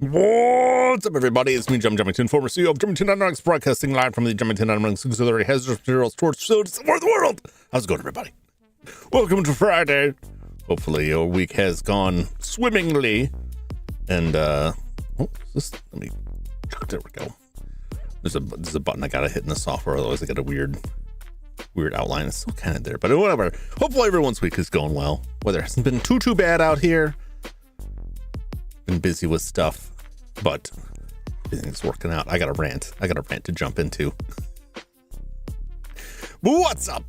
What's up, everybody? It's me, Jum Jumington, former CEO of Jumington Dynamics, broadcasting live from the Jumington Dynamics Auxiliary Hazardous Materials Storage Facility somewhere in the world. How's it going, everybody? Welcome to Friday. Hopefully your week has gone swimmingly. And, let me, there we go. There's a button I gotta hit in the software, otherwise I got a weird outline. It's still kind of there, but whatever. Hopefully everyone's week is going well. Weather hasn't been too bad out here. Been busy with stuff, but everything's working out. I got a rant to jump into. What's up,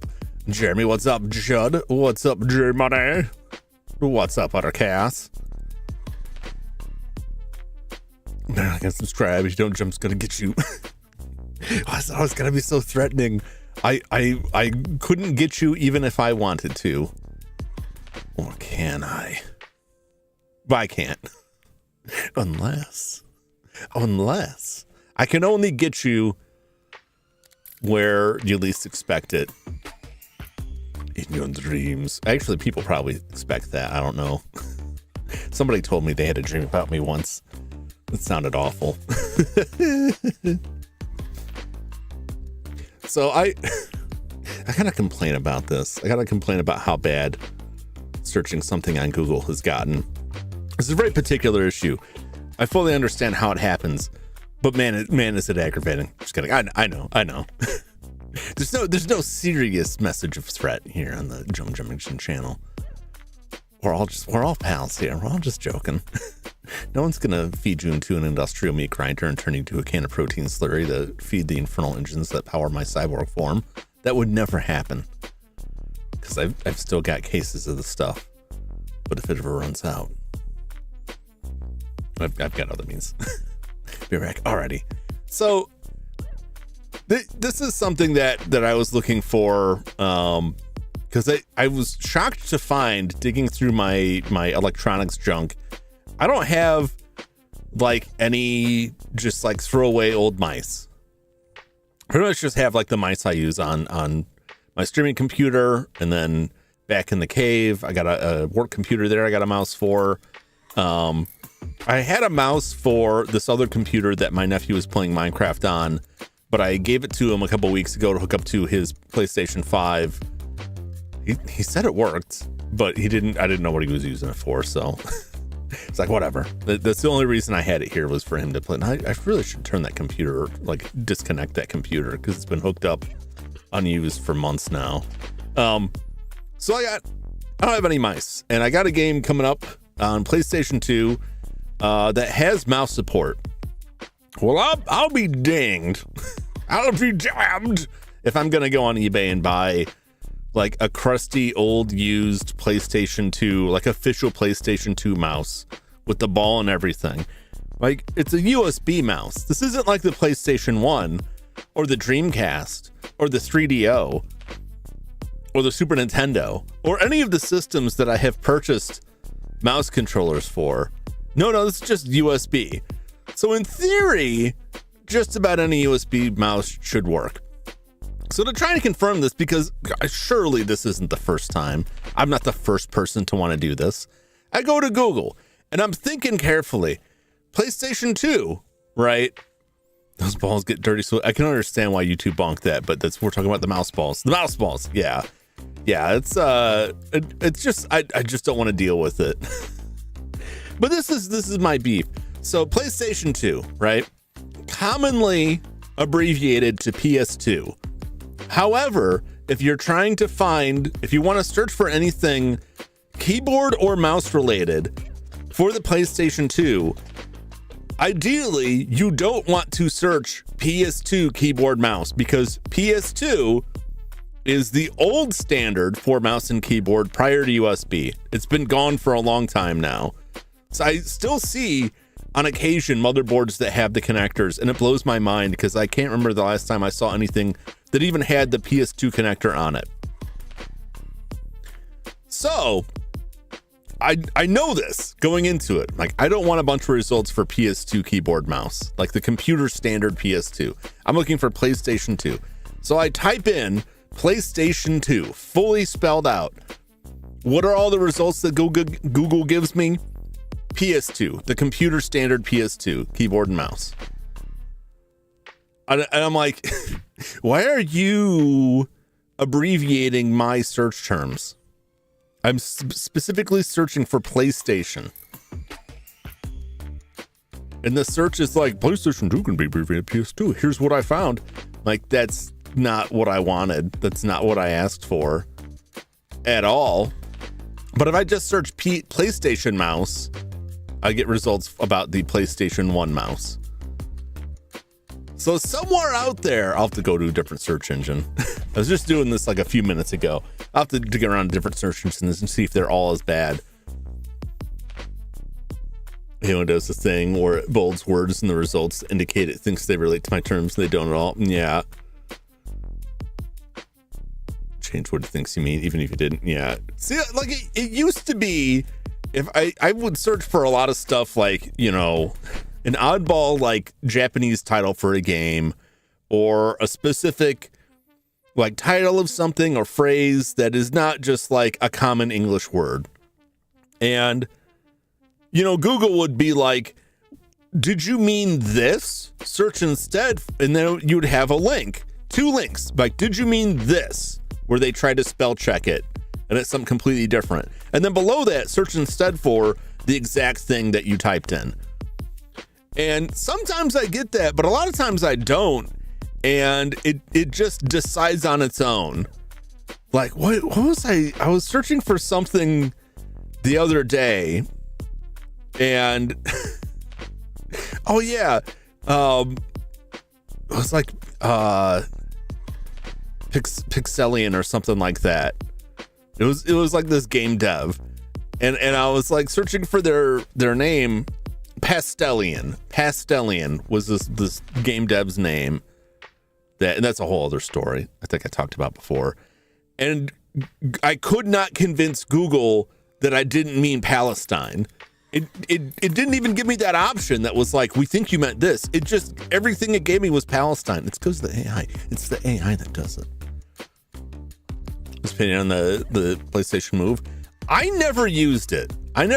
Jeremy? What's up, Judd? What's up, J Money? What's up, Ottercast? I can subscribe. If you don't jump, it's gonna get you. I thought it was gonna be so threatening. I couldn't get you even if I wanted to. Or can I? But I can't. Unless I can only get you where you least expect it. In your dreams. Actually, people probably expect that. I don't know. Somebody told me they had a dream about me once. It sounded awful. So I gotta complain about this. I gotta complain about how bad searching something on Google has gotten. It's a very particular issue. I fully understand how it happens, but man, is it aggravating. Just kidding. I know. There's no serious message of threat here on the Jum Jumington channel. We're all pals here. We're all just joking. No one's gonna feed you into an industrial meat grinder and turn you into a can of protein slurry to feed the infernal engines that power my cyborg form. That would never happen. Because I've still got cases of the stuff. But if it ever runs out, I've got other means. Be right back. Alrighty. So this is something that I was looking for because I was shocked to find, digging through my electronics junk, I don't have like any just like throwaway old mice. Pretty much just have like the mice I use on my streaming computer, and then back in the cave I got a work computer there I got a mouse for. I had a mouse for this other computer that my nephew was playing Minecraft on, but I gave it to him a couple weeks ago to hook up to his PlayStation 5. He said it worked, but I didn't know what he was using it for, so it's like, whatever. That's the only reason I had it here, was for him to play. And I really should turn that computer, like disconnect that computer, because it's been hooked up unused for months now. So I don't have any mice, and I got a game coming up on PlayStation 2 that has mouse support. Well, I'll be dinged. I'll be damned if I'm gonna go on eBay and buy like a crusty old used PlayStation 2, like official PlayStation 2 mouse with the ball and everything. Like, it's a USB mouse. This isn't like the PlayStation 1 or the Dreamcast or the 3DO or the Super Nintendo or any of the systems that I have purchased mouse controllers for. No, this is just USB. So in theory, just about any USB mouse should work. So to try to confirm this, because surely this isn't the first time, I'm not the first person to want to do this, I go to Google and I'm thinking carefully, PlayStation 2, right? Those balls get dirty. So I can understand why YouTube bonked that, but we're talking about the mouse balls. The mouse balls. Yeah. It's just, I just don't want to deal with it. But this is my beef. So PlayStation 2, right? Commonly abbreviated to PS2. However, if you want to search for anything keyboard or mouse related for the PlayStation 2, ideally, you don't want to search PS2 keyboard mouse, because PS2 is the old standard for mouse and keyboard prior to USB. It's been gone for a long time now. So I still see on occasion motherboards that have the connectors, and it blows my mind because I can't remember the last time I saw anything that even had the PS2 connector on it. So I know this going into it. Like, I don't want a bunch of results for PS2 keyboard mouse, like the computer standard PS2. I'm looking for PlayStation 2. So I type in PlayStation 2, fully spelled out. What are all the results that Google gives me? PS2, the computer standard PS2 keyboard and mouse. And I'm like, why are you abbreviating my search terms? I'm specifically searching for PlayStation. And the search is like, PlayStation 2 can be abbreviated PS2. Here's what I found. Like, that's not what I wanted. That's not what I asked for at all. But if I just search PlayStation mouse, I get results about the PlayStation 1 mouse. So somewhere out there, I'll have to go to a different search engine. I was just doing this like a few minutes ago. I'll have to get around to different search engines and see if they're all as bad. It does the thing where it bolds words and the results indicate it thinks they relate to my terms. They don't at all. Yeah. Change what it thinks you mean, even if you didn't. Yeah. See, like it used to be, if I would search for a lot of stuff like, an oddball like Japanese title for a game, or a specific like title of something or phrase that is not just like a common English word. And, Google would be like, did you mean this? Search instead. And then you'd have a link, 2 links. Like, did you mean this? Where they try to spell check it. And it's something completely different. And then below that, search instead for the exact thing that you typed in. And sometimes I get that, but a lot of times I don't. And it just decides on its own. Like, what was I was searching for something the other day, and oh yeah, it was like Pixelian or something like that. It was like this game dev, and I was like searching for their name. Pastelian was this game dev's name. And that's a whole other story I think I talked about before. And I could not convince Google that I didn't mean Palestine. It didn't even give me that option that was like, we think you meant this. It just, everything it gave me was Palestine. It's because of the AI. It's the AI that does it. Depending on the PlayStation Move. I never used it. I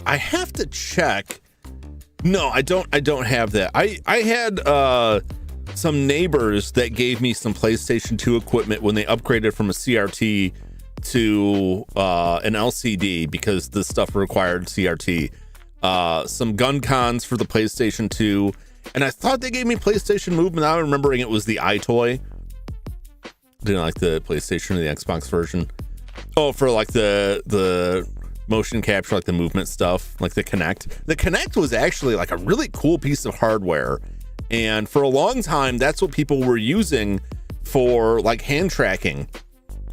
have to check. No, I don't have that. I had some neighbors that gave me some PlayStation 2 equipment when they upgraded from a CRT to an LCD, because this stuff required CRT. Some gun cons for the PlayStation 2, and I thought they gave me PlayStation Move, but now I'm remembering it was the iToy. Didn't like the PlayStation or the Xbox version. Oh, for like the motion capture, like the movement stuff, like the Kinect. The Kinect was actually like a really cool piece of hardware. And for a long time, that's what people were using for like hand tracking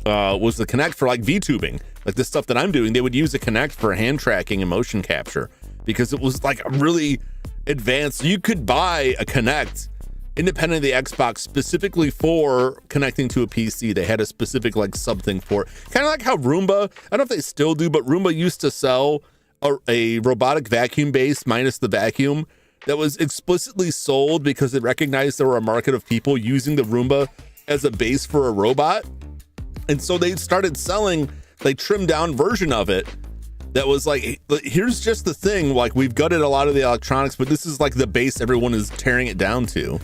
was the Kinect for like VTubing, like the stuff that I'm doing. They would use a Kinect for hand tracking and motion capture because it was like a really advanced. You could buy a Kinect independent of the Xbox specifically for connecting to a PC. They had a specific like something for it. Kind of like how Roomba, I don't know if they still do, but Roomba used to sell a robotic vacuum base minus the vacuum that was explicitly sold because it recognized there were a market of people using the Roomba as a base for a robot. And so they started selling like trimmed down version of it that was like, here's just the thing, like we've gutted a lot of the electronics, but this is like the base everyone is tearing it down to.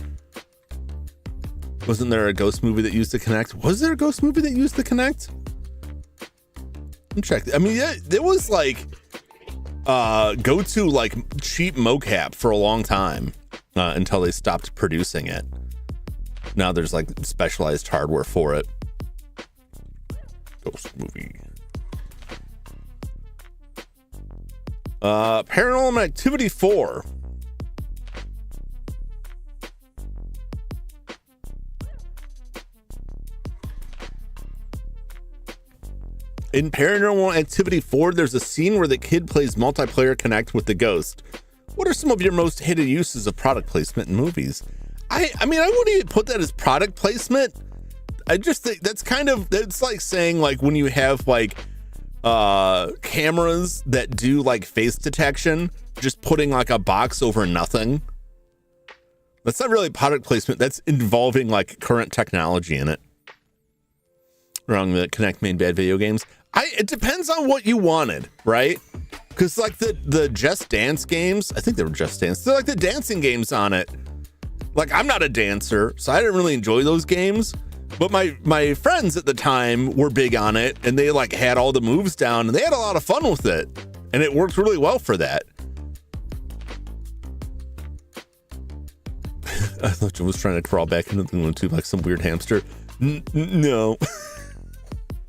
Wasn't there a Ghost movie that used the Kinect? Was there a Ghost movie that used the Kinect? Check. I mean, yeah, there was like go-to like cheap mocap for a long time until they stopped producing it. Now there's like specialized hardware for it. Ghost movie. Paranormal Activity 4. In Paranormal Activity 4, there's a scene where the kid plays multiplayer Kinect with the ghost. What are some of your most hated uses of product placement in movies? I mean, I wouldn't even put that as product placement. I just think that's kind of, it's like saying like when you have like cameras that do like face detection, just putting like a box over nothing. That's not really product placement. That's involving like current technology in it. Wrong, the Kinect made bad video games. It depends on what you wanted, right? Because like the Just Dance games, I think they were Just Dance. They're like the dancing games on it. Like I'm not a dancer, so I didn't really enjoy those games. But my friends at the time were big on it, and they like had all the moves down, and they had a lot of fun with it, and it worked really well for that. I thought Jim was trying to crawl back into the moon tube like some weird hamster. No.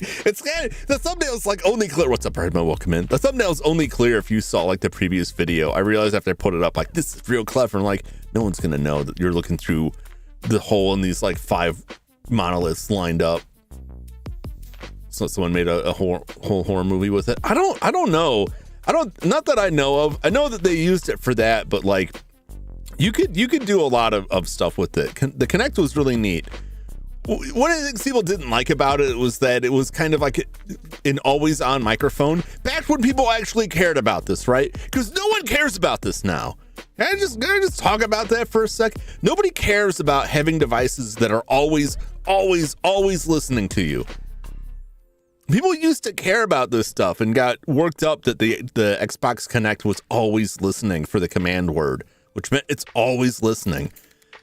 It's kind of, the thumbnail's like only clear. What's up, Redmo? Welcome in. The thumbnail's only clear if you saw like the previous video. I realized after I put it up, like this is real clever. I'm like, no one's gonna know that you're looking through the hole in these like 5 monoliths lined up. So someone made a whole horror movie with it. I don't know. Not that I know of. I know that they used it for that, but like you could do a lot of stuff with it. The Kinect was really neat. One of the things people didn't like about it was that it was kind of like an always on microphone back when people actually cared about this, right? Because no one cares about this now. Can I just talk about that for a sec? Nobody cares about having devices that are always listening to you. People used to care about this stuff and got worked up that the Xbox Kinect was always listening for the command word, which meant it's always listening.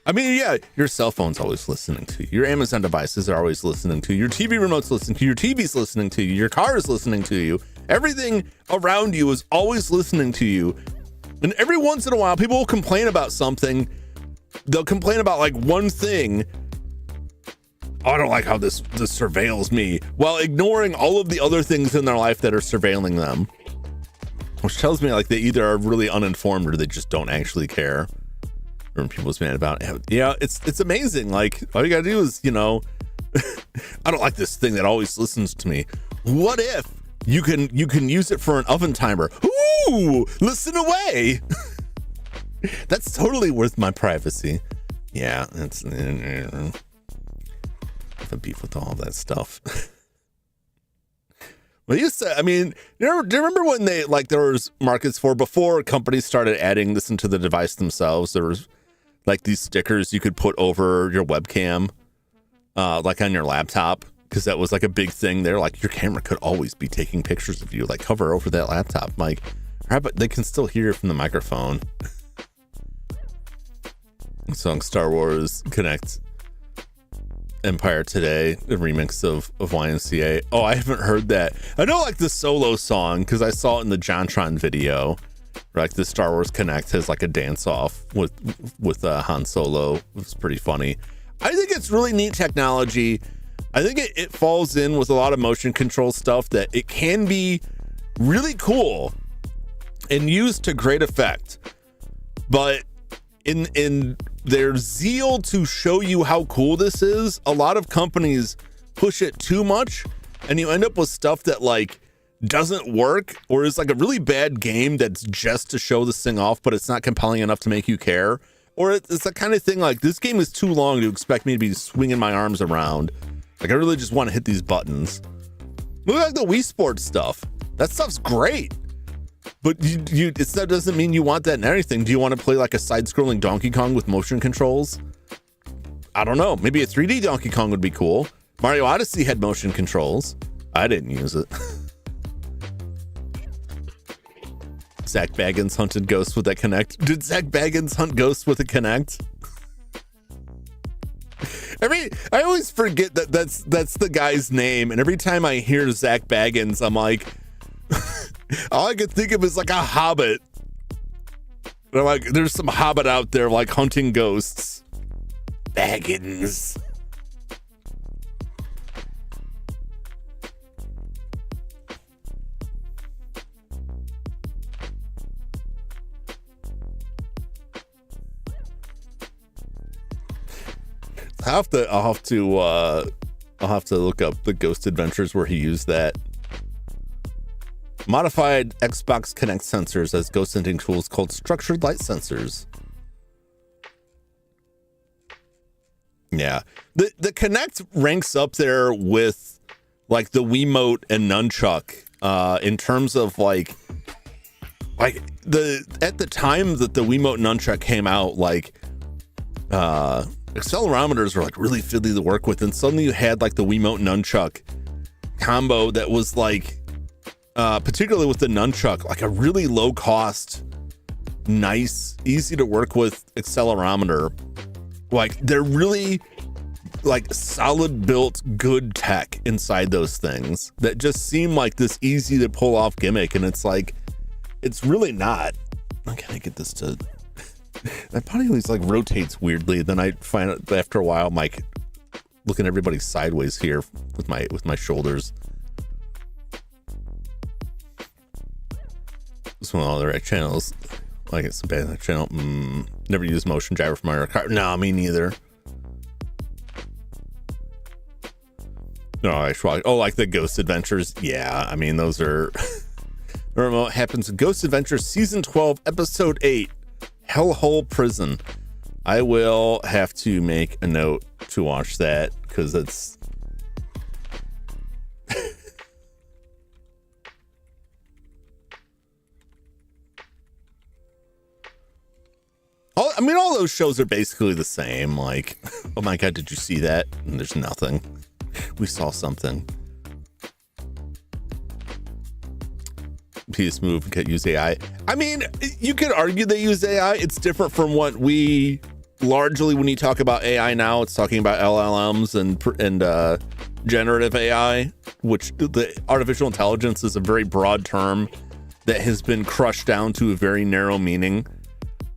I mean, yeah, your cell phone's always listening to you. Your Amazon devices are always listening to you. Your TV remote's listening to you. Your TV's listening to you. Your car is listening to you. Everything around you is always listening to you. And every once in a while, people will complain about something. They'll complain about like one thing. Oh, I don't like how this surveils me, while ignoring all of the other things in their life that are surveilling them. Which tells me like they either are really uninformed or they just don't actually care. When people's mad about it. Yeah, it's amazing. Like all you gotta do is, you know, I don't like this thing that always listens to me. What if you can use it for an oven timer? Ooh, listen away. That's totally worth my privacy. Yeah, that's I have a beef with all that stuff. Well, I mean, do you remember when there was markets for, before companies started adding this into the device themselves, there was like these stickers you could put over your webcam, like on your laptop, because that was like a big thing there. Like your camera could always be taking pictures of you, like hover over that laptop. I'm like, all right, but they can still hear from the microphone. Song Star Wars Connect Empire Today, the remix of YMCA. Oh, I haven't heard that. I know like the solo song because I saw it in the JonTron video. Like the Star Wars Connect has like a dance off with Han Solo. It's pretty funny. I think it's really neat technology. I think it falls in with a lot of motion control stuff that it can be really cool and used to great effect. But in their zeal to show you how cool this is, a lot of companies push it too much and you end up with stuff that like doesn't work, or is like a really bad game that's just to show this thing off, but it's not compelling enough to make you care. Or it's the kind of thing like, this game is too long to expect me to be swinging my arms around. Like, I really just want to hit these buttons. Look like the Wii Sports stuff. That stuff's great. But that doesn't mean you want that in anything. Do you want to play like a side-scrolling Donkey Kong with motion controls? I don't know. Maybe a 3D Donkey Kong would be cool. Mario Odyssey had motion controls. I didn't use it. Zach Baggins hunted ghosts with that Kinect. Did Zach Baggins hunt ghosts with a Kinect? I always forget that's the guy's name, and every time I hear Zach Baggins, I'm like, all I could think of is like a hobbit. And I'm like, there's some hobbit out there like hunting ghosts. Baggins. I'll have to look up the Ghost Adventures where he used that. Modified Xbox Kinect sensors as ghost hunting tools called structured light sensors. Yeah, the Kinect ranks up there with like the Wiimote and Nunchuck in terms of like at the time that the Wiimote and Nunchuck came out, like accelerometers were like really fiddly to work with, and suddenly you had like the Wiimote Nunchuck combo that was like particularly with the Nunchuck, like a really low cost, nice, easy to work with accelerometer. Like they're really like solid built good tech inside those things that just seem like this easy to pull off gimmick, and it's like it's really not. How can I get this to that body always like rotates weirdly. Then I find out after a while, I'm like looking at everybody sideways here with my shoulders. This one of all the right channels. Like it's a bad channel. Never used motion driver for Mario Kart. No, me neither. No, actually, like the Ghost Adventures. Yeah, I mean those are. What happens in Ghost Adventures Season 12, Episode 8. Hellhole Prison. I will have to make a note to watch that because it's all those shows are basically the same. Like, oh my god, did you see that? And there's nothing. We saw something. PS Move can use AI. I mean, you could argue they use AI. It's different from what we largely, when you talk about AI now, it's talking about LLMs and generative AI, which the artificial intelligence is a very broad term that has been crushed down to a very narrow meaning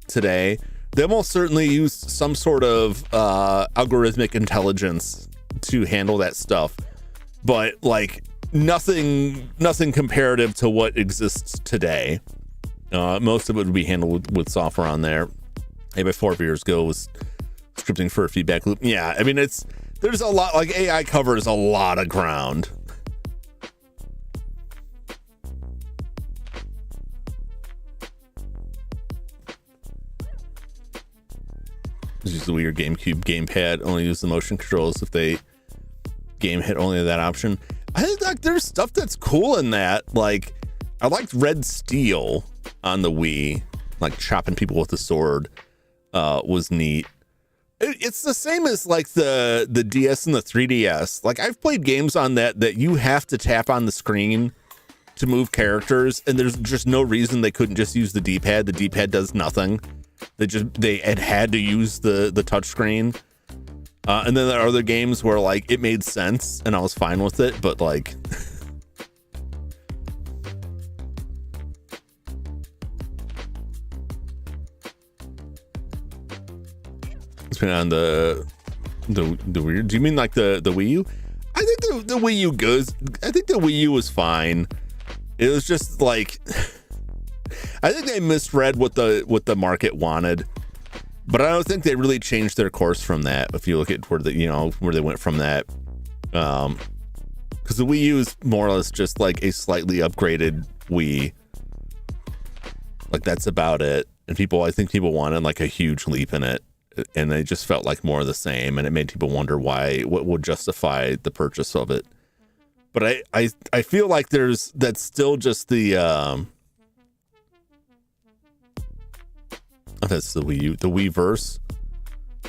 today. They almost certainly use some sort of algorithmic intelligence to handle that stuff, but like nothing comparative to what exists today. Most of it would be handled with software on there. Maybe 4 years ago was scripting for a feedback loop. Yeah, I mean there's a lot, like AI covers a lot of ground. Use the Wii or GameCube gamepad. Only use the motion controls if they game hit only that option. I think like there's stuff that's cool in that. Like I liked Red Steel on the Wii, like chopping people with the sword was neat. It's the same as like the DS and the 3DS. Like I've played games on that you have to tap on the screen to move characters, and there's just no reason they couldn't just use the D-pad. The D-pad does nothing. They had to use the touch screen. And then there are other games where like it made sense and I was fine with it, but like it's been on the weird. Do you mean like the Wii U? I think the Wii U goes. I think the Wii U was fine. It was just like I think they misread what the market wanted, but I don't think they really changed their course from that. If you look at where they went from that, because because the Wii U is more or less just like a slightly upgraded Wii. Like that's about it. And I think people wanted like a huge leap in it, and they just felt like more of the same, and it made people wonder what would justify the purchase of it. But I feel like that's still just the that's the Wii U, the Wiiverse. I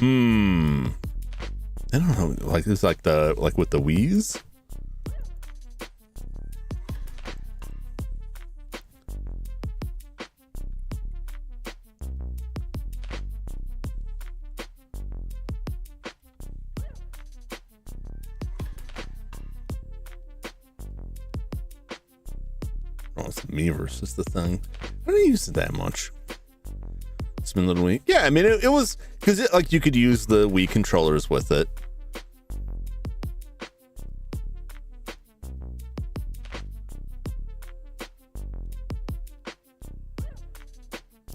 don't know, like it's like with the Wiis. Oh, it's Miiverse is the thing. I don't use it that much. It's been a little Wii. Yeah, I mean it was because like you could use the Wii controllers with it.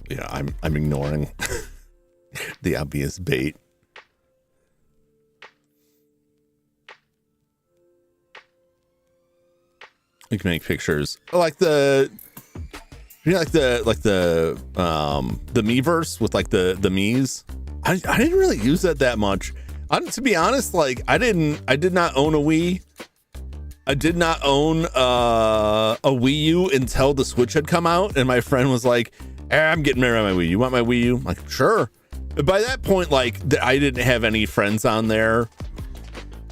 Yeah, I'm ignoring the obvious bait. You can make pictures like the Miiverse with like the Miis. I didn't really use that much. To be honest, like I did not own a Wii. I did not own a Wii U until the Switch had come out, and my friend was like, I'm getting married on my Wii. You want my Wii U? I'm like, sure. But by that point, like I didn't have any friends on there,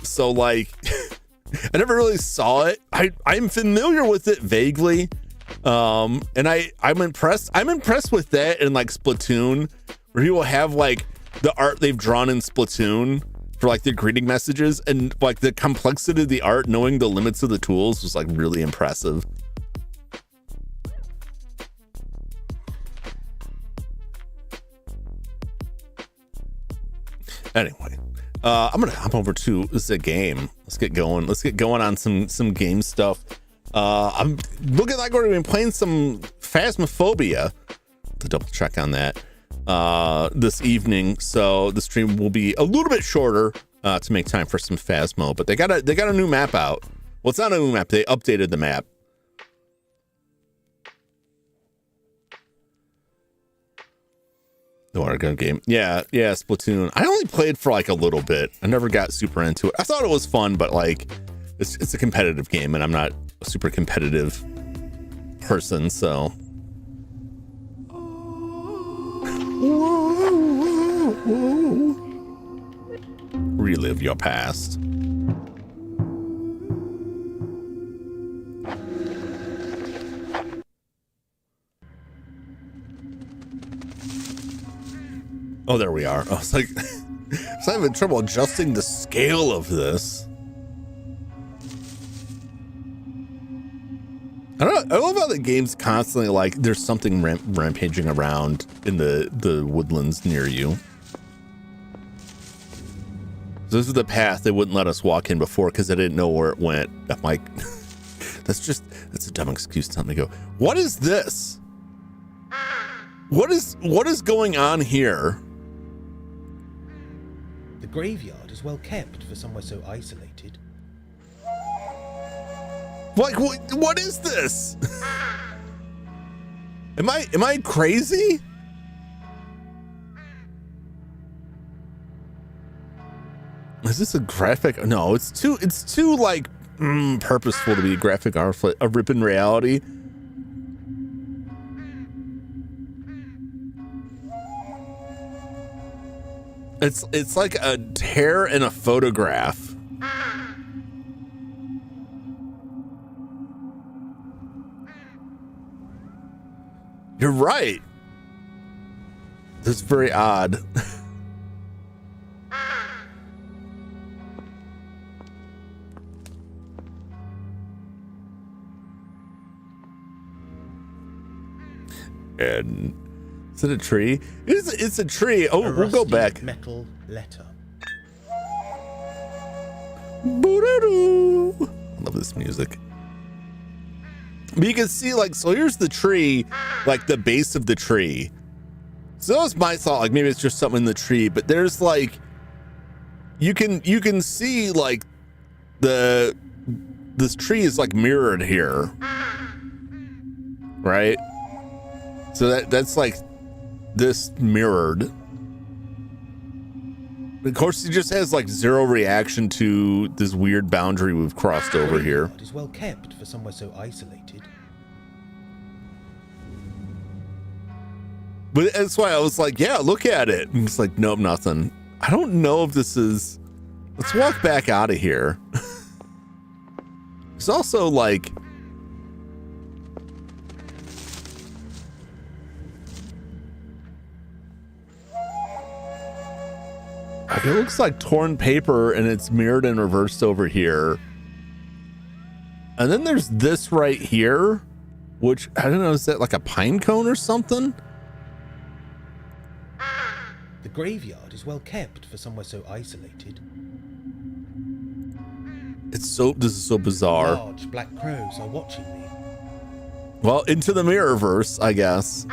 so like I never really saw it. I'm familiar with it vaguely, and I'm impressed. I'm impressed with that and like Splatoon, where people have like the art they've drawn in Splatoon for like the greeting messages, and like the complexity of the art, knowing the limits of the tools was like really impressive. Anyway, I'm gonna hop over to the game. Let's get going. Let's get going on some game stuff. I'm looking like we're gonna be playing some Phasmophobia. To double check on that this evening, so the stream will be a little bit shorter to make time for some Phasmo. But they got a new map out. Well, it's not a new map. They updated the map. The water gun game. Yeah, Splatoon. I only played for like a little bit. I never got super into it. I thought it was fun, but like it's a competitive game, and I'm not a super competitive person, so. Relive your past. Oh, there we are. I was like, I was having trouble adjusting the scale of this. I love how the game's constantly like there's something rampaging around in the woodlands near you. So this is the path they wouldn't let us walk in before because I didn't know where it went. I'm like, that's a dumb excuse to let me go. What is this? What is going on here? The graveyard is well kept for somewhere so isolated. Like, what is this? Am I crazy? Is this a graphic? No, it's too like purposeful to be a graphic art, a rip in reality. It's like a tear in a photograph. You're right. That's very odd. And is it a tree? It's a tree. Oh, we'll go back. Metal letter. Boo-doo-doo. I love this music. But you can see, like, so here's the tree, like the base of the tree. So that was my thought, like maybe it's just something in the tree, but there's like, you can see like the this tree is like mirrored here, right? So that's like this mirrored. Of course, he just has like zero reaction to this weird boundary we've crossed over here. It is well kept for somewhere so isolated. But that's why I was like, yeah, look at it. And it's like, nope, nothing. I don't know if this is... Let's walk back out of here. It's also like... It looks like torn paper and it's mirrored and reversed over here. And then there's this right here, which, I don't know, is that like a pine cone or something? The graveyard is well kept for somewhere so isolated. This is so bizarre. Large black crows are watching me. Well, into the Mirrorverse, I guess.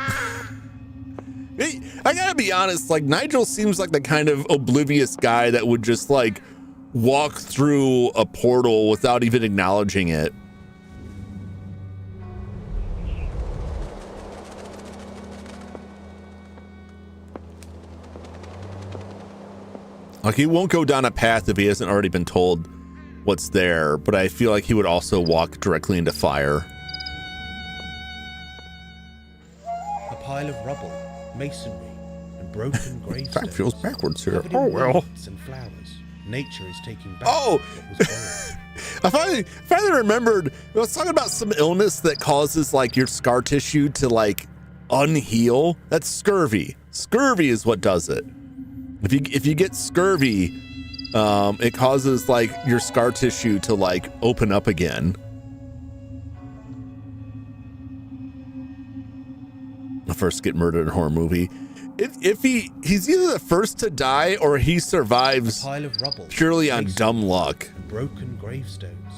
I gotta be honest, like, Nigel seems like the kind of oblivious guy that would just like walk through a portal without even acknowledging it. Like, he won't go down a path if he hasn't already been told what's there, but I feel like he would also walk directly into fire. A pile of rubble, masonry, and broken gravestones. That feels backwards here. Covered in weeds and flowers. Nature is taking back what was borrowed. I finally remembered, I was talking about some illness that causes like your scar tissue to like unheal. That's scurvy. Scurvy is what does it. If you get scurvy, it causes like your scar tissue to like open up again. The first get murdered in a horror movie. If he's either the first to die or he survives pile of rubble, purely on dumb luck. And broken gravestones,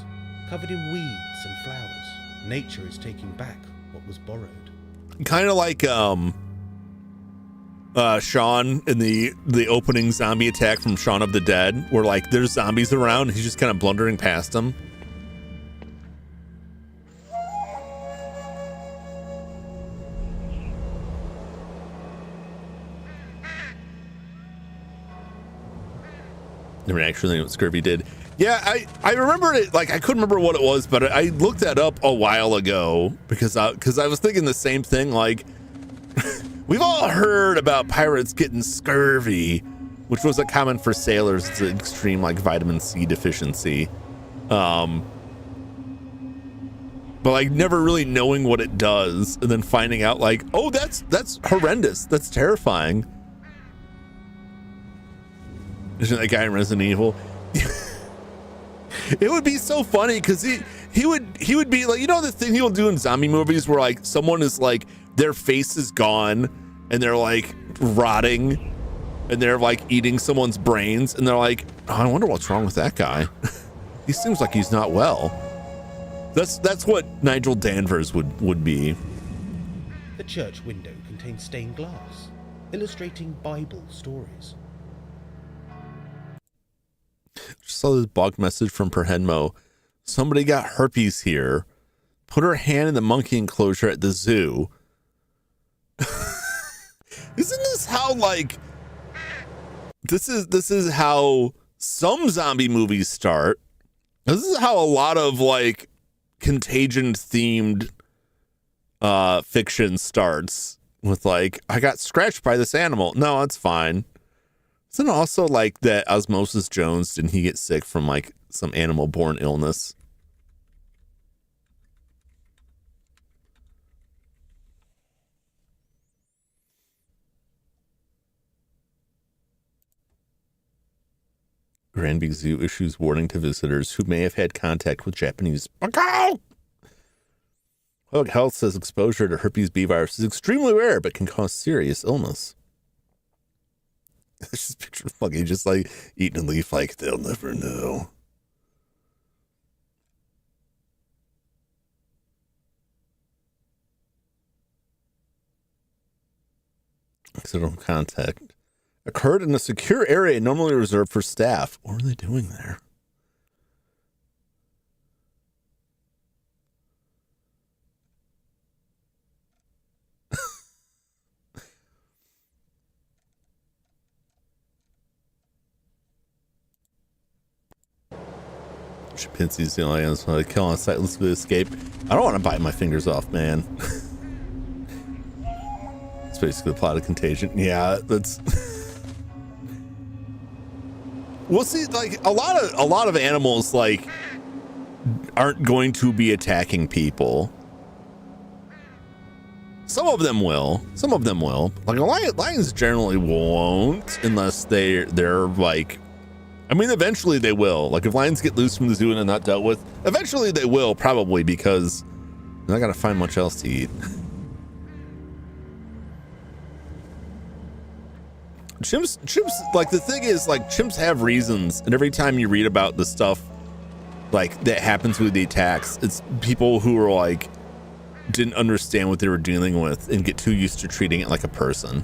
covered in weeds and flowers. Nature is taking back what was borrowed. Kind of like Shaun in the opening zombie attack from Shaun of the Dead, where like there's zombies around, he's just kind of blundering past them. Never actually knew what scurvy did. Yeah, I remembered it, like I couldn't remember what it was, but I looked that up a while ago because I was thinking the same thing. Like, we've all heard about pirates getting scurvy, which was a common for sailors. It's an extreme like vitamin C deficiency. But like never really knowing what it does and then finding out like, oh, that's horrendous. That's terrifying. Isn't that guy in Resident Evil? It would be so funny because he would be like, you know, the thing he'll do in zombie movies where like someone is like their face is gone and they're like rotting and they're like eating someone's brains and they're like, oh, I wonder what's wrong with that guy. He seems like he's not well. That's what Nigel Danvers would be. The church window contains stained glass, illustrating Bible stories. Just saw this blog message from Perhenmo. Somebody got herpes here. Put her hand in the monkey enclosure at the zoo. Isn't this how like this is how some zombie movies start? This is how a lot of like contagion themed fiction starts with like, I got scratched by this animal. No, it's fine. Isn't it also like that Osmosis Jones, didn't he get sick from like some animal born illness? Granby Zoo issues warning to visitors who may have had contact with Japanese. Public Health says exposure to herpes B virus is extremely rare, but can cause serious illness. It's just picture fucking just like eating a leaf, like they'll never know. Accidental contact occurred in a secure area normally reserved for staff. What were they doing there? Chimpanzees, the only animals when they kill on sight, let's escape. I don't want to bite my fingers off, man. It's basically the plot of Contagion. Yeah, that's. We'll see. Like a lot of animals, like, aren't going to be attacking people. Some of them will. Some of them will. Like lions generally won't, unless they're like. I mean, eventually they will. Like if lions get loose from the zoo and are not dealt with, eventually they will, probably, because they're not gonna find much else to eat. Chimps, like the thing is, like chimps have reasons, and every time you read about the stuff like that happens with the attacks, it's people who are like didn't understand what they were dealing with and get too used to treating it like a person,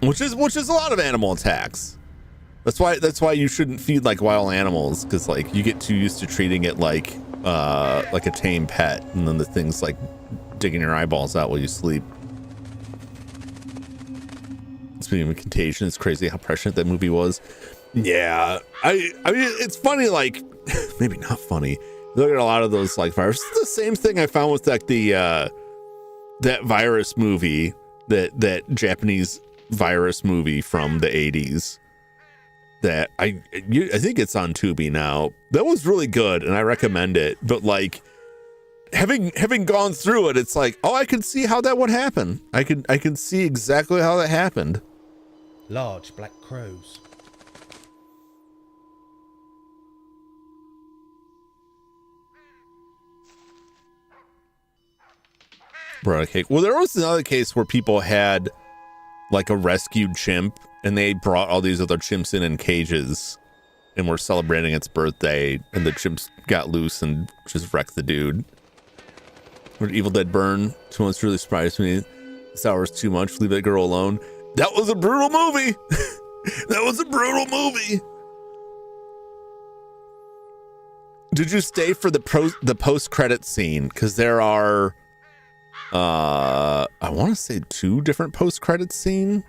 which is a lot of animal attacks. That's why you shouldn't feed like wild animals, because like you get too used to treating it like a tame pet, and then the thing's like digging your eyeballs out while you sleep. Speaking of Contagion, it's crazy how prescient that movie was. Yeah, I mean it's funny, like maybe not funny. Look at a lot of those like viruses. It's the same thing I found with like the that virus movie, that Japanese virus movie from the 80s. That I think it's on Tubi now. That was really good, and I recommend it. But like having gone through it, it's like, oh, I can see how that would happen. I can see exactly how that happened. Large black crows. Brought a cake. Well, there was another case where people had like a rescued chimp, and they brought all these other chimps in cages and were celebrating its birthday, and the chimps got loose and just wrecked the dude. When Evil Dead Burn 2 months really surprised me. This hour is too much. Leave that girl alone. That was a brutal movie. That was a brutal movie. Did you stay for the post-credit scene? Because there are I want to say 2 different post-credit scenes.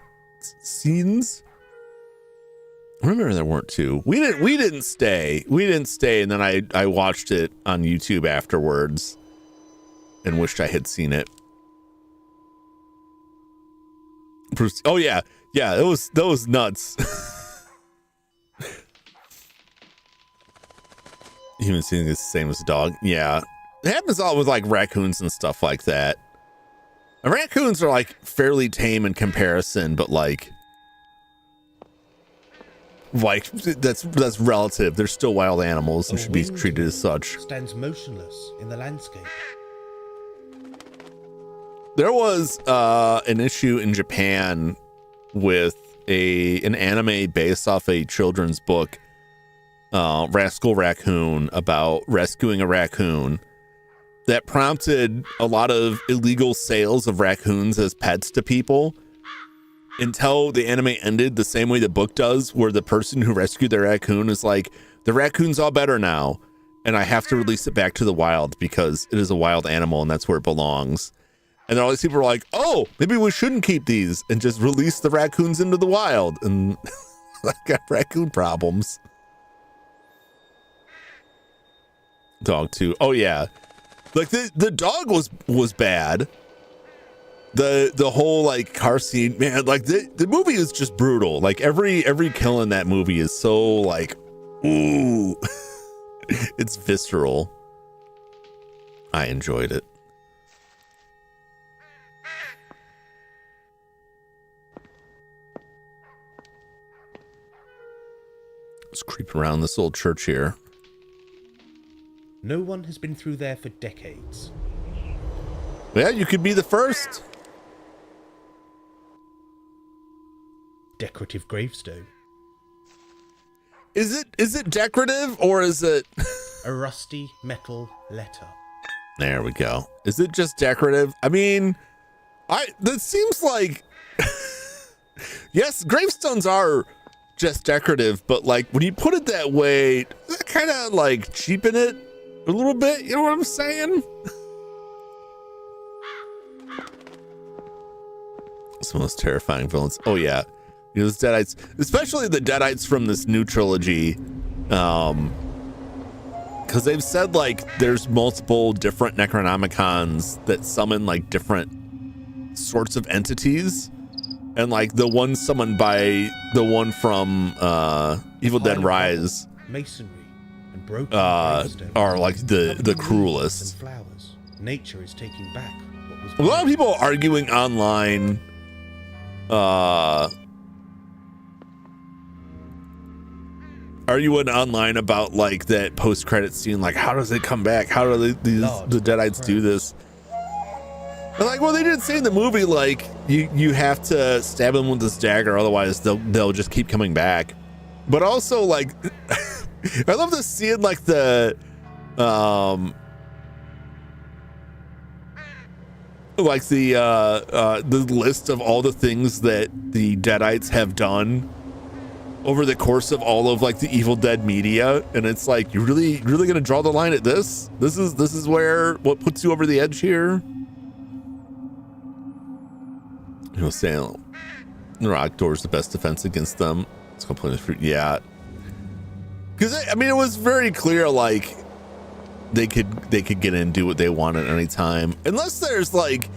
I remember there weren't 2. We didn't stay, and then I watched it on YouTube afterwards and wished I had seen it. Bruce, oh yeah, that was nuts. Human seeing is the same as a dog. Yeah, it happens all with like raccoons and stuff like that. And raccoons are like fairly tame in comparison, but like that's relative. They're still wild animals and should be treated as such. Stands motionless in the landscape. There was an issue in Japan with an anime based off a children's book, Rascal Raccoon, about rescuing a raccoon, that prompted a lot of illegal sales of raccoons as pets to people, until the anime ended the same way the book does, where the person who rescued the raccoon is like, the raccoon's all better now, and I have to release it back to the wild because it is a wild animal and that's where it belongs. And then all these people are like, oh, maybe we shouldn't keep these and just release the raccoons into the wild. And I got raccoon problems. Dog too. Oh yeah. Like the dog was bad. The whole like car scene, man, like the movie is just brutal. Like every kill in that movie is so like, ooh, it's visceral. I enjoyed it. Let's creep around this old church here. No one has been through there for decades. Yeah, you could be the first. Decorative gravestone. Is it decorative or is it A rusty metal letter. There we go. Is it just decorative? I mean, that seems like yes, gravestones are just decorative, but like when you put it that way, that kind of like cheapen it a little bit. You know what I'm saying? Some of those terrifying villains. Oh yeah, you know, those Deadites, especially the Deadites from this new trilogy, Because they've said like there's multiple different Necronomicons that summon like different sorts of entities, and like the one summoned by the one from Evil Dead Rise masonry and broken are like the cruelest. And flowers. Nature is taking back what was A lot of people are arguing online about like that post-credit scene, like how does it come back, how do the Deadites do this? And like, well, they didn't say in the movie like you have to stab them with this dagger, otherwise they'll just keep coming back. But also like I love this scene, like the list of all the things that the Deadites have done over the course of all of like the Evil Dead media, and it's like, you're really gonna draw the line at this? This is where what puts you over the edge here? You know, saying rock door's the best defense against them. It's completely free. Yeah, because I mean, it was very clear like they could get in and do what they want at any time, unless there's like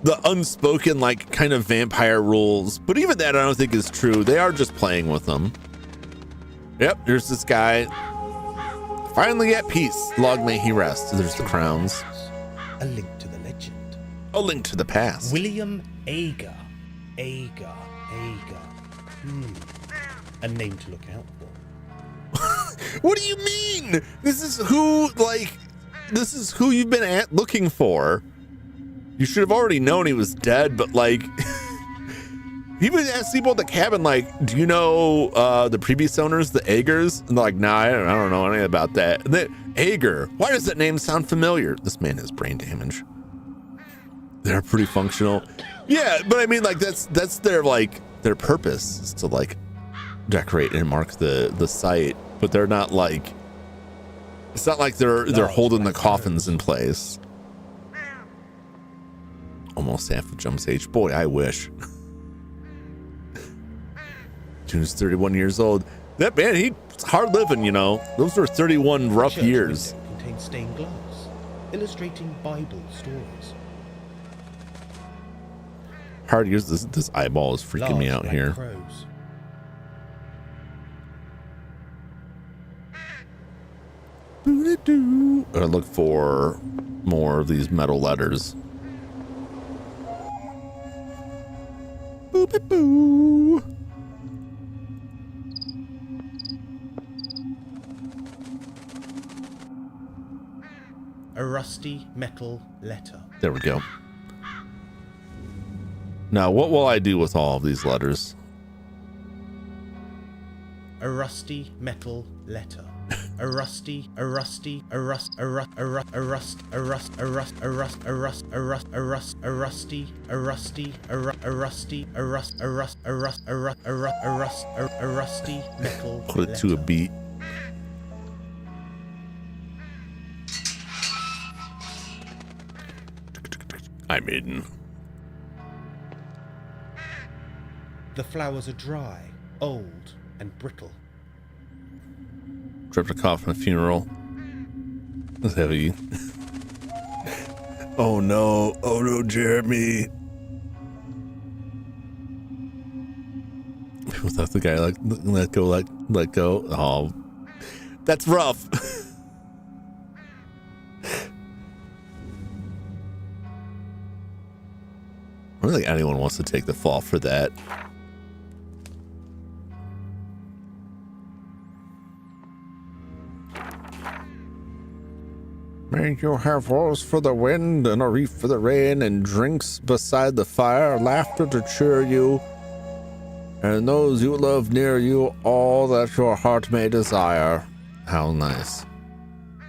the unspoken like kind of vampire rules. But even that I don't think is true. They are just playing with them. Yep, there's this guy. Finally at peace. Log may he rest. There's the crowns. A link to the legend. A link to the past. William Agar. A name to look out for. What do you mean? This is who you've been looking for. You should have already known he was dead, but like he would ask people at the cabin, like, do you know the previous owners, the Agars? And they're like, nah, I don't know anything about that. And then Agar, why does that name sound familiar? This man has brain damage. They're pretty functional. Yeah, but I mean, like that's their purpose is to like decorate and mark the site, but they're not like, it's not like they're holding the coffins in place. Almost half of Jum's age. Boy, I wish. June's 31 years old. That man, he's hard living, you know. Those were 31 rough years. Contains stained glass, illustrating Bible stories. Hard years. This eyeball is freaking me out here. Crows. I look for more of these metal letters. Boo. A rusty metal letter. There we go. Now, what will I do with all of these letters? A rusty metal letter. A rusty metal. Put it to a beat. I'm in. The flowers are dry, old, and brittle. Triptych from a funeral. That's heavy. Oh no, Jeremy. Without the guy like let go. Oh, that's rough. I don't think anyone wants to take the fall for that. May you have oars for the wind and a reef for the rain, and drinks beside the fire, laughter to cheer you, and those you love near you, all that your heart may desire. How nice.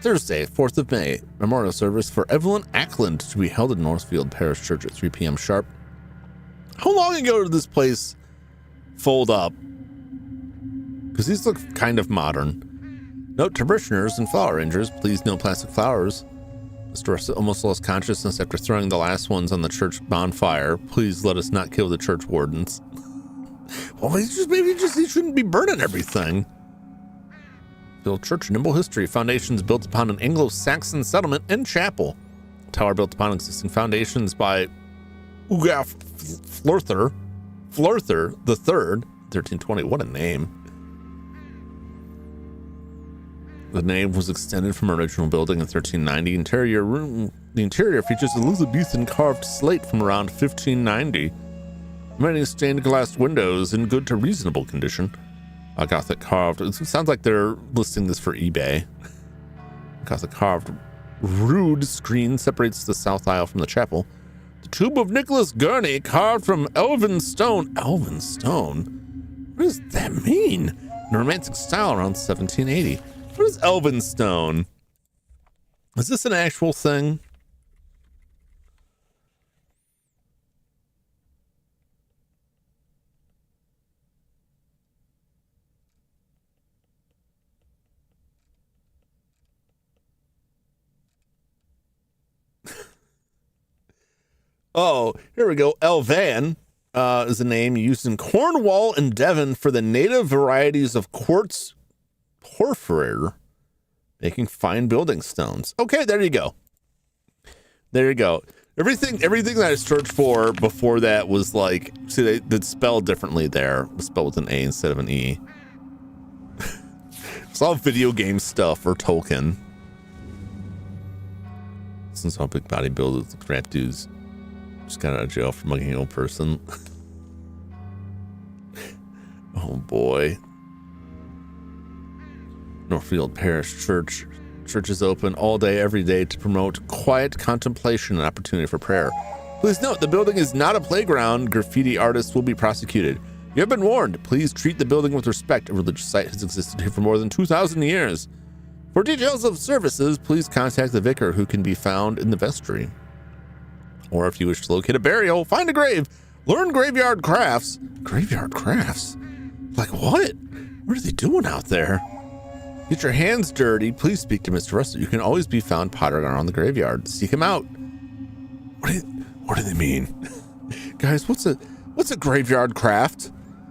Thursday, 4th of May, memorial service for Evelyn Ackland to be held in Northfield Parish Church at 3 p.m. sharp. How long ago did this place fold up? Because these look kind of modern. Note to parishioners and flower arrangers, please no plastic flowers. Mr. Russell almost lost consciousness after throwing the last ones on the church bonfire. Please let us not kill the church wardens. Well, he shouldn't be burning everything. Built church, nimble history. Foundations built upon an Anglo-Saxon settlement and chapel. Tower built upon existing foundations by Ugaf Flurther the Third, 1320. What a name! The nave was extended from original building in 1390. The interior features Elizabethan carved slate from around 1590. Many stained glass windows in good to reasonable condition. A Gothic carved. It sounds like they're listing this for eBay. Gothic carved rood screen separates the south aisle from the chapel. The tomb of Nicholas Gurney carved from elven stone. Elven stone? What does that mean? In a romantic style around 1780. What is elven stone? Is this an actual thing? Oh, here we go. Elvan is a name used in Cornwall and Devon for the native varieties of quartz porphyry, making fine building stones. Okay, there you go. There you go. Everything that I searched for before that was like, see, they'd spelled differently there. It was spelled with an A instead of an E. It's all video game stuff or Tolkien. Since all big bodybuilders, the crap dudes just got out of jail for mugging an old person. Oh boy. Northfield Parish Church. Church is open all day, every day to promote quiet contemplation and opportunity for prayer. Please note, the building is not a playground. Graffiti artists will be prosecuted. You have been warned. Please treat the building with respect. A religious site has existed here for more than 2,000 years. For details of services, please contact the vicar, who can be found in the vestry. Or if you wish to locate a burial, find a grave. Learn graveyard crafts. Graveyard crafts? Like what? What are they doing out there? Get your hands dirty. Please speak to Mr. Russell. You can always be found pottering around the graveyard. Seek him out. What do they mean? Guys, what's a graveyard craft?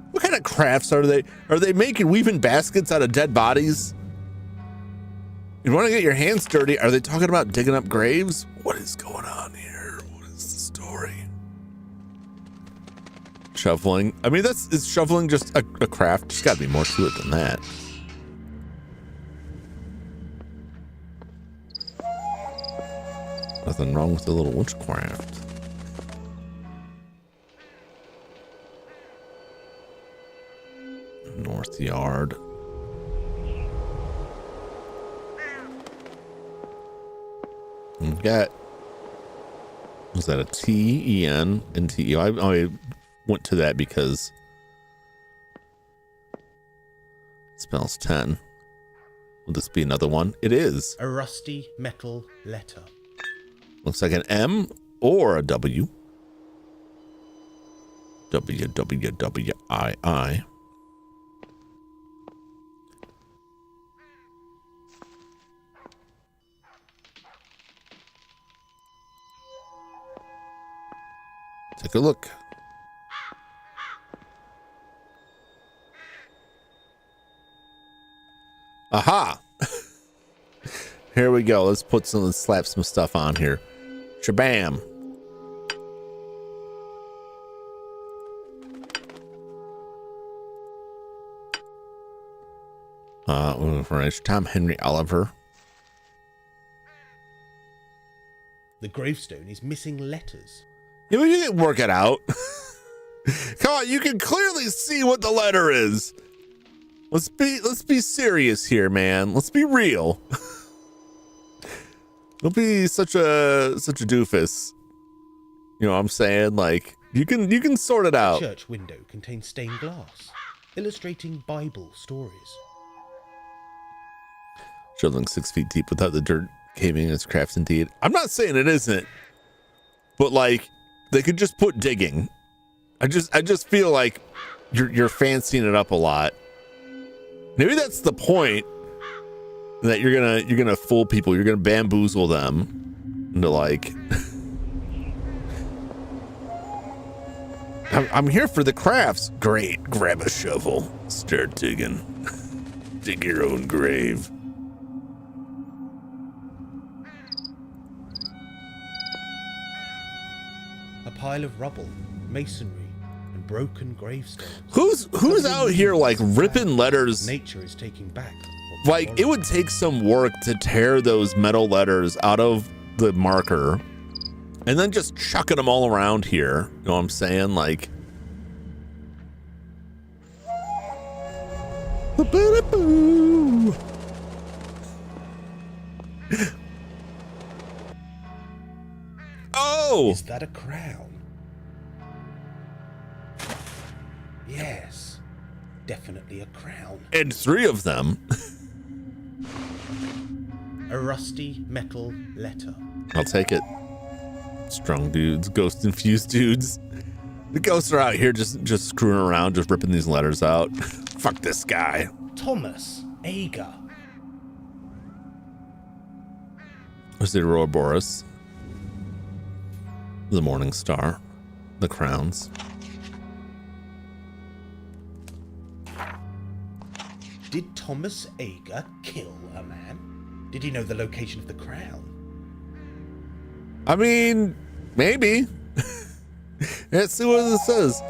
What kind of crafts are they? Are they weaving baskets out of dead bodies? You want to get your hands dirty? Are they talking about digging up graves? What is going on here? What is the story? Shoveling. I mean, is shoveling just a craft? There's got to be more to it than that. Nothing wrong with a little witchcraft. North Yard. We've got, was that a TEN and TEO? I went to that because it spells 10. Will this be another one? It is. A rusty metal letter. Looks like an M or a W. WWWII. Take a look. Aha! Here we go. Let's slap some stuff on here. Shabam. Tom Henry Oliver. The gravestone is missing letters. You know, you can work it out. Come on, you can clearly see what the letter is. Let's be serious here, man. Let's be real. Don't be such a doofus. You know what I'm saying? Like, you can sort it out. The church window contains stained glass, illustrating Bible stories. Shoveling 6 feet deep without the dirt caving in its crafts indeed. I'm not saying it isn't, but like, they could just put digging. I just feel like you're fancying it up a lot. Maybe that's the point, that you're gonna fool people. You're gonna bamboozle them into like, I'm here for the crafts. Great, grab a shovel, start digging. Dig your own grave. A pile of rubble, masonry, and broken gravestones. Who's out here like ripping letters? Nature is taking back. Like, it would take some work to tear those metal letters out of the marker and then just chucking them all around here. You know what I'm saying? Like, oh, is that a crown? Yes, definitely a crown. and 3 of them. A rusty metal letter. I'll take it. Strong dudes, ghost infused dudes. The ghosts are out here just screwing around, just ripping these letters out. Fuck this guy. Thomas Ager. There's the Ouroboros, the Morning Star, the crowns. Did Thomas Ager kill a man? Did he know the location of the crown? I mean, maybe. Let's see what this says.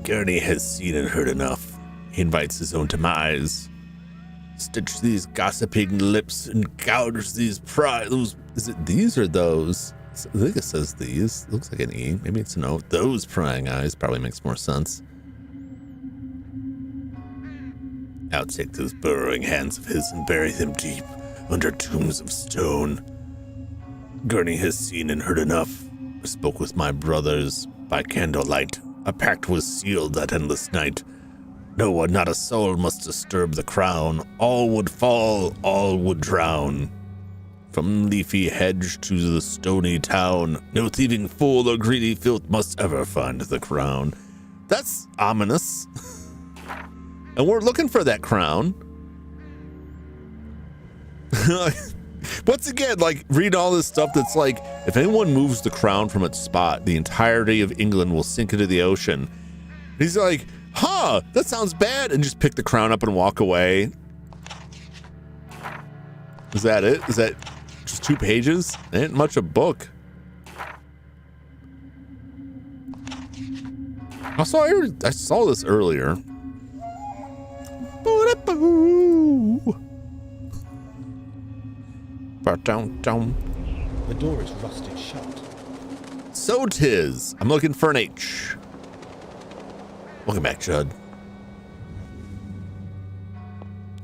Gurney has seen and heard enough. He invites his own demise. Stitch these gossiping lips and gouge these those. Is it these or those? I think it says these. It looks like an E. Maybe it's an O. Those prying eyes probably makes more sense. Outtake those burrowing hands of his and bury them deep under tombs of stone. Gurney has seen and heard enough. I spoke with my brothers by candlelight. A pact was sealed that endless night. No one, not a soul, must disturb the crown. All would fall, all would drown. From leafy hedge to the stony town, no thieving fool or greedy filth must ever find the crown. That's ominous. And we're looking for that crown. Once again, like, read all this stuff that's like, if anyone moves the crown from its spot, the entirety of England will sink into the ocean. He's like, huh, that sounds bad, and just pick the crown up and walk away. Is that it? Is that just 2 pages? Ain't much a book. Also, I saw this earlier. The door is rusted shut. So 'tis. I'm looking for an H. Welcome back, Judd.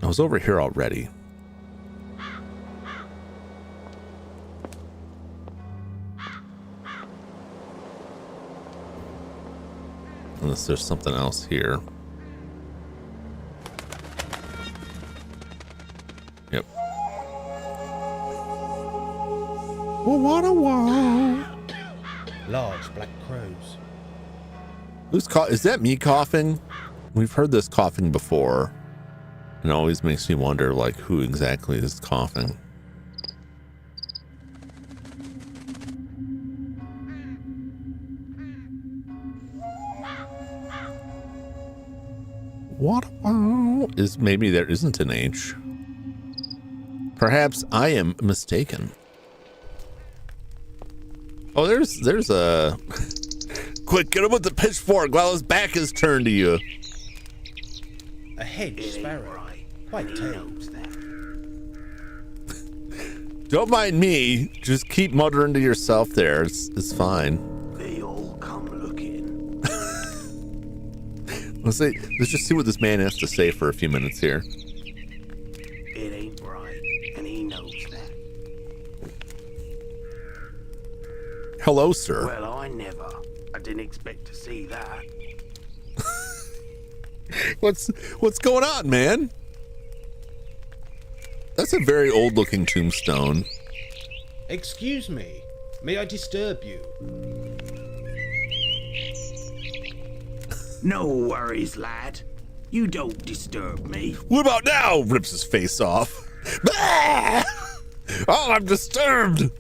I was over here already. Unless there's something else here. Yep. Large black crows. Who's is that me coughing? We've heard this coughing before. It always makes me wonder, like, who exactly is coughing. Is maybe there isn't an H. Perhaps I am mistaken. Oh, there's a quick, get him with the pitchfork while his back is turned to you. A hedge sparrow, quite tame. Don't mind me. Just keep muttering to yourself there. It's fine. They all come looking. Let's just see what this man has to say for a few minutes here. It ain't right, and he knows that. Hello, sir. Well, I didn't expect to see that. What's going on, man? That's a very old-looking tombstone. Excuse me, may I disturb you? No worries, lad. You don't disturb me. What about now? Rips his face off. Oh, I'm disturbed.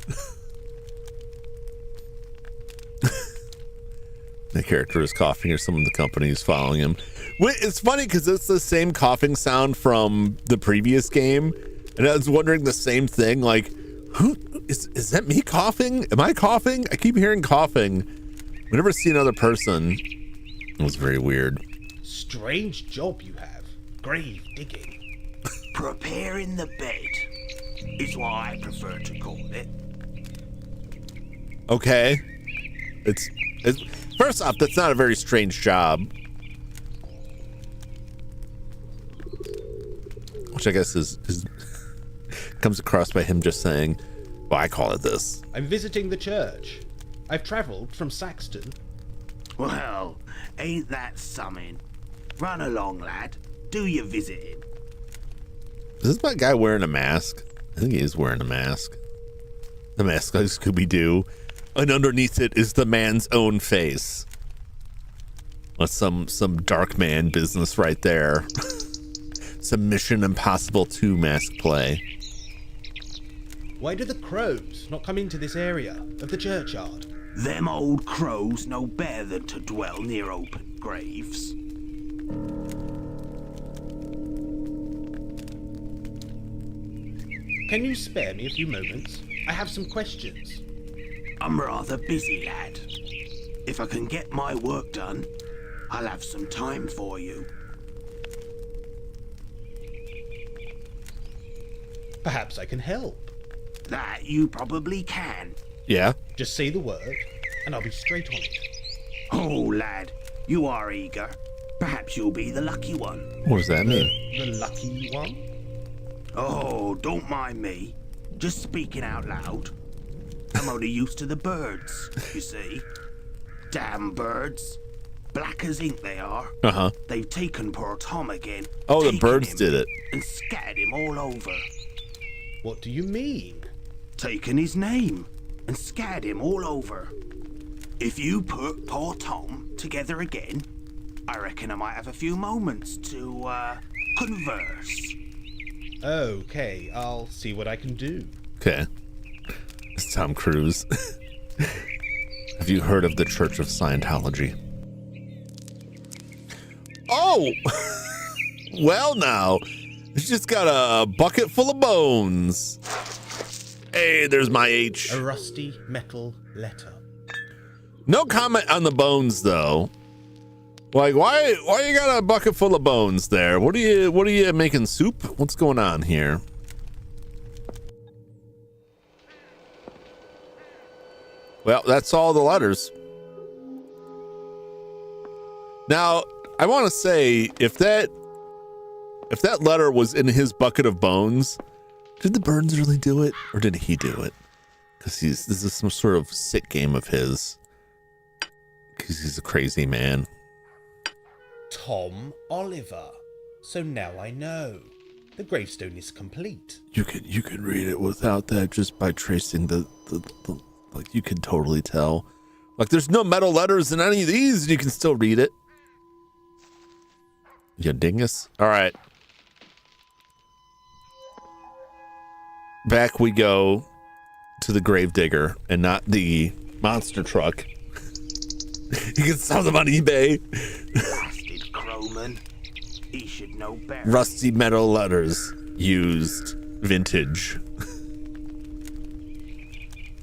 the character is coughing or someone in the company is following him. It's funny because it's the same coughing sound from the previous game. And I was wondering the same thing, like, who is that me coughing? Am I coughing? I keep hearing coughing. We never see another person. It was very weird. Strange job you have. Grave digging. Preparing the bed is what I prefer to call it. Okay. It's first off, that's not a very strange job. Which I guess is comes across by him just saying, well, I call it this. I'm visiting the church. I've travelled from Saxton. Well, ain't that something? Run along, lad. Do your visiting. Is this that guy wearing a mask? I think he is wearing a mask. The mask like Scooby-Doo. And underneath it is the man's own face. That's some dark man business right there. Some Mission Impossible 2 mask play. Why do the crows not come into this area of the churchyard? Them old crows know better than to dwell near open graves. Can you spare me a few moments? I have some questions. I'm rather busy, lad. If I can get my work done, I'll have some time for you. Perhaps I can help. That you probably can. Yeah. Just say the word, and I'll be straight on it. Oh, lad, you are eager. Perhaps you'll be the lucky one. What does that mean? The lucky one? Oh, don't mind me. Just speaking out loud. I'm only used to the birds, you see. Damn birds. Black as ink they are. Uh-huh. They've taken poor Tom again. Oh, the taken birds him did it. And scattered him all over. What do you mean? Taken his name and scattered him all over. If you put poor Tom together again, I reckon I might have a few moments to, converse. Okay, I'll see what I can do. Okay. It's Tom Cruise. Have you heard of the Church of Scientology? Oh! Well now. It's just got a bucket full of bones. Hey, there's my H. A rusty metal letter. No comment on the bones though. Like why you got a bucket full of bones there? What are you making soup? What's going on here? Well, that's all the letters. Now, I want to say if that letter was in his bucket of bones, did the Burns really do it or did he do it? Because this is some sort of sick game of his. Because he's a crazy man. Tom Oliver. So now I know. The gravestone is complete. You could read it without that just by tracing the like you can totally tell. Like there's no metal letters in any of these and you can still read it. You dingus. All right. Back we go to the gravedigger and not the monster truck. You can sell them on eBay. Blasted crowman. He should know better. Rusty metal letters. Used. Vintage.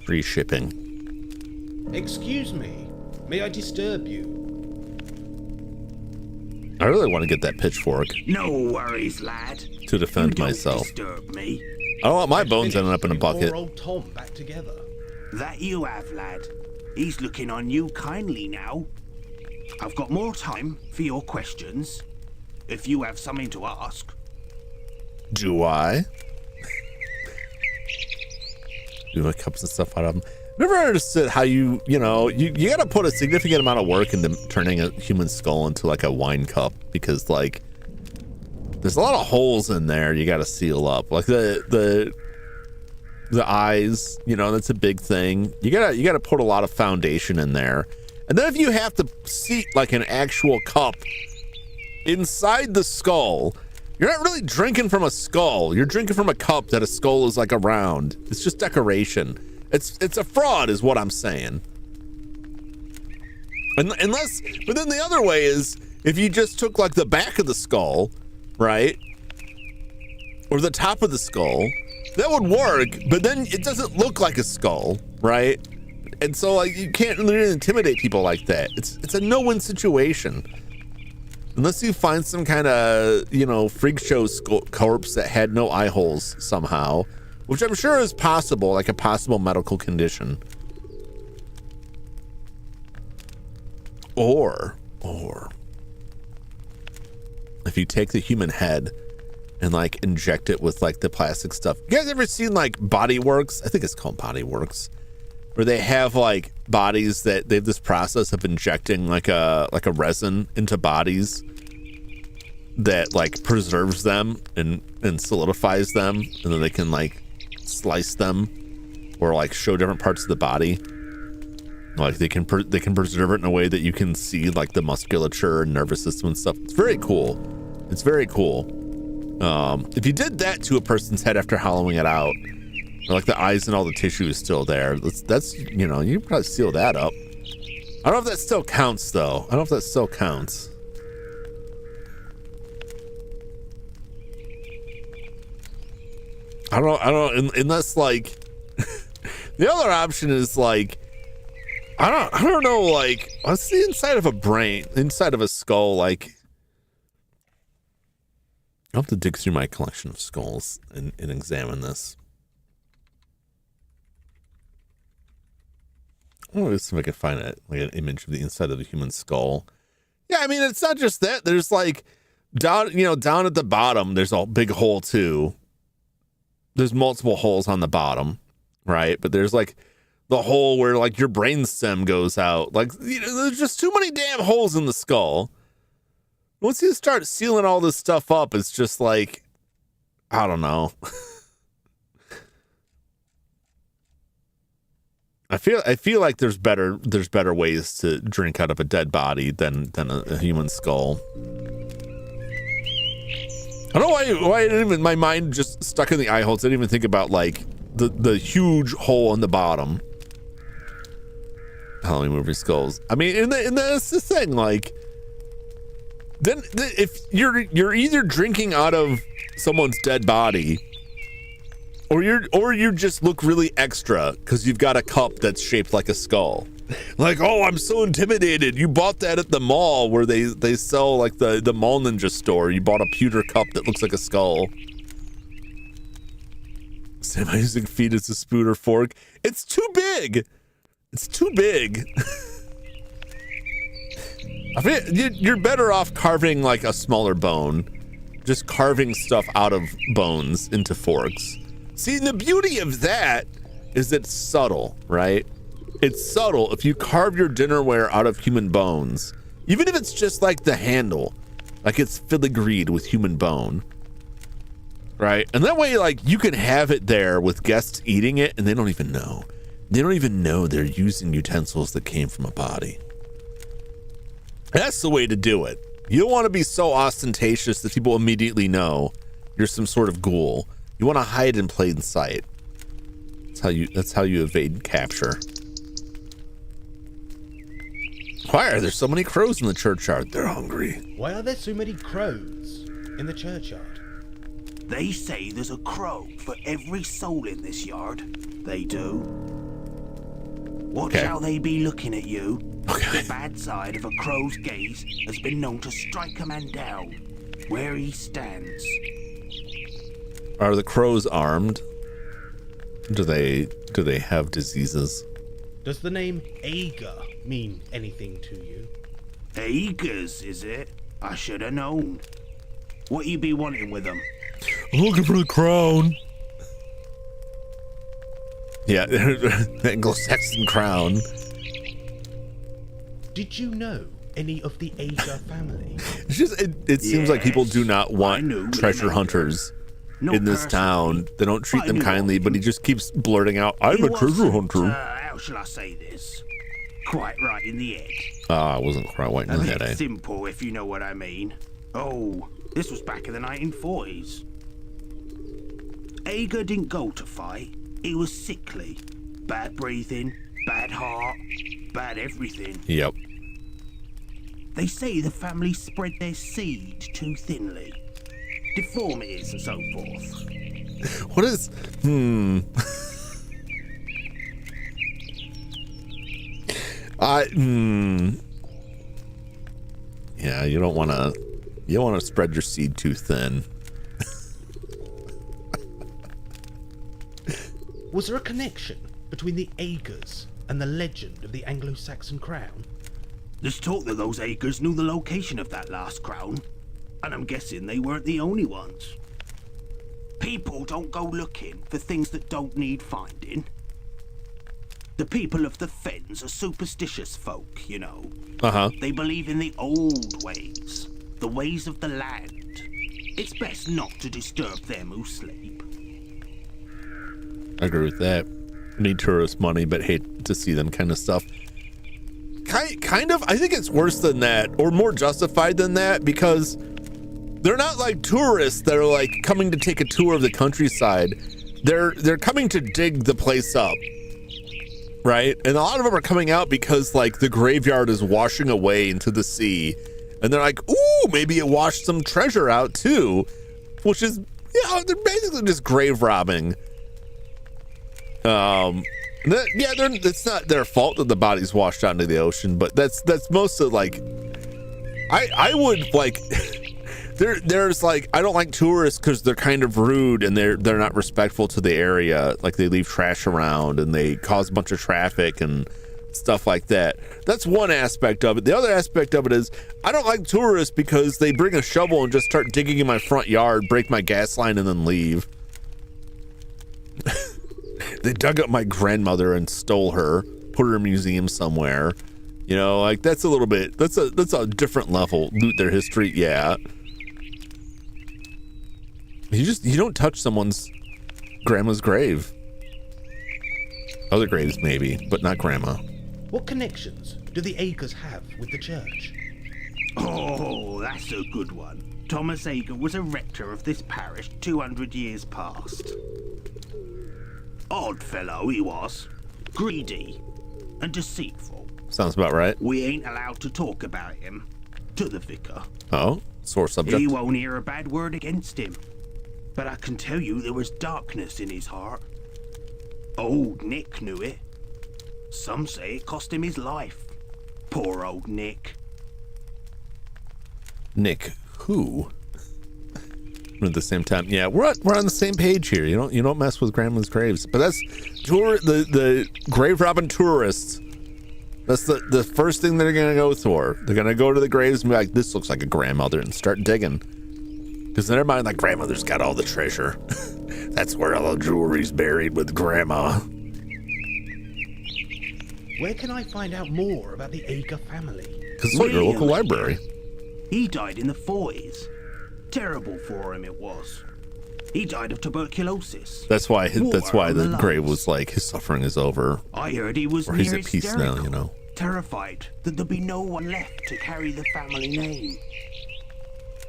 Free shipping. Excuse me. May I disturb you? I really want to get that pitchfork No worries, lad. to defend You don't myself. disturb me. I don't want my I've bones ending up in a finished bucket. putting Poor old Tom back together. That you have, lad. He's looking on you kindly now. I've got more time for your questions, if you have something to ask. Do I? Do my cups and stuff out of them. Never understood how you gotta put a significant amount of work into turning a human skull into like a wine cup because like there's a lot of holes in there you gotta seal up. Like the eyes, that's a big thing. You gotta put a lot of foundation in there. And then if you have to seat like an actual cup inside the skull, you're not really drinking from a skull. You're drinking from a cup that a skull is like around. It's just decoration. It's a fraud is what I'm saying. Unless, but then the other way is if you just took like the back of the skull, right? Or the top of the skull, that would work, but then it doesn't look like a skull, right? And so like you can't really intimidate people like that. It's a no-win situation. Unless you find some kind of, you know, freak show corpse that had no eye holes somehow, which I'm sure is possible, like a possible medical condition. Or if you take the human head and like inject it with like the plastic stuff. You guys ever seen like Body Works? I think it's called Body Works, where they have like bodies that they have this process of injecting like a resin into bodies that like preserves them and solidifies them, and then they can like slice them or like show different parts of the body. Like they can preserve it in a way that you can see like the musculature and nervous system and stuff. It's very cool. It's very cool. If you did that to a person's head after hollowing it out, like the eyes and all the tissue is still there, that's you know, you can probably seal that up. I don't know if that still counts though. I don't know if that still counts. I don't unless like the other option is like I don't know, like what's the inside of a brain, inside of a skull, like I'll have to dig through my collection of skulls and examine this. Oh, let's see if I can find it, like an image of the inside of a human skull. Yeah, I mean it's not just that. There's like down at the bottom, there's a big hole too. There's multiple holes on the bottom, right? But there's like the hole where like your brain stem goes out. Like, you know, there's just too many damn holes in the skull. Once you start sealing all this stuff up, it's just like, I don't know. I feel like there's better ways to drink out of a dead body than a human skull. I don't know why I didn't even, my mind just stuck in the eye holes. I didn't even think about like the huge hole in the bottom. Halloween movie skulls. I mean, and that's the thing. Like, then if you're either drinking out of someone's dead body, or you just look really extra because you've got a cup that's shaped like a skull. Like, oh, I'm so intimidated. You bought that at the mall where they sell like the mall ninja store. You bought a pewter cup that looks like a skull. Am I using feet as a spoon or fork? It's too big. It's too big. I mean, you're better off carving like a smaller bone. Just carving stuff out of bones into forks. See, the beauty of that is it's subtle, right? It's subtle. If you carve your dinnerware out of human bones, even if it's just like the handle, like it's filigreed with human bone, right? And that way, like, you can have it there with guests eating it and they don't even know. They don't even know they're using utensils that came from a body. That's the way to do it. You don't want to be so ostentatious that people immediately know you're some sort of ghoul. You want to hide in plain sight. That's how you evade capture. Why are there so many crows in the churchyard? They're hungry. Why are there so many crows in the churchyard? They say there's a crow for every soul in this yard. They do. Watch how they be looking at you. Okay. The bad side of a crow's gaze has been known to strike a man down where he stands. Are the crows armed? Do they have diseases? Does the name Ager mean anything to you? Aegers, is it? I should have known. What you be wanting with them? I'm looking for the crown. Yeah, the Anglo-Saxon crown. Did you know any of the Ager family? It's just it seems like people do not want treasure hunters in this town. They don't treat them kindly, but he just keeps blurting out, I'm a treasure hunter. How shall I say this? Quite right in the head. I wasn't quite white in the head, eh? Simple, if you know what I mean. Oh, this was back in the 1940s. Ager didn't go to fight. He was sickly. Bad breathing, bad heart, bad everything. Yep. They say the family spread their seed too thinly. Deformities and so forth. What is... Yeah, you don't want to spread your seed too thin. Was there a connection between the Aegers and the legend of the Anglo-Saxon crown? There's talk that those Aegers knew the location of that last crown, and I'm guessing they weren't the only ones. People don't go looking for things that don't need finding. The people of the Fens are superstitious folk, you know. Uh-huh. They believe in the old ways, the ways of the land. It's best not to disturb them who sleep. I agree with that. Need tourist money, but hate to see them kind of stuff. Kind of. I think it's worse than that, or more justified than that, because they're not like tourists that are like coming to take a tour of the countryside. They're coming to dig the place up, right? And a lot of them are coming out because like the graveyard is washing away into the sea, and they're like, ooh, maybe it washed some treasure out too, which is, you know, they're basically just grave robbing. It's not their fault that the body's washed out into the ocean, but that's most of like, I would like, there's like, I don't like tourists because they're kind of rude and they're not respectful to the area. Like they leave trash around and they cause a bunch of traffic and stuff like that. That's one aspect of it. The other aspect of it is I don't like tourists because they bring a shovel and just start digging in my front yard, break my gas line, and then leave. They dug up my grandmother and stole her, put her in a museum somewhere. You know, like that's a little bit, that's a different level. Loot their history, yeah. You don't touch someone's grandma's grave. Other graves maybe, but not grandma. What connections do the Aegers have with the church? Oh, that's a good one. Thomas Aeger was a rector of this parish 200 years past. Odd fellow he was. Greedy and deceitful. Sounds about right. We ain't allowed to talk about him to the vicar. Oh, sore subject. He won't hear a bad word against him. But I can tell you there was darkness in his heart. Old Nick knew it. Some say it cost him his life. Poor old Nick. Nick who? At the same time, yeah, we're on the same page here. You don't mess with grandma's graves. But that's the grave robbing tourists. That's the first thing they're gonna go for. They're gonna go to the graves and be like, this looks like a grandmother, and start digging. Because in their mind, like, grandmother's got all the treasure. That's where all the jewelry's buried with grandma. Where can I find out more about the Aeger family? Because it's like your local library. He died in the 40s. Terrible for him it was. He died of tuberculosis. That's why the lungs. grave was like, his suffering is over. I heard he was Or near he's at peace hysterical, now, you know. terrified that there'd be no one left to carry the family name.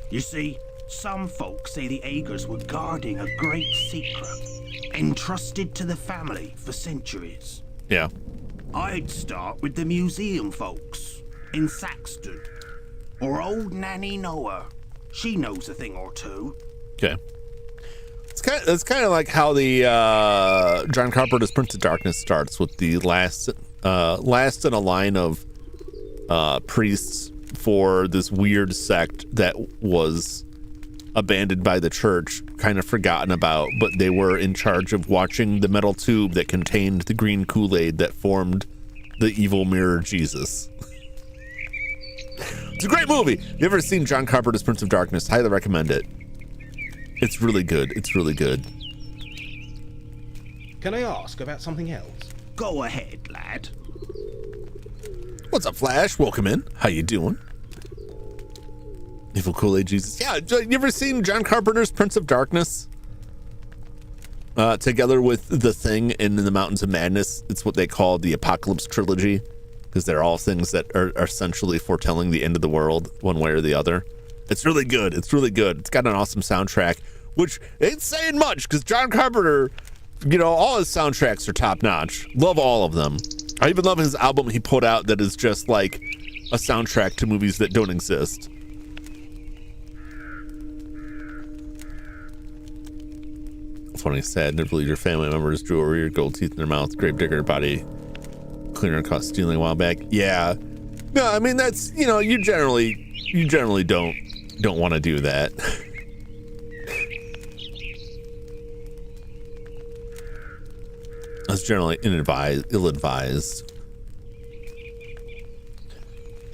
You see, some folks say the Aegers were guarding a great secret, entrusted to the family for centuries. Yeah. I'd start with the museum folks in Saxton, or old Nanny Noah. She knows a thing or two. Okay. It's kind of like how the John Carpenter's Prince of Darkness starts with the last in a line of priests for this weird sect that was abandoned by the church, kind of forgotten about, but they were in charge of watching the metal tube that contained the green Kool-Aid that formed the evil mirror Jesus. It's a great movie. You ever seen John Carpenter's Prince of Darkness? Highly recommend it. It's really good. It's really good. Can I ask about something else? Go ahead, lad. What's up, Flash? Welcome in. How you doing? Evil Kool-Aid Jesus. Yeah, you ever seen John Carpenter's Prince of Darkness? Together with The Thing and In the Mountains of Madness. It's what they call the Apocalypse Trilogy, because they're all things that are essentially foretelling the end of the world one way or the other. It's really good. It's really good. It's got an awesome soundtrack, which ain't saying much because John Carpenter, you know, all his soundtracks are top notch. Love all of them. I even love his album he put out that is just like a soundtrack to movies that don't exist. It's funny, sad. Never believed your family members drew over your gold teeth in their mouth. Gravedigger body cleaner caught stealing a while back. Yeah. No, I mean, that's, you know, you generally don't want to do that. That's generally ill-advised.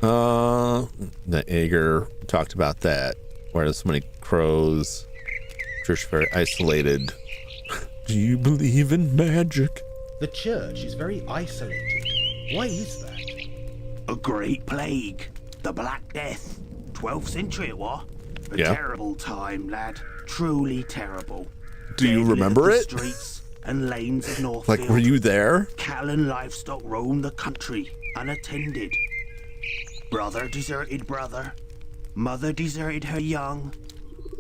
The Ager talked about that. Where there's so many crows. Church very isolated. Do you believe in magic? The church is very isolated. Why is that? A great plague. The Black Death. 12th century it was. A Yeah. terrible time, lad. Truly terrible. Do you Dead remember little it? Streets and lanes of Northfield. Like, were you there? Cattle and livestock roamed the country unattended. Brother deserted brother. Mother deserted her young.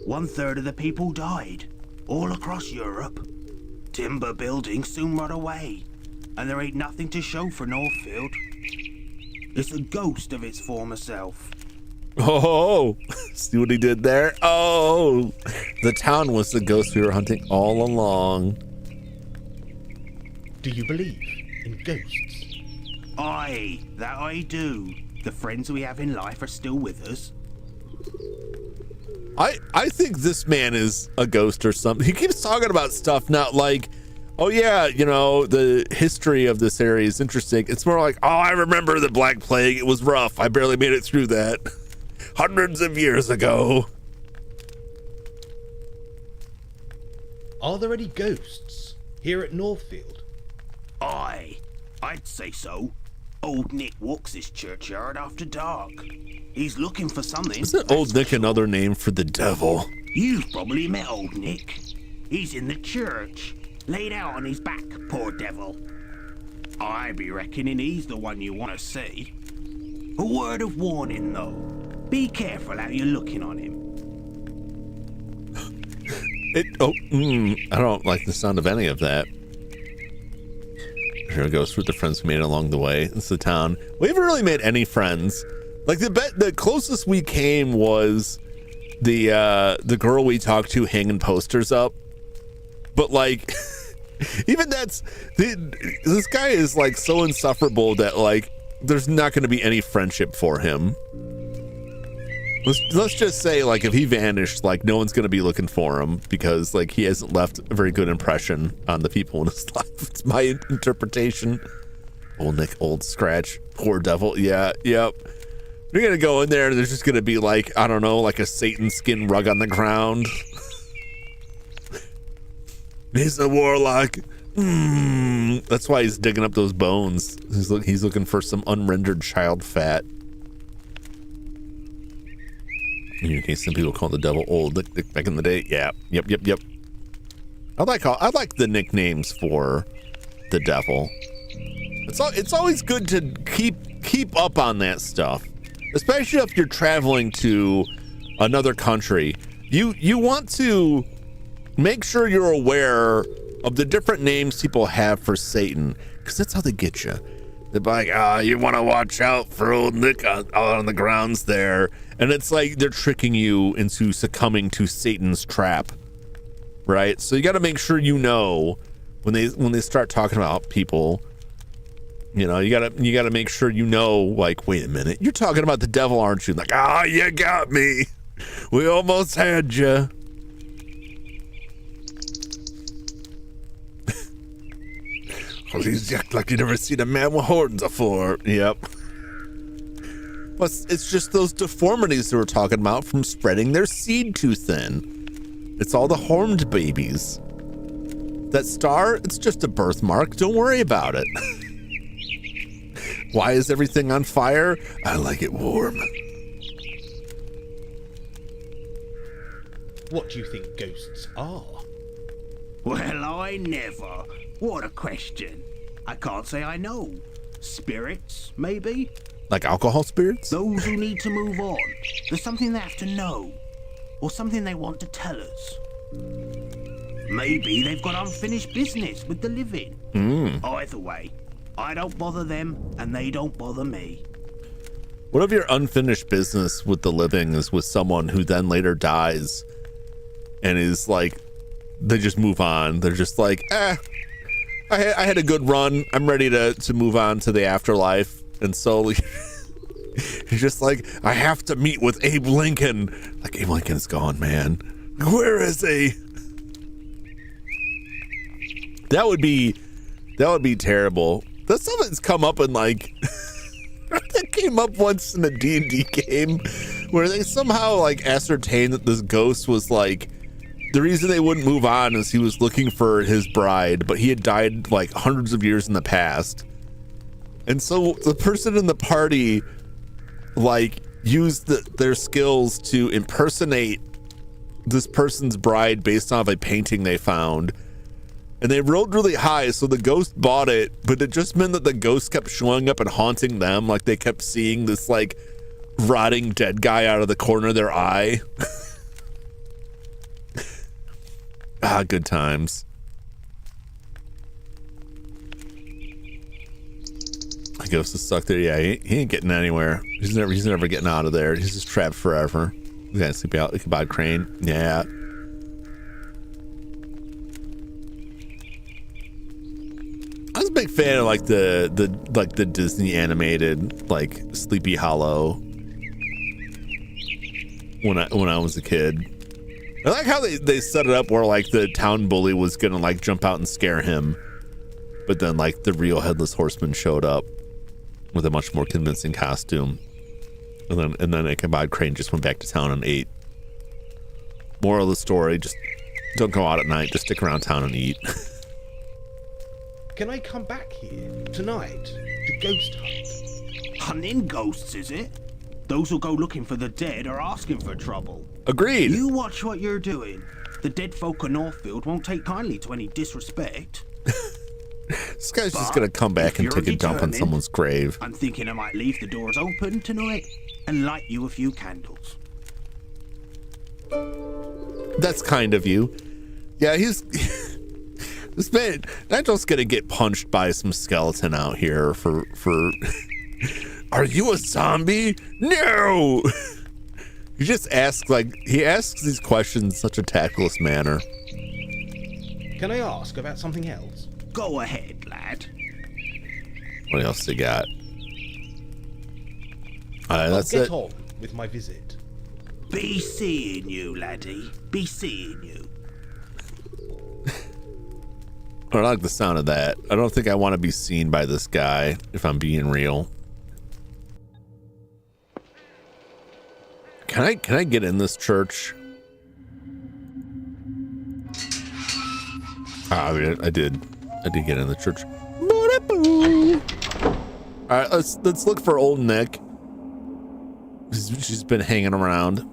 1/3 of the people died, all across Europe. Timber buildings soon rot away, and there ain't nothing to show for Northfield. It's a ghost of its former self. Oh, see what he did there? Oh, the town was the ghost we were hunting all along. Do you believe in ghosts? Aye, that I do. The friends we have in life are still with us. I think this man is a ghost or something. He keeps talking about stuff, not like, oh yeah, you know, the history of this area is interesting. It's more like, oh, I remember the Black Plague. It was rough. I barely made it through that. Hundreds of years ago. Are there any ghosts here at Northfield? Aye, I'd say so. Old Nick walks this churchyard after dark. He's looking for something. Isn't Old Nick another name for the devil? You've probably met Old Nick. He's in the church, laid out on his back, poor devil. I be reckoning he's the one you want to see. A word of warning, though. Be careful how you're looking on him. I don't like the sound of any of that. Here it goes with the friends we made along the way. It's the town. We haven't really made any friends. Like the closest we came was the girl we talked to hanging posters up. But like, even this guy is like so insufferable that like there's not going to be any friendship for him. Let's just say, like, if he vanished, like, no one's going to be looking for him because, like, he hasn't left a very good impression on the people in his life. It's my interpretation. Old Nick, old scratch, poor devil. Yeah, yep. You're going to go in there and there's just going to be, like, I don't know, like a Satan skin rug on the ground. He's a warlock. That's why he's digging up those bones. He's looking for some unrendered child fat. In case some people call the devil Old Nick back in the day. Yeah. Yep. I like the nicknames for the devil. It's always good to keep up on that stuff, especially if you're traveling to another country. You want to make sure you're aware of the different names people have for Satan, because that's how they get you. They're like, you want to watch out for Old Nick out on the grounds there. And it's like they're tricking you into succumbing to Satan's trap, right? So you got to make sure you know when they start talking about people. You know, you gotta make sure you know. Like, wait a minute, you're talking about the devil, aren't you? Like, you got me. We almost had you. Well, he's act like you never seen a man with horns before. Yep. It's just those deformities that we're talking about from spreading their seed too thin. It's all the horned babies. That star, it's just a birthmark. Don't worry about it. Why is everything on fire? I like it warm. What do you think ghosts are? Well, I never. What a question. I can't say I know. Spirits, maybe? Like alcohol spirits? Those who need to move on. There's something they have to know. Or something they want to tell us. Maybe they've got unfinished business with the living. Either way, I don't bother them and they don't bother me. What if your unfinished business with the living is with someone who then later dies and is like, they just move on. They're just like, I had a good run. I'm ready to move on to the afterlife. And so he's just like, I have to meet with Abe Lincoln. Like, Abe Lincoln's gone, man. Where is he? That would be terrible. That's something that's come up in like, that came up once in a D&D game where they somehow like ascertained that this ghost was like, the reason they wouldn't move on is he was looking for his bride, but he had died like hundreds of years in the past. And so the person in the party like used their skills to impersonate this person's bride based off a painting they found. And they rolled really high, so the ghost bought it, but it just meant that the ghost kept showing up and haunting them. Like they kept seeing this like rotting dead guy out of the corner of their eye. Good times. The ghost is stuck there. Yeah, he ain't getting anywhere. He's never getting out of there. He's just trapped forever. We gotta sleep out. Ichabod Crane. Yeah. I was a big fan of like the Disney animated like Sleepy Hollow when I was a kid. I like how they set it up where like the town bully was gonna like jump out and scare him, but then like the real headless horseman showed up with a much more convincing costume, and then Ichabod Crane just went back to town and ate. Moral of the story: just don't go out at night. Just stick around town and eat. Can I come back here tonight to ghost hunt? Hunting ghosts, is it? Those who go looking for the dead are asking for trouble. Agreed. You watch what you're doing. The dead folk of Northfield won't take kindly to any disrespect. This guy's just gonna come back and take a dump on someone's grave. I'm thinking I might leave the doors open tonight and light you a few candles. That's kind of you. Yeah, he's this man. Nigel's gonna get punched by some skeleton out here for. Are you a zombie? No. He just asks he asks these questions in such a tactless manner. Can I ask about something else? Go ahead, lad. What else you got? That's I'll it. get on with my visit. Be seeing you, laddie. Be seeing you. I like the sound of that. I don't think I want to be seen by this guy, if I'm being real. Can I get in this church? I did get in the church. All right, let's look for old Nick. She's been hanging around.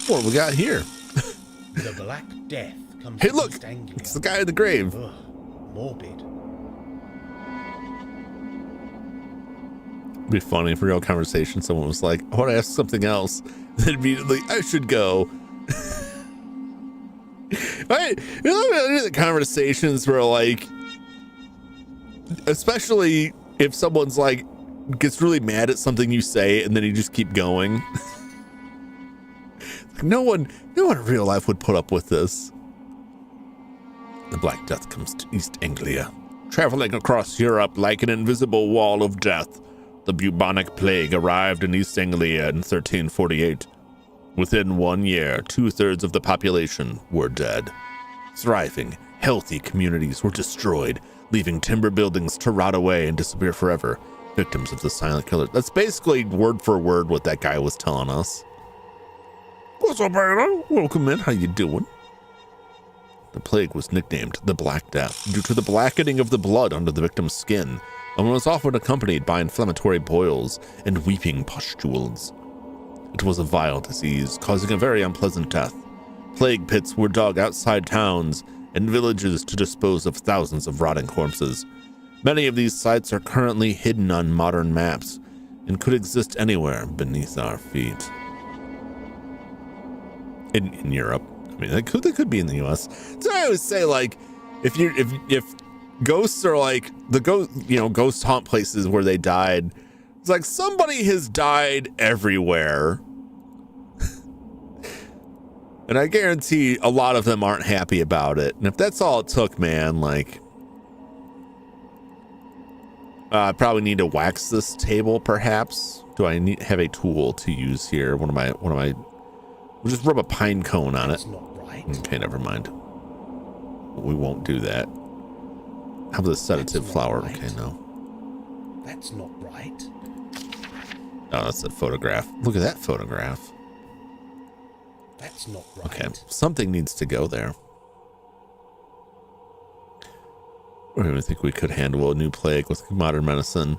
What we got here? The Black Death comes Hey, to look! East Anglia. It's the guy in the grave. Ugh, morbid. It'd be funny if real conversation someone was like, I want to ask something else. Then immediately, I should go. Right? You know the conversations where like, especially if someone's like, gets really mad at something you say and then you just keep going. No one in real life would put up with this. The Black Death comes to East Anglia, traveling across Europe like an invisible wall of death. The bubonic plague arrived in East Anglia in 1348. Within 1 year, 2/3 of the population were dead. Thriving, healthy communities were destroyed, leaving timber buildings to rot away and disappear forever. Victims of the silent killer. That's basically word for word what that guy was telling us. What's up, man? Welcome in. How you doing? The plague was nicknamed the Black Death due to the blackening of the blood under the victim's skin, and was often accompanied by inflammatory boils and weeping pustules. It was a vile disease, causing a very unpleasant death. Plague pits were dug outside towns and villages to dispose of thousands of rotting corpses. Many of these sites are currently hidden on modern maps and could exist anywhere beneath our feet. In Europe. I mean, they could be in the US. So I always say, like, if ghosts are like ghost haunt places where they died, it's like somebody has died everywhere. And I guarantee a lot of them aren't happy about it. And if that's all it took, man, like, I probably need to wax this table, perhaps. Do I have a tool to use here? What am I? We'll just rub a pine cone on it. That's not right. Okay, never mind. We won't do that. How about the sedative flower? Right. Okay, no. That's not right. Oh, that's a photograph. Look at that photograph. That's not right. Okay, something needs to go there. I don't even think we could handle a new plague with modern medicine.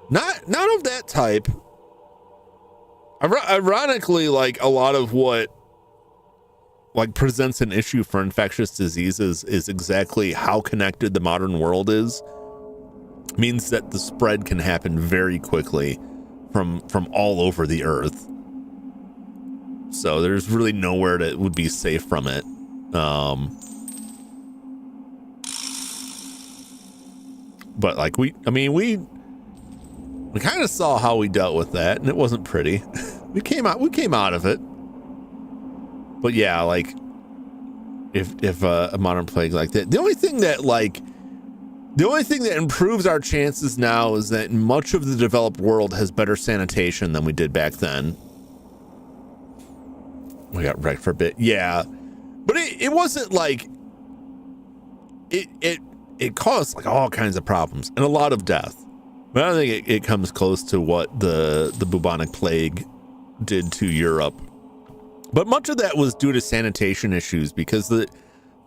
Not of that type. Ironically, like a lot of what like presents an issue for infectious diseases is exactly how connected the modern world is. Means that the spread can happen very quickly from all over the earth. So there's really nowhere that would be safe from it. But like we kind of saw how we dealt with that, and it wasn't pretty. we came out of it. But yeah, like if a modern plague like that, the only thing that improves our chances now is that much of the developed world has better sanitation than we did back then. We got wrecked for a bit. Yeah. But it wasn't like it caused like all kinds of problems and a lot of death. But I don't think it comes close to what the bubonic plague did to Europe. But much of that was due to sanitation issues, because the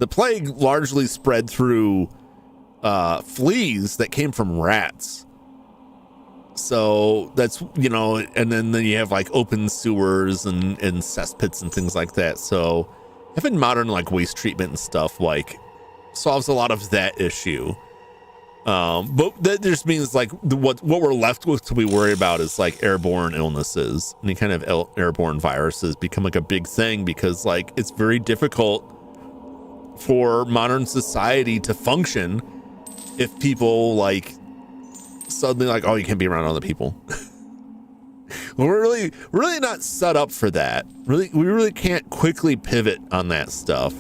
plague largely spread through fleas that came from rats. So that's, and then you have like open sewers and cesspits and things like that. So having modern like waste treatment and stuff like solves a lot of that issue. But that just means like what we're left with to be worried about is like airborne illnesses. Any kind of airborne viruses become like a big thing, because like it's very difficult for modern society to function if people like suddenly like, oh, you can't be around other people. We're really not set up for that. We really can't quickly pivot on that stuff.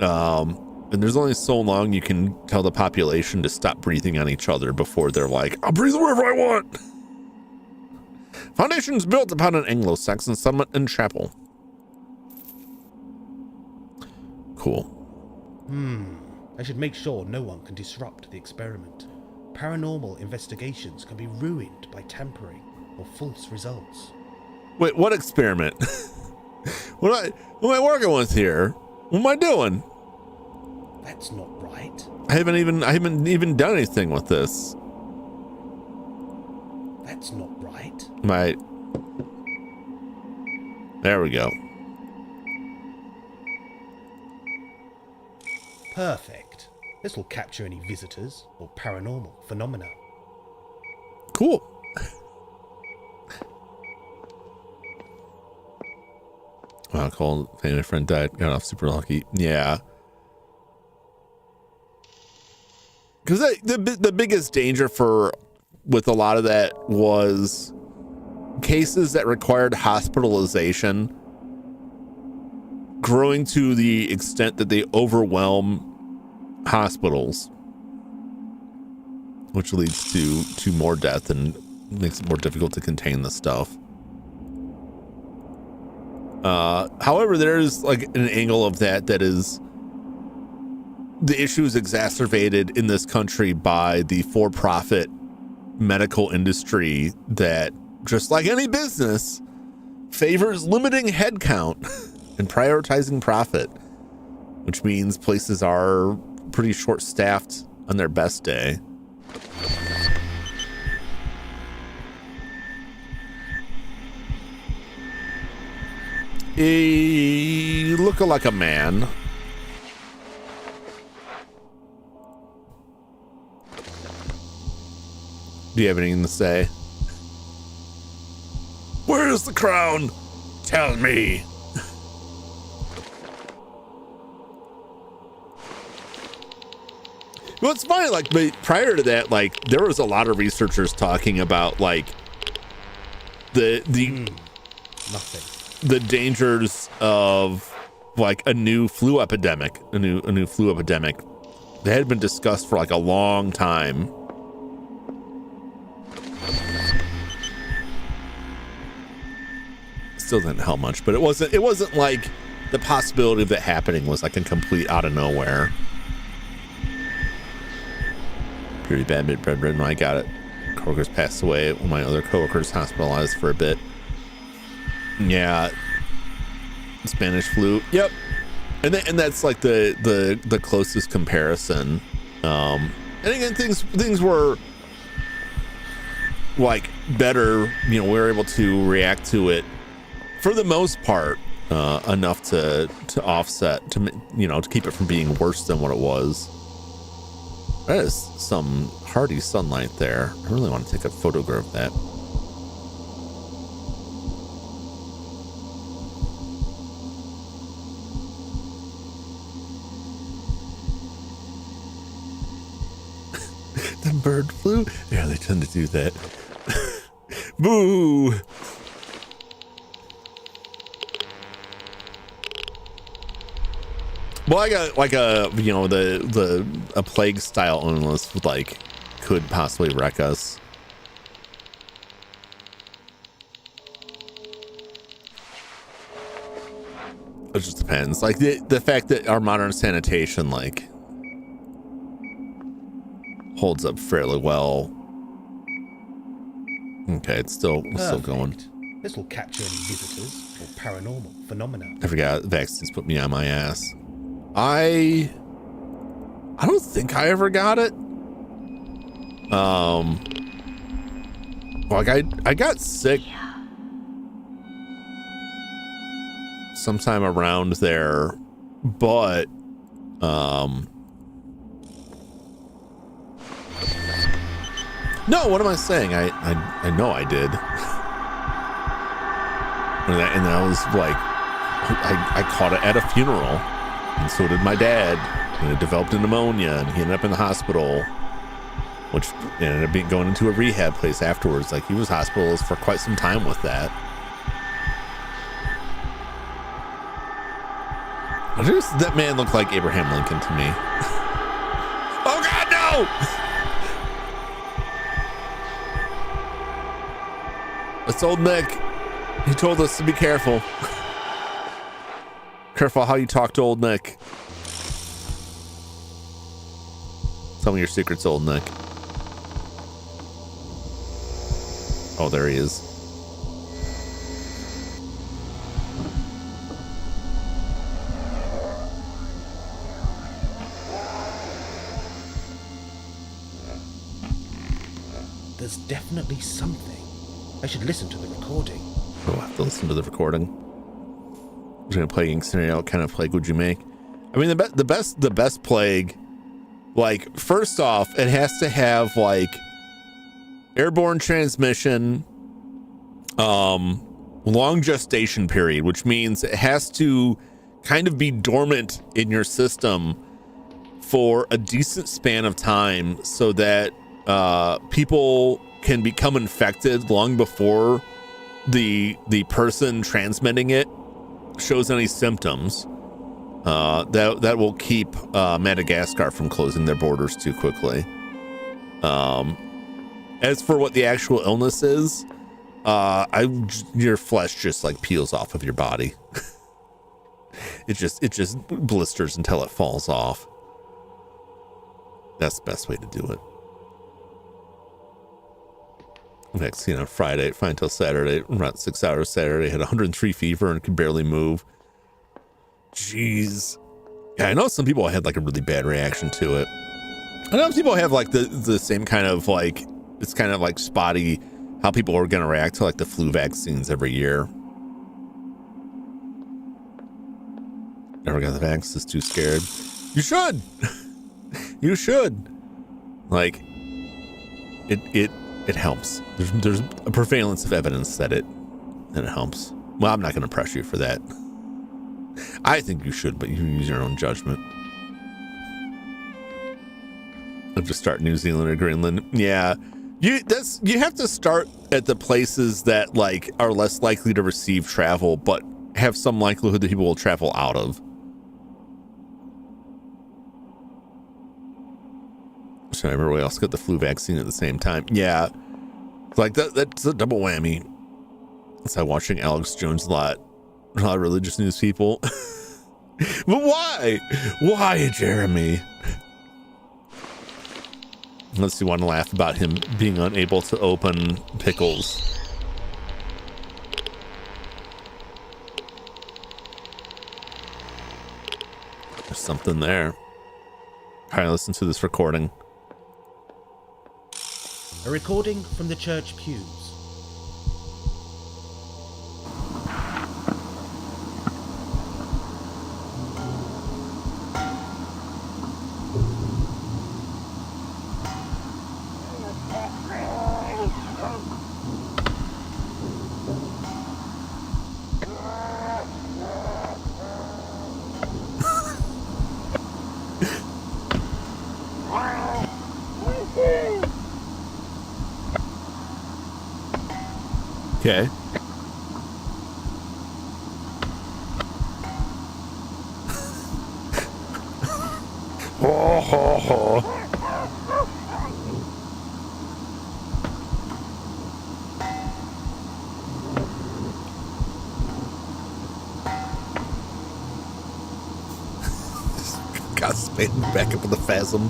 And there's only so long you can tell the population to stop breathing on each other before they're like, I'll breathe wherever I want. Foundations built upon an Anglo-Saxon settlement and chapel. Cool. I should make sure no one can disrupt the experiment. Paranormal investigations can be ruined by tampering or false results. Wait, what experiment? What am I working with here? What am I doing? That's not right. I haven't even done anything with this. That's not right. There we go. Perfect. This will capture any visitors or paranormal phenomena. Cool. Wow, Cole, family friend died. Got off super lucky. Yeah. Because the biggest danger with a lot of that was cases that required hospitalization growing to the extent that they overwhelm hospitals, which leads to more death and makes it more difficult to contain the stuff. However, there's like an angle of that is the issue is exacerbated in this country by the for-profit medical industry that, just like any business, favors limiting headcount and prioritizing profit, which means places are pretty short-staffed on their best day. Look like a man. Do you have anything to say? Where's the crown? Tell me. Well, it's funny, like, but prior to that, like, there was a lot of researchers talking about, like, the Nothing. the dangers of, like, a new flu epidemic. A new flu epidemic that had been discussed for, like, a long time. Still didn't help much, but it wasn't like the possibility of that happening was, like, a complete out of nowhere. Pretty bad bedridden when I got it. Coworkers passed away. One of my other coworkers hospitalized for a bit. Yeah, Spanish flu. Yep, and that's like the closest comparison. And again, things were like better. You know, we were able to react to it for the most part enough to offset, to keep it from being worse than what it was. That is some hardy sunlight there. I really want to take a photograph of that. The bird flu? Yeah, they tend to do that. Boo! Well, I got like a plague style illness like could possibly wreck us. It just depends. Like the fact that our modern sanitation like holds up fairly well. Okay, it's still going. This will capture any visitors or paranormal phenomena. I forgot vaccines put me on my ass. I don't think I ever got it. Like I got sick sometime around there, but no, what am I saying? I know I did. And I was like, I caught it at a funeral. And so did my dad. And it developed a pneumonia, and he ended up in the hospital, which ended up going into a rehab place afterwards. Like, he was hospitalized for quite some time with that. That man looked like Abraham Lincoln to me. Oh God, no! It's old Nick. He told us to be careful. Careful how you talk to old Nick. Tell me your secrets, old Nick. Oh, there he is. There's definitely something. I should listen to the recording. Oh, I have to listen to the recording. I was gonna plaguing scenario. What kind of plague would you make? I mean, the best plague. Like, first off, it has to have like airborne transmission, long gestation period, which means it has to kind of be dormant in your system for a decent span of time, so that people can become infected long before the person transmitting it shows any symptoms. That will keep Madagascar from closing their borders too quickly. As for what the actual illness is, your flesh just like peels off of your body. It just blisters until it falls off. That's the best way to do it. Vaccine on Friday, fine until Saturday, around 6 hours Saturday, had 103 fever and could barely move. Jeez. Yeah, I know some people had like a really bad reaction to it. I know people have like the same kind of like, it's kind of like spotty how people are going to react to like the flu vaccines every year. Never got the vaccine, is too scared. You should. You should. Like, it helps. There's a prevalence of evidence that it helps. Well, I'm not going to press you for that. I think you should, but you use your own judgment. I'll just start New Zealand or Greenland. Yeah. You have to start at the places that like are less likely to receive travel, but have some likelihood that people will travel out of. So everybody else got the flu vaccine at the same time. Yeah. It's like that's a double whammy. It's like watching Alex Jones a lot of religious news people. But why? Why, Jeremy? Unless you want to laugh about him being unable to open pickles. There's something there. All right, listen to this recording. A recording from the church pews. Okay. Ho, ho, ho. Got spanned back up in the phasm.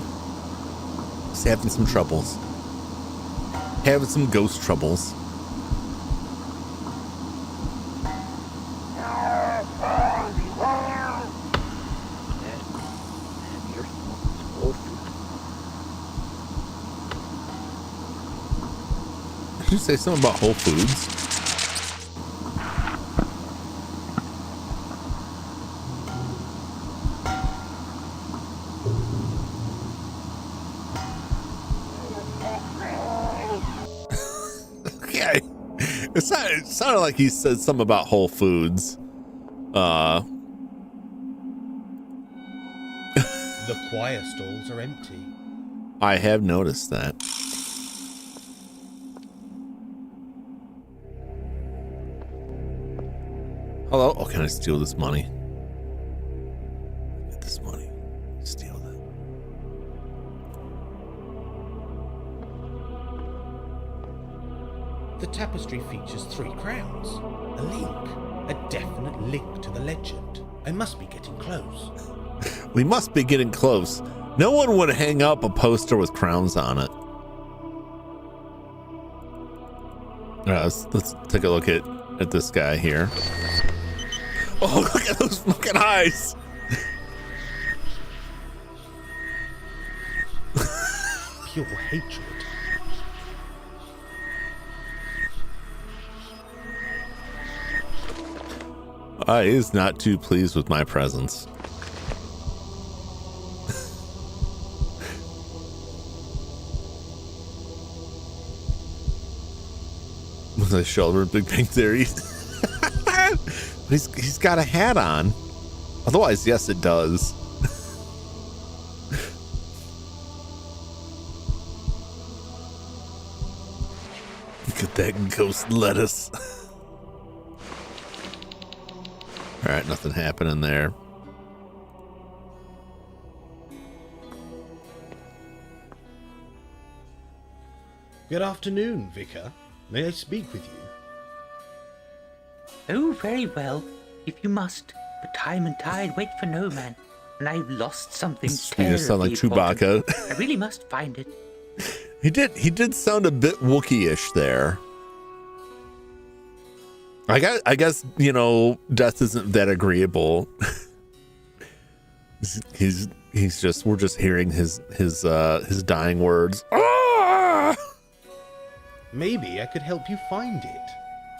Just having some troubles. Having some ghost troubles. Did you say something about Whole Foods? Okay. It sounded like he said something about Whole Foods. The choir stalls are empty. I have noticed that. Hello? Oh, can I steal this money? Get this money. Steal that. The tapestry features 3 crowns. A link. A definite link to the legend. I must be getting close. We must be getting close. No one would hang up a poster with crowns on it. All right, let's take a look at this guy here. Oh, look at those fucking eyes. Pure hatred. He is not too pleased with my presence. With a shoulder Big Bang Theory. He's got a hat on. Otherwise, yes, it does. Look at that ghost lettuce. All right, nothing happening there. Good afternoon, Vicar. May I speak with you? Oh, very well, if you must. But time and tide wait for no man, and I've lost something You terribly sound like important. Chewbacca. I really must find it. He did sound a bit Wookiee-ish there. I guess, you know, death isn't that agreeable. We're just hearing his dying words. Ah! Maybe I could help you find it.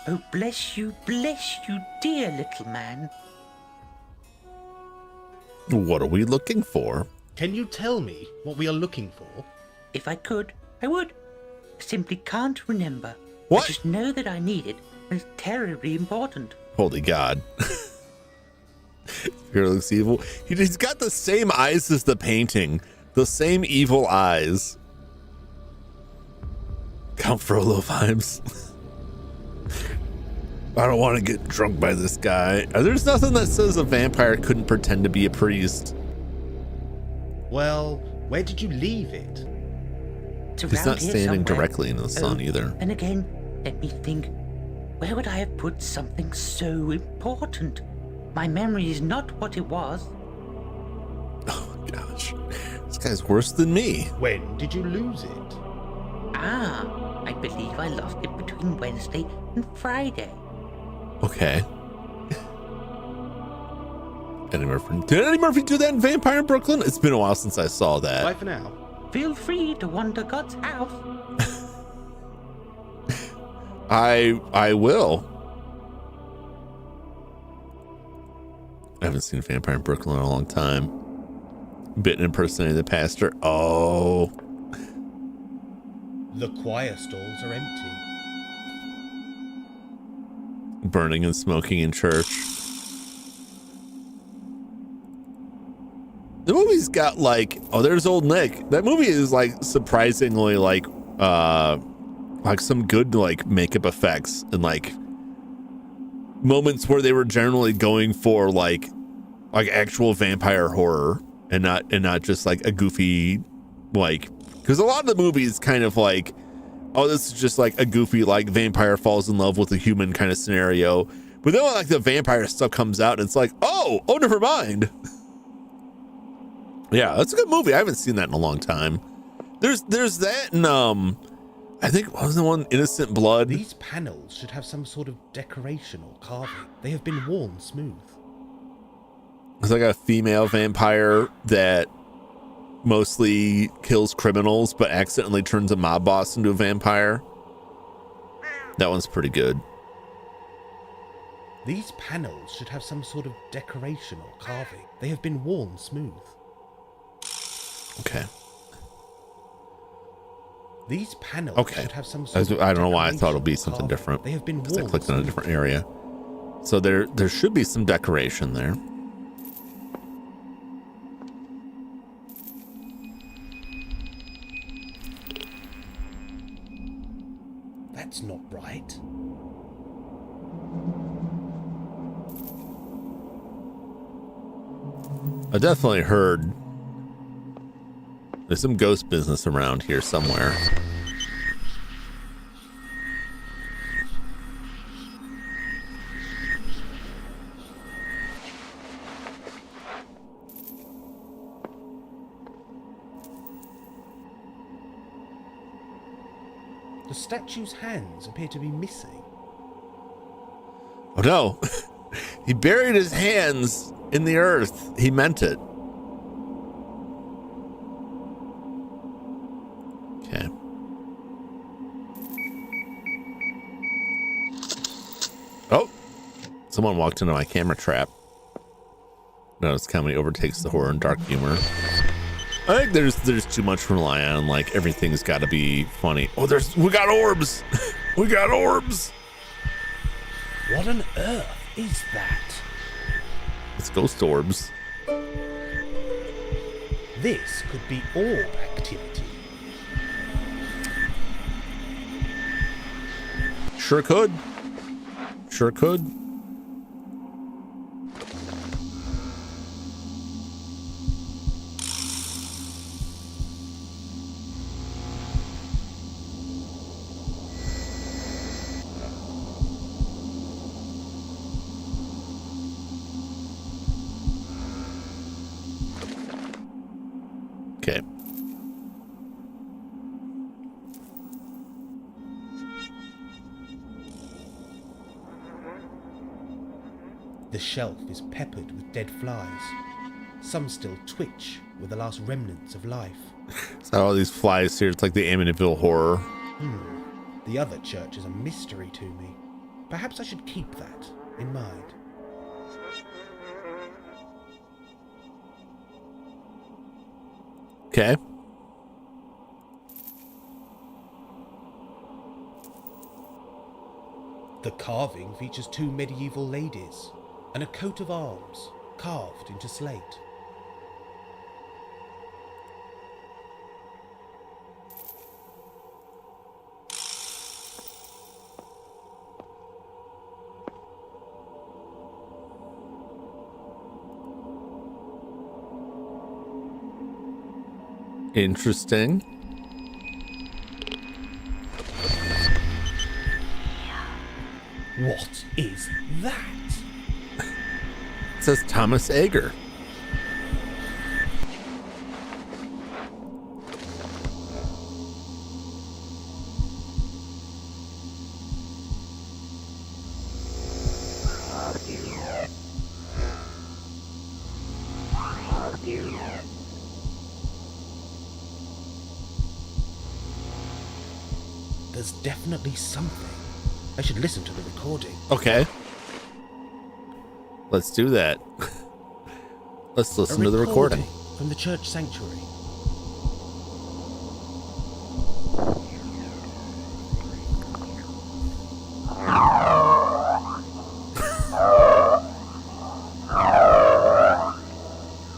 Oh, bless you, dear little man. What are we looking for? Can you tell me what we are looking for? If I could, I would. I simply can't remember. What? I just know that I need it, and it's terribly important. Holy God. Here looks evil. He's got the same eyes as the painting, The same evil eyes. Count Frollo vibes. I don't want to get drunk by this guy. There's nothing that says a vampire couldn't pretend to be a priest. Well, where did you leave it? It's He's around not here standing somewhere. directly in the sun either. And again, let me think. Where would I have put something so important? My memory is not what it was. Oh gosh, this guy's worse than me. When did you lose it? I believe I lost it between Wednesday and Friday. Okay. Eddie Murphy. Did Eddie Murphy do that in Vampire in Brooklyn? It's been a while since I saw that. Bye for now. Feel free to wander God's house. I will. I haven't seen Vampire in Brooklyn in a long time. Bitten impersonating the pastor. Oh. The choir stalls are empty. Burning and smoking in church. The movie's got like, oh, there's old Nick. That movie is like surprisingly like some good like makeup effects and like moments where they were generally going for like actual vampire horror and not just like a goofy like, because a lot of the movies kind of like, oh, this is just like a goofy like vampire falls in love with a human kind of scenario, but then when like the vampire stuff comes out and it's like, oh never mind. Yeah, that's a good movie. I haven't seen that in a long time. There's that and I think what was the one, Innocent Blood? These panels should have some sort of decoration or carving. They have been worn smooth. It's like a female vampire that mostly kills criminals but accidentally turns a mob boss into a vampire. That one's pretty good. These panels should have some sort of decoration or carving. They have been worn smooth. Okay. These panels Okay. should have some sort of I don't know why I thought it'd be decoration or something carving. different. They have been Because I worn clicked on a smooth. different area. So there should be some decoration there. That's not right. I definitely heard there's some ghost business around here somewhere. The statue's hands appear to be missing. Oh no. He buried his hands in the earth. He meant it. Okay. Oh, someone walked into my camera trap. Notice comedy overtakes the horror and dark humor. I think there's too much to rely on. Like everything's got to be funny. Oh, we got orbs. We got orbs. What on earth is that? It's ghost orbs. This could be orb activity. Sure could. Sure could. Okay. The shelf is peppered with dead flies. Some still twitch with the last remnants of life. So all these flies here, it's like the Amityville horror. The other church is a mystery to me. Perhaps I should keep that in mind. Okay. The carving features two medieval ladies and a coat of arms carved into slate. Interesting. What is that? It says Thomas Ager. There's definitely something. I should listen to the recording. Okay. Let's do that. Let's listen to the recording. From the church sanctuary.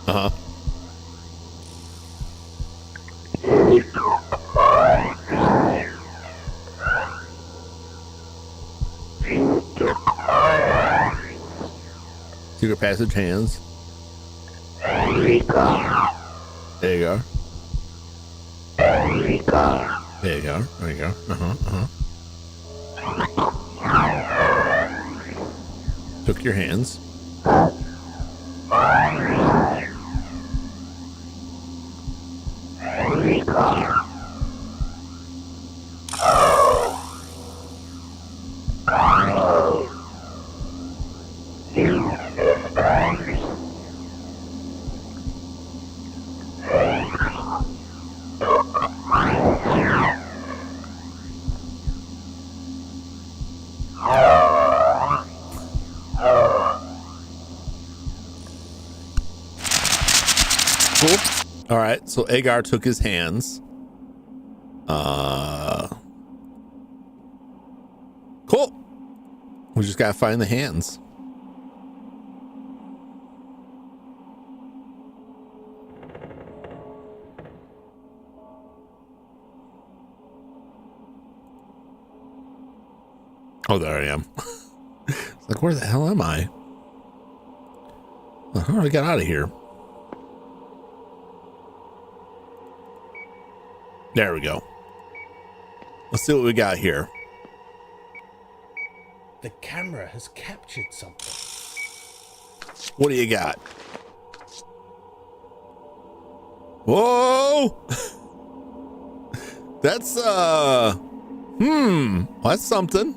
Uh-huh. Secret passage hands. There you go. There you go. There you go. There you go. Took your hands. Cool. All right, so Agar took his hands. Cool. We just gotta find the hands. Oh, there I am. It's like, where the hell am I? How do I get out of here? There we go. Let's see what we got here. The camera has captured something. What do you got? Whoa! That's that's something.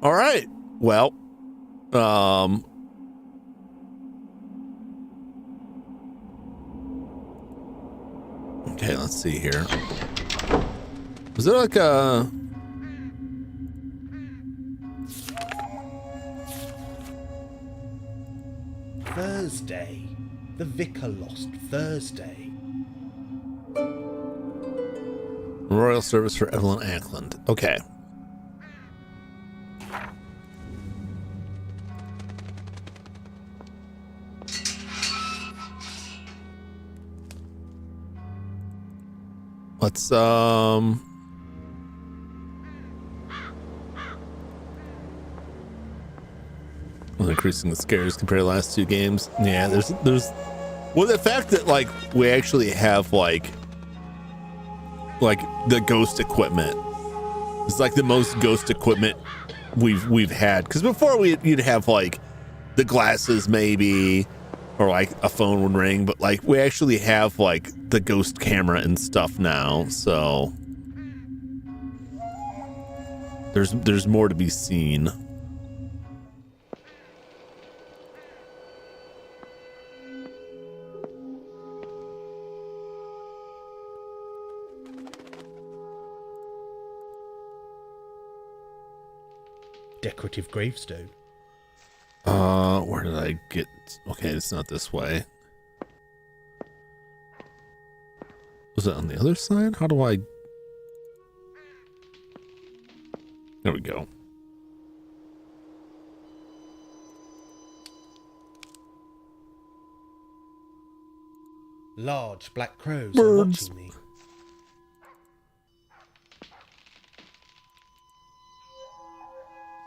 All right. Well, okay, let's see here. Was there like a Thursday. The vicar lost Thursday. Memorial service for Evelyn Ackland? Okay. Let's increasing the scares compared to the last two games. Yeah, there's well, the fact that like we actually have like the ghost equipment. It's like the most ghost equipment we've had, because before you'd have like the glasses maybe, or like a phone would ring, but like we actually have like the ghost camera and stuff now, so there's more to be seen. Decorative gravestone. Where did I get? Okay, it's not this way. Was it on the other side? How do I? There we go. Large black crows are Birds. watching me.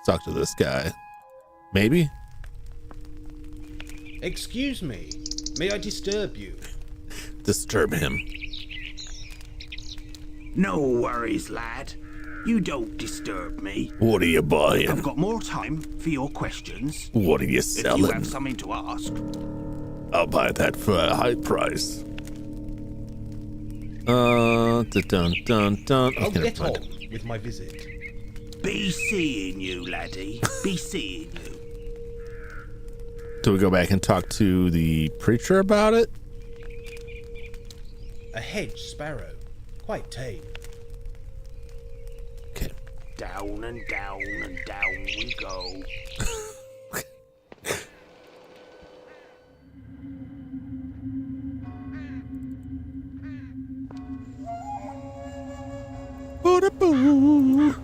Talk to this guy. Maybe? Excuse me, May I disturb you? Disturb him. No worries, lad. You don't disturb me. What are you I've buying? got more time for your questions. What are you If you selling? have something to ask. I'll buy that for a high price. Dun dun dun. I'll Okay, get never on mind. with my visit. Be seeing you, laddie. Be seeing you. Do we go back and talk to the preacher about it? A hedge sparrow. Quite tame. Okay. Down and down and down we go. Boo-da-boo.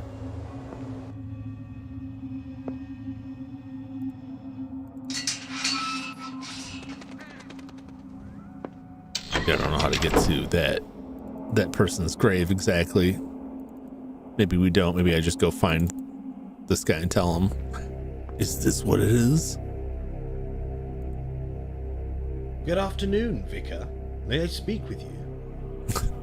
I don't know how to get to that person's grave exactly. Maybe we don't. Maybe I just go find this guy and tell him, is this what it is? Good afternoon, Vicar. May I speak with you?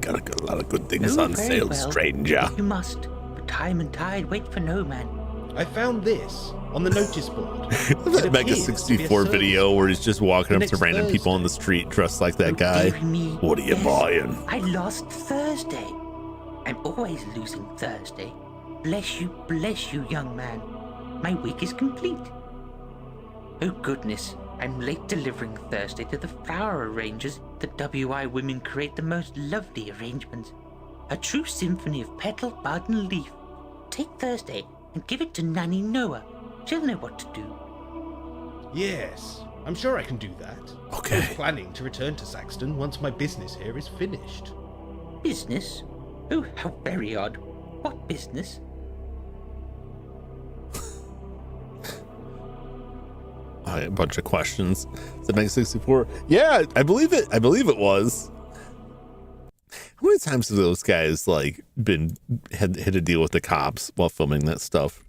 Got a lot of good things Oh, on very sale, well. stranger. You must. For time and tide wait for no man. I found this on the notice board. That It Mega appears to be a 64 service video where he's just walking for up to next random people on the Thursday. street dressed like that Oh, guy. dear me. What are you Yes, buying? I lost Thursday. I'm always losing Thursday. Bless you, young man. My week is complete. Oh goodness, I'm late delivering Thursday to the flower arrangers. The WI women create the most lovely arrangements. A true symphony of petal, bud, and leaf. Take Thursday and give it to Nanny Noah. She'll know what to do. Yes, I'm sure I can do that. Okay. I'm planning to return to Saxton once my business here is finished. Business? Oh, how very odd. What business? A bunch of questions. Is it Mega 64? Yeah, I believe it. I believe it was. How many times have those guys like had to deal with the cops while filming that stuff?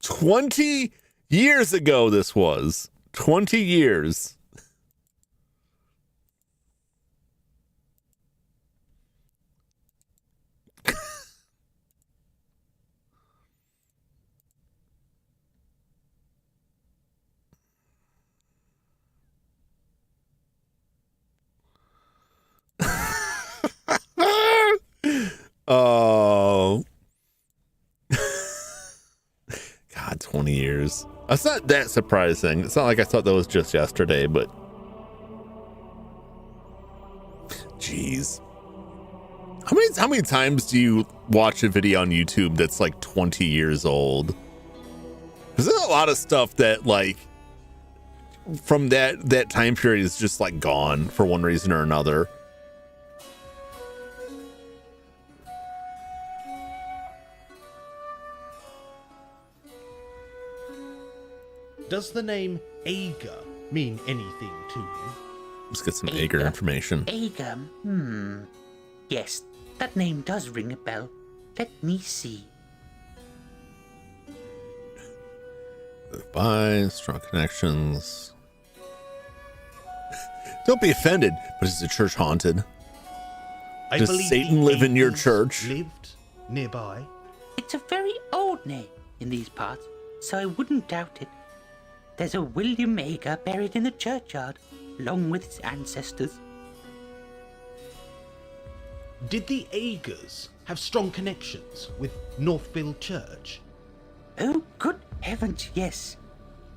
$20 years ago this was. 20 years. Oh. God, 20 years. That's not that surprising. It's not like I thought that was just yesterday, but jeez. How many times do you watch a video on YouTube that's like 20 years old? Because there's a lot of stuff that like from that time period is just like gone for one reason or another. Does the name Ager mean anything to you? Let's get some Ager information. Ager, Yes, that name does ring a bell. Let me see. Bye, strong connections. Don't be offended, but is the church haunted? I Does believe Satan the live in your Agers church? Lived nearby. It's a very old name in these parts, so I wouldn't doubt it. There's a William Ager buried in the churchyard, along with his ancestors. Did the Agers have strong connections with Northville Church? Oh, good heavens, yes.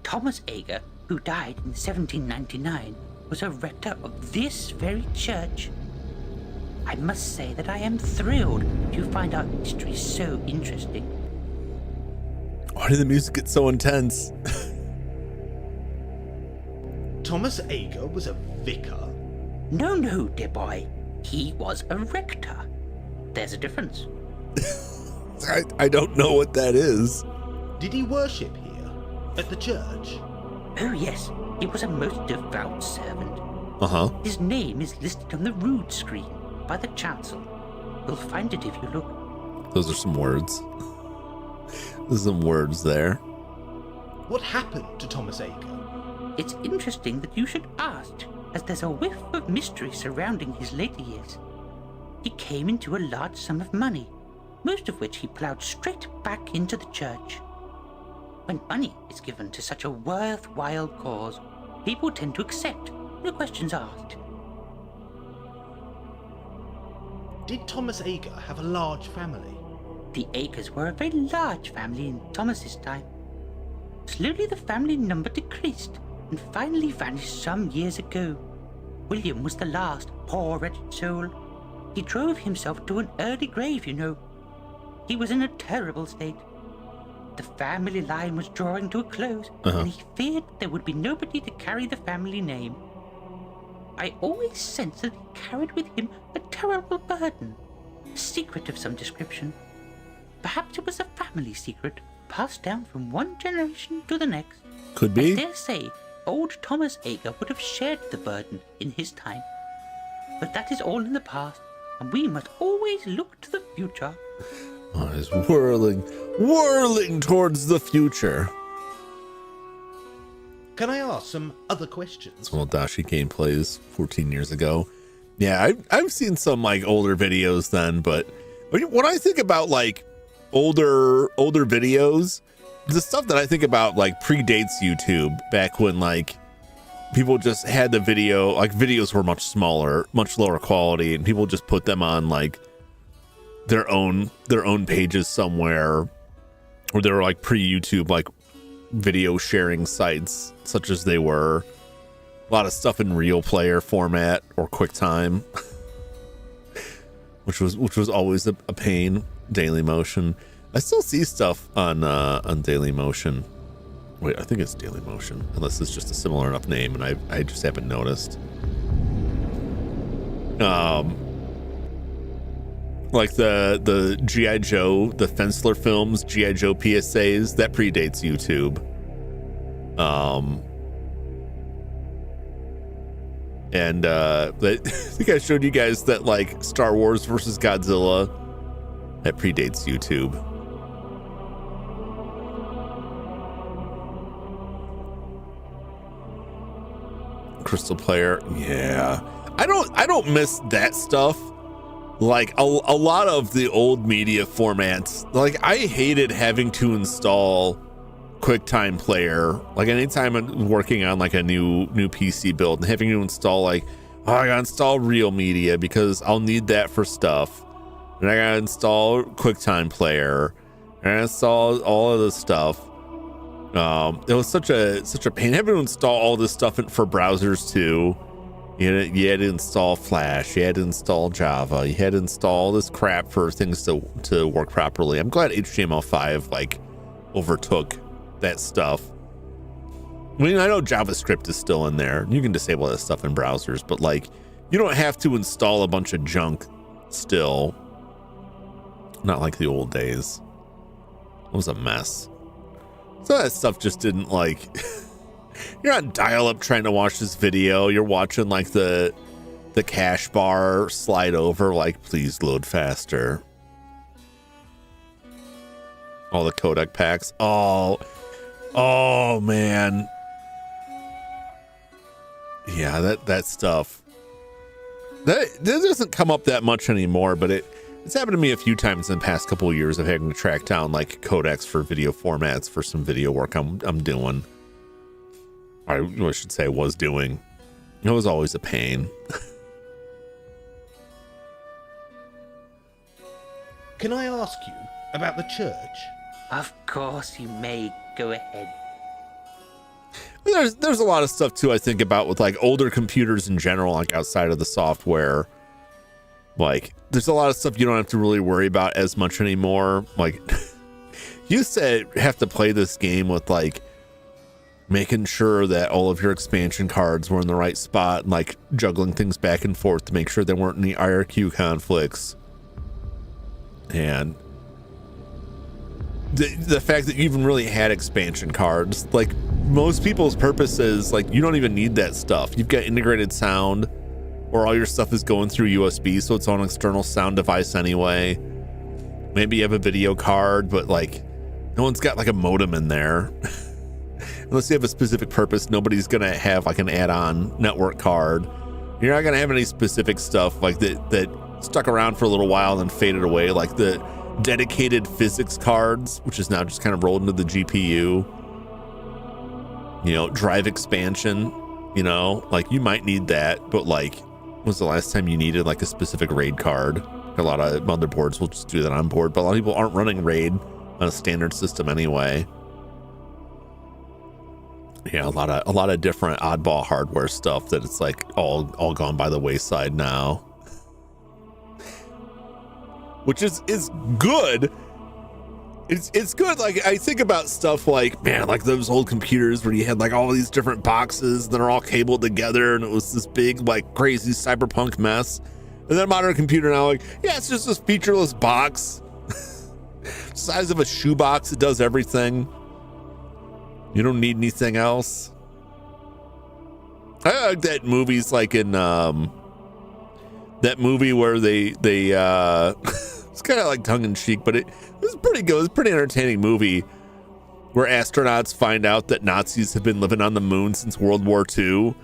Thomas Ager, who died in 1799, was a rector of this very church. I must say that I am thrilled to find our history so interesting. Why did the music get so intense? Thomas Ager was a vicar? No, dear boy. He was a rector. There's a difference. I don't know what that is. Did he worship here? At the church? Oh, yes. He was a most devout servant. Uh-huh. His name is listed on the rood screen by the chancel. You'll find it if you look. Those are some words. There's some words there. What happened to Thomas Ager? It's interesting that you should ask, as there's a whiff of mystery surrounding his later years. He came into a large sum of money, most of which he ploughed straight back into the church. When money is given to such a worthwhile cause, people tend to accept, no questions asked. Did Thomas Ager have a large family? The Agers were a very large family in Thomas's time. Slowly the family number decreased and finally vanished some years ago. William was the last poor wretched soul. He drove himself to an early grave, you know. He was in a terrible state. The family line was drawing to a close, and he feared there would be nobody to carry the family name. I always sensed that he carried with him a terrible burden, a secret of some description. Perhaps it was a family secret, passed down from one generation to the next. Could be. I dare say old Thomas Ager would have shared the burden in his time. But that is all in the past, and we must always look to the future. Oh, it's whirling towards the future. Can I ask some other questions? Well, Dashi gameplays 14 years ago. Yeah, I've seen some like older videos then, but when I think about like older videos, the stuff that I think about like predates YouTube, back when like people just had the video, like videos were much smaller, much lower quality, and people just put them on like their own pages somewhere, or they were like pre-YouTube like video sharing sites, such as they were. A lot of stuff in real player format or QuickTime, which was always a pain. Daily Motion. I still see stuff on Daily Motion. Wait, I think it's Daily Motion, unless it's just a similar enough name, and I just haven't noticed. Like the G.I. Joe, the Fensler films, G.I. Joe PSAs, that predates YouTube. And I think I showed you guys that like Star Wars versus Godzilla, that predates YouTube. Crystal Player, yeah. I don't miss that stuff. Like a lot of the old media formats, like I hated having to install QuickTime Player. Like anytime I'm working on like a new PC build and having to install like, oh, I gotta install Real Media because I'll need that for stuff. And I gotta install QuickTime Player and I install all of this stuff. It was such a pain having to install all this stuff for browsers too. You had to install Flash, you had to install Java, you had to install all this crap for things to work properly. I'm glad HTML5 like overtook that stuff. I mean, I know JavaScript is still in there. You can disable that stuff in browsers, but like you don't have to install a bunch of junk still. Not like the old days. It was a mess. So that stuff just didn't like you're on dial-up trying to watch this video. You're watching like the cache bar slide over, like, please load faster. All the codec packs. Oh man. Yeah, that stuff. That doesn't come up that much anymore, but it's happened to me a few times in the past couple of years of having to track down like codecs for video formats for some video work I'm doing. I should say I was doing. It was always a pain. Can I ask you about the church? Of course you may. Go ahead. There's a lot of stuff too I think about with like older computers in general, like outside of the software. Like there's a lot of stuff you don't have to really worry about as much anymore. Like you used to have to play this game with like making sure that all of your expansion cards were in the right spot and like juggling things back and forth to make sure there weren't any IRQ conflicts. And the fact that you even really had expansion cards, like most people's purposes, like you don't even need that stuff. You've got integrated sound, or all your stuff is going through USB, so it's on an external sound device anyway. maybe you have a video card, but like no one's got like a modem in there. Unless you have a specific purpose, nobody's gonna have like an add-on network card. You're not gonna have any specific stuff like that stuck around for a little while and then faded away, like the dedicated physics cards, which is now just kind of rolled into the GPU. You know, drive expansion, you know, like you might need that, but like, when was the last time you needed like a specific RAID card? A lot of motherboards will just do that on board, but a lot of people aren't running RAID on a standard system anyway. Yeah, a lot of different oddball hardware stuff that it's like all gone by the wayside now, which is good. It's good. Like I think about stuff like, man, like those old computers where you had like all these different boxes that are all cabled together, and it was this big like crazy cyberpunk mess. And then a modern computer now, like, yeah, it's just this featureless box, size of a shoebox. It does everything. You don't need anything else. I like that movies like in that movie where they it's kind of like tongue in cheek, but it was pretty good. It was a pretty entertaining movie where astronauts find out that Nazis have been living on the moon since World War II.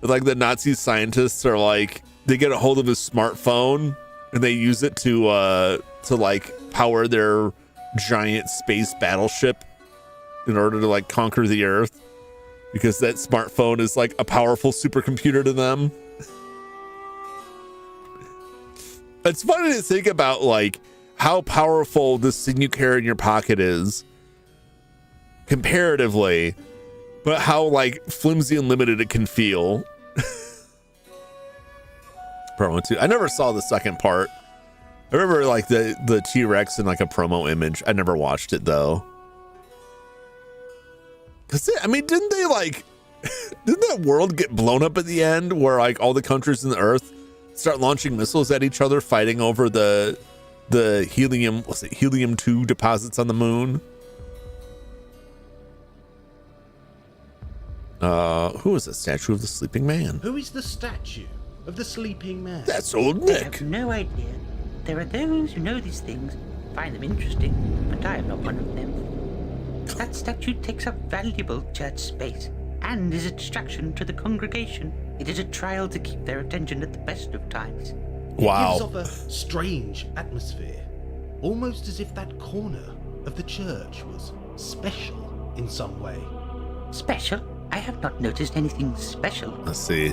Like the Nazi scientists are like, they get a hold of his smartphone and they use it to like power their giant space battleship in order to like conquer the Earth, because that smartphone is like a powerful supercomputer to them. It's funny to think about like how powerful this thing you carry in your pocket is comparatively, but how like flimsy and limited it can feel. Promo 2. I never saw the second part. I remember like the T-Rex in like a promo image. I never watched it though. Cause I mean, didn't that world get blown up at the end where like all the countries in the Earth start launching missiles at each other, fighting over the helium-2 deposits on the moon? Who is the statue of the sleeping man? Who is the statue of the sleeping man? That's old I Nick. have no idea. There are those who know these things, find them interesting, but I am not one of them. That statue takes up valuable church space and is a distraction to the congregation. It is a trial to keep their attention at the best of times. Wow. It gives off a strange atmosphere, almost as if that corner of the church was special in some way. Special? I have not noticed anything special. Let's see.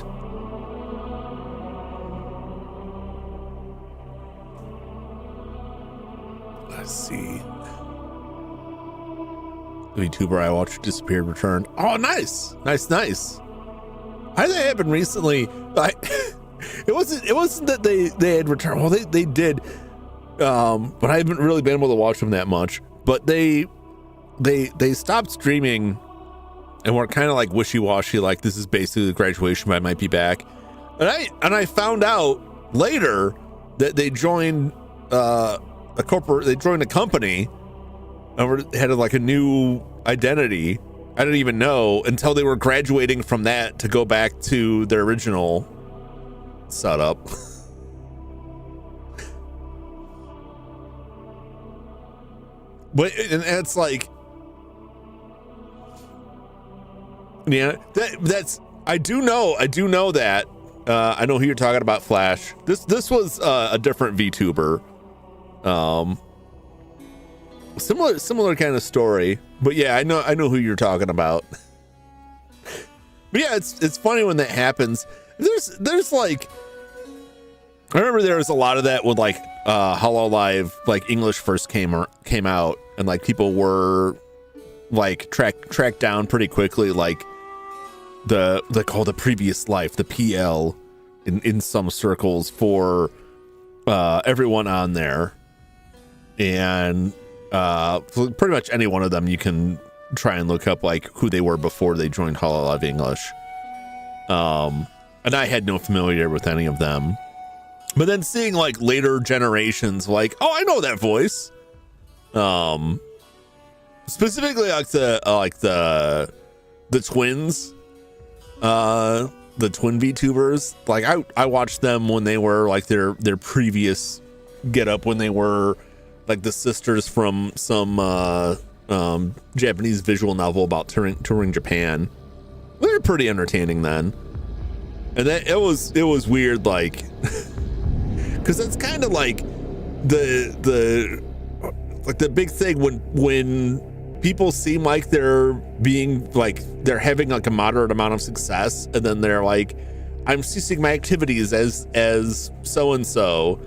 The VTuber I watched disappeared, returned. Oh, nice. How did that happen recently? It wasn't that they had returned. Well, they did, but I haven't really been able to watch them that much. But they stopped streaming, and we're kind of like wishy-washy. Like, this is basically the graduation, but I might be back. And I found out later that they joined They joined a company and had like a new identity. I didn't even know until they were graduating from that to go back to their original setup. But and it's like, yeah, that's I do know that. I know who you're talking about, Flash. This was a different VTuber. Similar kind of story, but yeah, I know who you're talking about. But yeah, it's funny when that happens. There's like, I remember there was a lot of that when like HoloLive like English first came out, and like people were like tracked down pretty quickly, like the previous life, the PL in some circles for everyone on there. And pretty much any one of them you can try and look up like who they were before they joined HoloLive English. And I had no familiarity with any of them. But then seeing like later generations, like, oh, I know that voice. Specifically like the twins, the twin VTubers. Like I watched them when they were like their previous get up when they were like the sisters from some Japanese visual novel about touring Japan. They were pretty entertaining then. And then it was weird, like, because it's kind of like the big thing when people seem like they're having like a moderate amount of success, and then they're like, I'm ceasing my activities as so and so.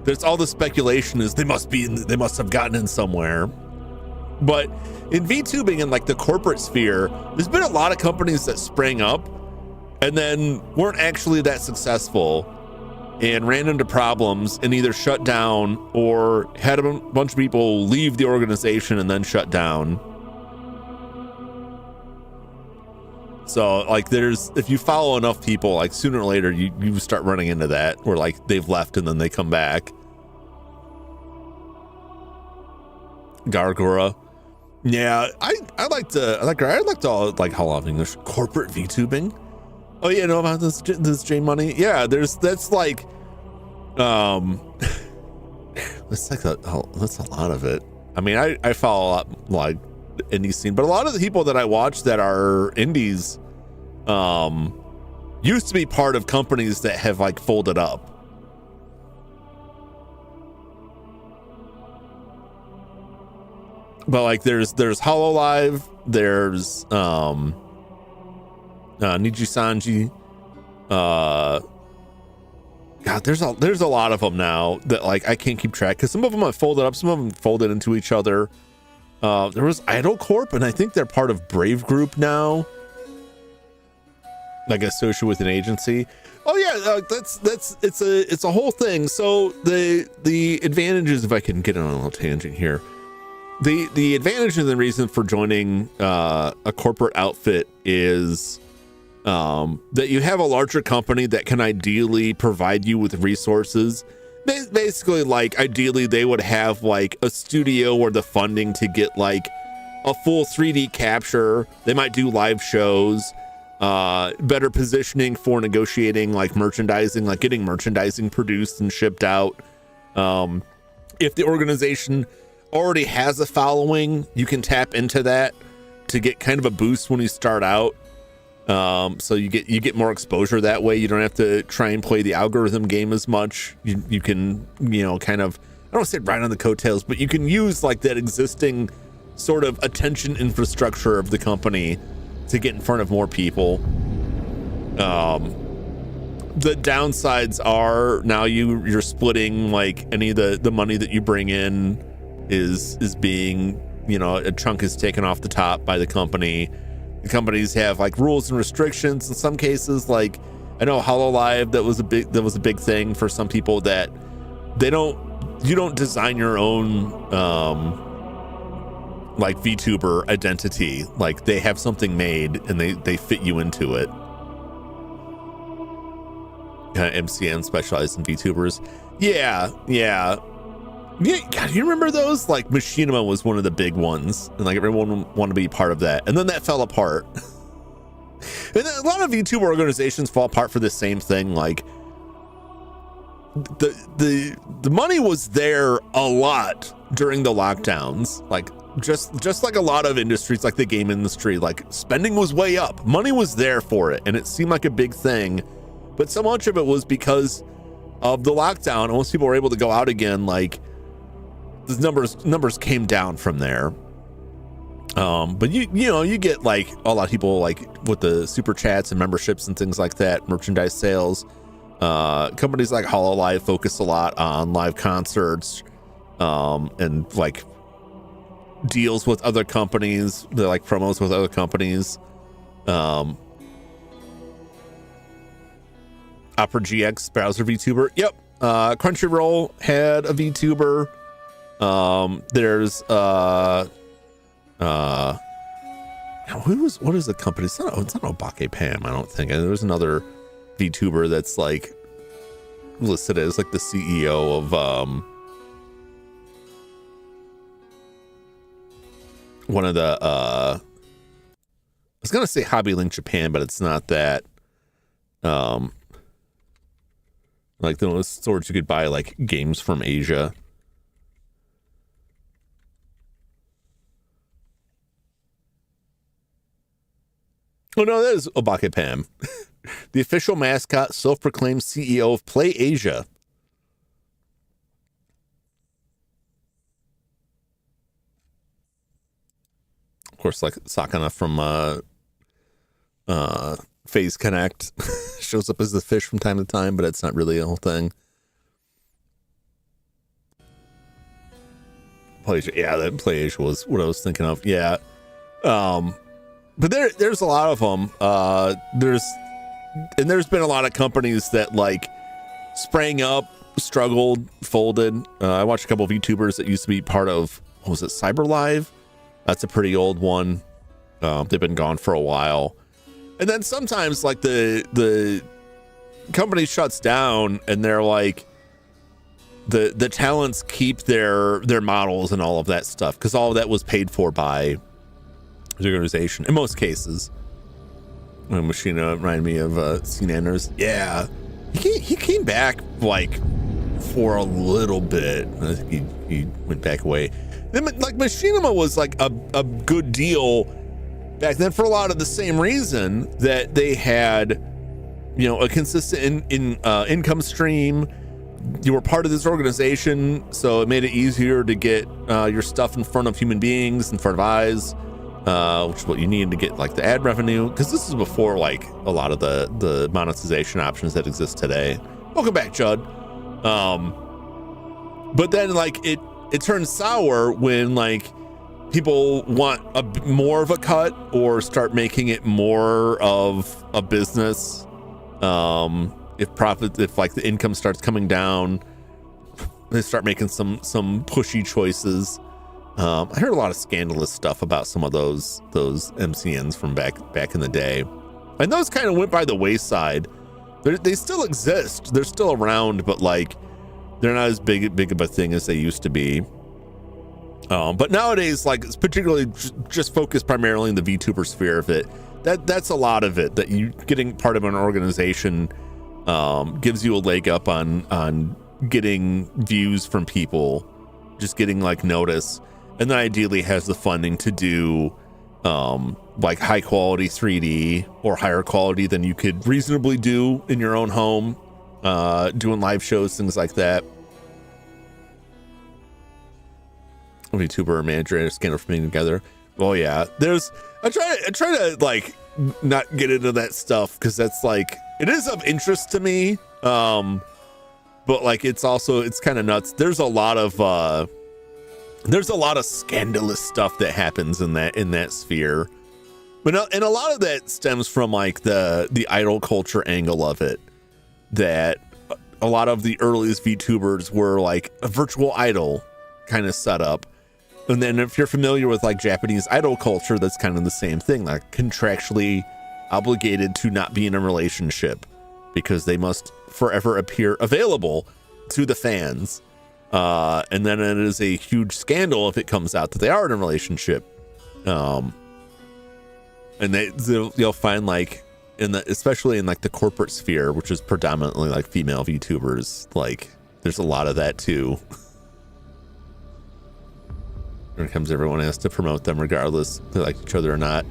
There's all the speculation is they must have gotten in somewhere. But in VTubing and like the corporate sphere, there's been a lot of companies that sprang up and then weren't actually that successful and ran into problems and either shut down or had a bunch of people leave the organization and then shut down. So like if you follow enough people, like sooner or later you start running into that where like they've left and then they come back. Gargura. Yeah, I like how long English corporate VTubing. Oh yeah, know about this J Money? Yeah, that's like that's a lot of it. I mean, I follow a lot like the indie scene, but a lot of the people that I watch that are indies used to be part of companies that have like folded up. But like there's HoloLive, there's Niji Sanji, God, there's a lot of them now that like I can't keep track because some of them have folded up, some of them folded into each other. There was Idol Corp, and I think they're part of Brave Group now, like associated with an agency. Oh yeah, it's a whole thing. So the advantages, if I can get on a little tangent here. The advantage and the reason for joining a corporate outfit is that you have a larger company that can ideally provide you with resources. Basically, like ideally they would have like a studio or the funding to get like a full 3D capture. They might do live shows, better positioning for negotiating like merchandising, like getting merchandising produced and shipped out. If the organization already has a following, you can tap into that to get kind of a boost when you start out. So you get more exposure that way. You don't have to try and play the algorithm game as much. You can, kind of, I don't want to say ride on the coattails, but you can use like that existing sort of attention infrastructure of the company to get in front of more people. The downsides are now you're splitting like any of the money that you bring in is being, a chunk is taken off the top by the company. The companies have like rules and restrictions in some cases. Like I know HoloLive, that was a big thing for some people that you don't design your own like VTuber identity. Like they have something made and they fit you into it. MCN specialized in VTubers. Yeah. God, you remember those? Like Machinima was one of the big ones, and like everyone wanted to be part of that, and then that fell apart. And a lot of VTuber organizations fall apart for the same thing. Like the money was there a lot during the lockdowns. Like just like a lot of industries, like the game industry, like spending was way up. Money was there for it, and it seemed like a big thing. But so much of it was because of the lockdown. And once people were able to go out again, like the numbers came down from there. But you get like a lot of people like with the super chats and memberships and things like that, merchandise sales. Companies like HoloLive focus a lot on live concerts, and like deals with other companies. They're like promos with other companies. Opera GX browser VTuber. Yep. Crunchyroll had a VTuber. There's what is the company? It's not Obake Pam, I don't think. And there's another VTuber that's like listed as like the CEO of one of the I was gonna say Hobby Link Japan, but it's not that. Like those stores you could buy like games from Asia. Oh no, that is Obake Pam, the official mascot, self-proclaimed CEO of Play Asia. Of course, like Sakana from Phase Connect shows up as the fish from time to time, but it's not really a whole thing. Play Asia, yeah, that Play Asia was what I was thinking of. Yeah. But there's a lot of them. There's been a lot of companies that like sprang up, struggled, folded. I watched a couple of VTubers that used to be part of, what was it, Cyber Live? That's a pretty old one. They've been gone for a while. And then sometimes like the company shuts down and they're like, the talents keep their models and all of that stuff, because all of that was paid for by the organization in most cases. Machina reminded me of Scene Anders. Yeah, he came back like for a little bit. I think he went back away. Then like Machinima was like a good deal back then for a lot of the same reason that they had, you know, a consistent income stream. You were part of this organization, so it made it easier to get your stuff in front of human beings, in front of eyes, which is what you need to get like the ad revenue, because this is before like a lot of the monetization options that exist today. Welcome back, Judd. But then like it turns sour when like people want more of a cut or start making it more of a business. If like the income starts coming down, they start making some pushy choices. I heard a lot of scandalous stuff about some of those MCNs from back in the day, and those kind of went by the wayside. They still exist, they're still around, but like they're not as big of a thing as they used to be. But nowadays, like it's particularly just focused primarily in the VTuber sphere of it. That's a lot of it. That you getting part of an organization gives you a leg up on getting views from people, just getting like notice, and then ideally has the funding to do like high quality 3D or higher quality than you could reasonably do in your own home, doing live shows, things like that. VTuber manager and Scandal for being together. Well, yeah, I try to like not get into that stuff because that's like, it is of interest to me, but like it's kind of nuts. There's a lot of scandalous stuff that happens in that sphere, and a lot of that stems from like the idol culture angle of it, that a lot of the earliest VTubers were like a virtual idol kind of setup. And then if you're familiar with like Japanese idol culture, that's kind of the same thing, like contractually obligated to not be in a relationship because they must forever appear available to the fans. And then it is a huge scandal if it comes out that they are in a relationship. And you'll find like especially in like the corporate sphere, which is predominantly like female VTubers, like there's a lot of that too. Here comes everyone has to promote them regardless if they like each other or not.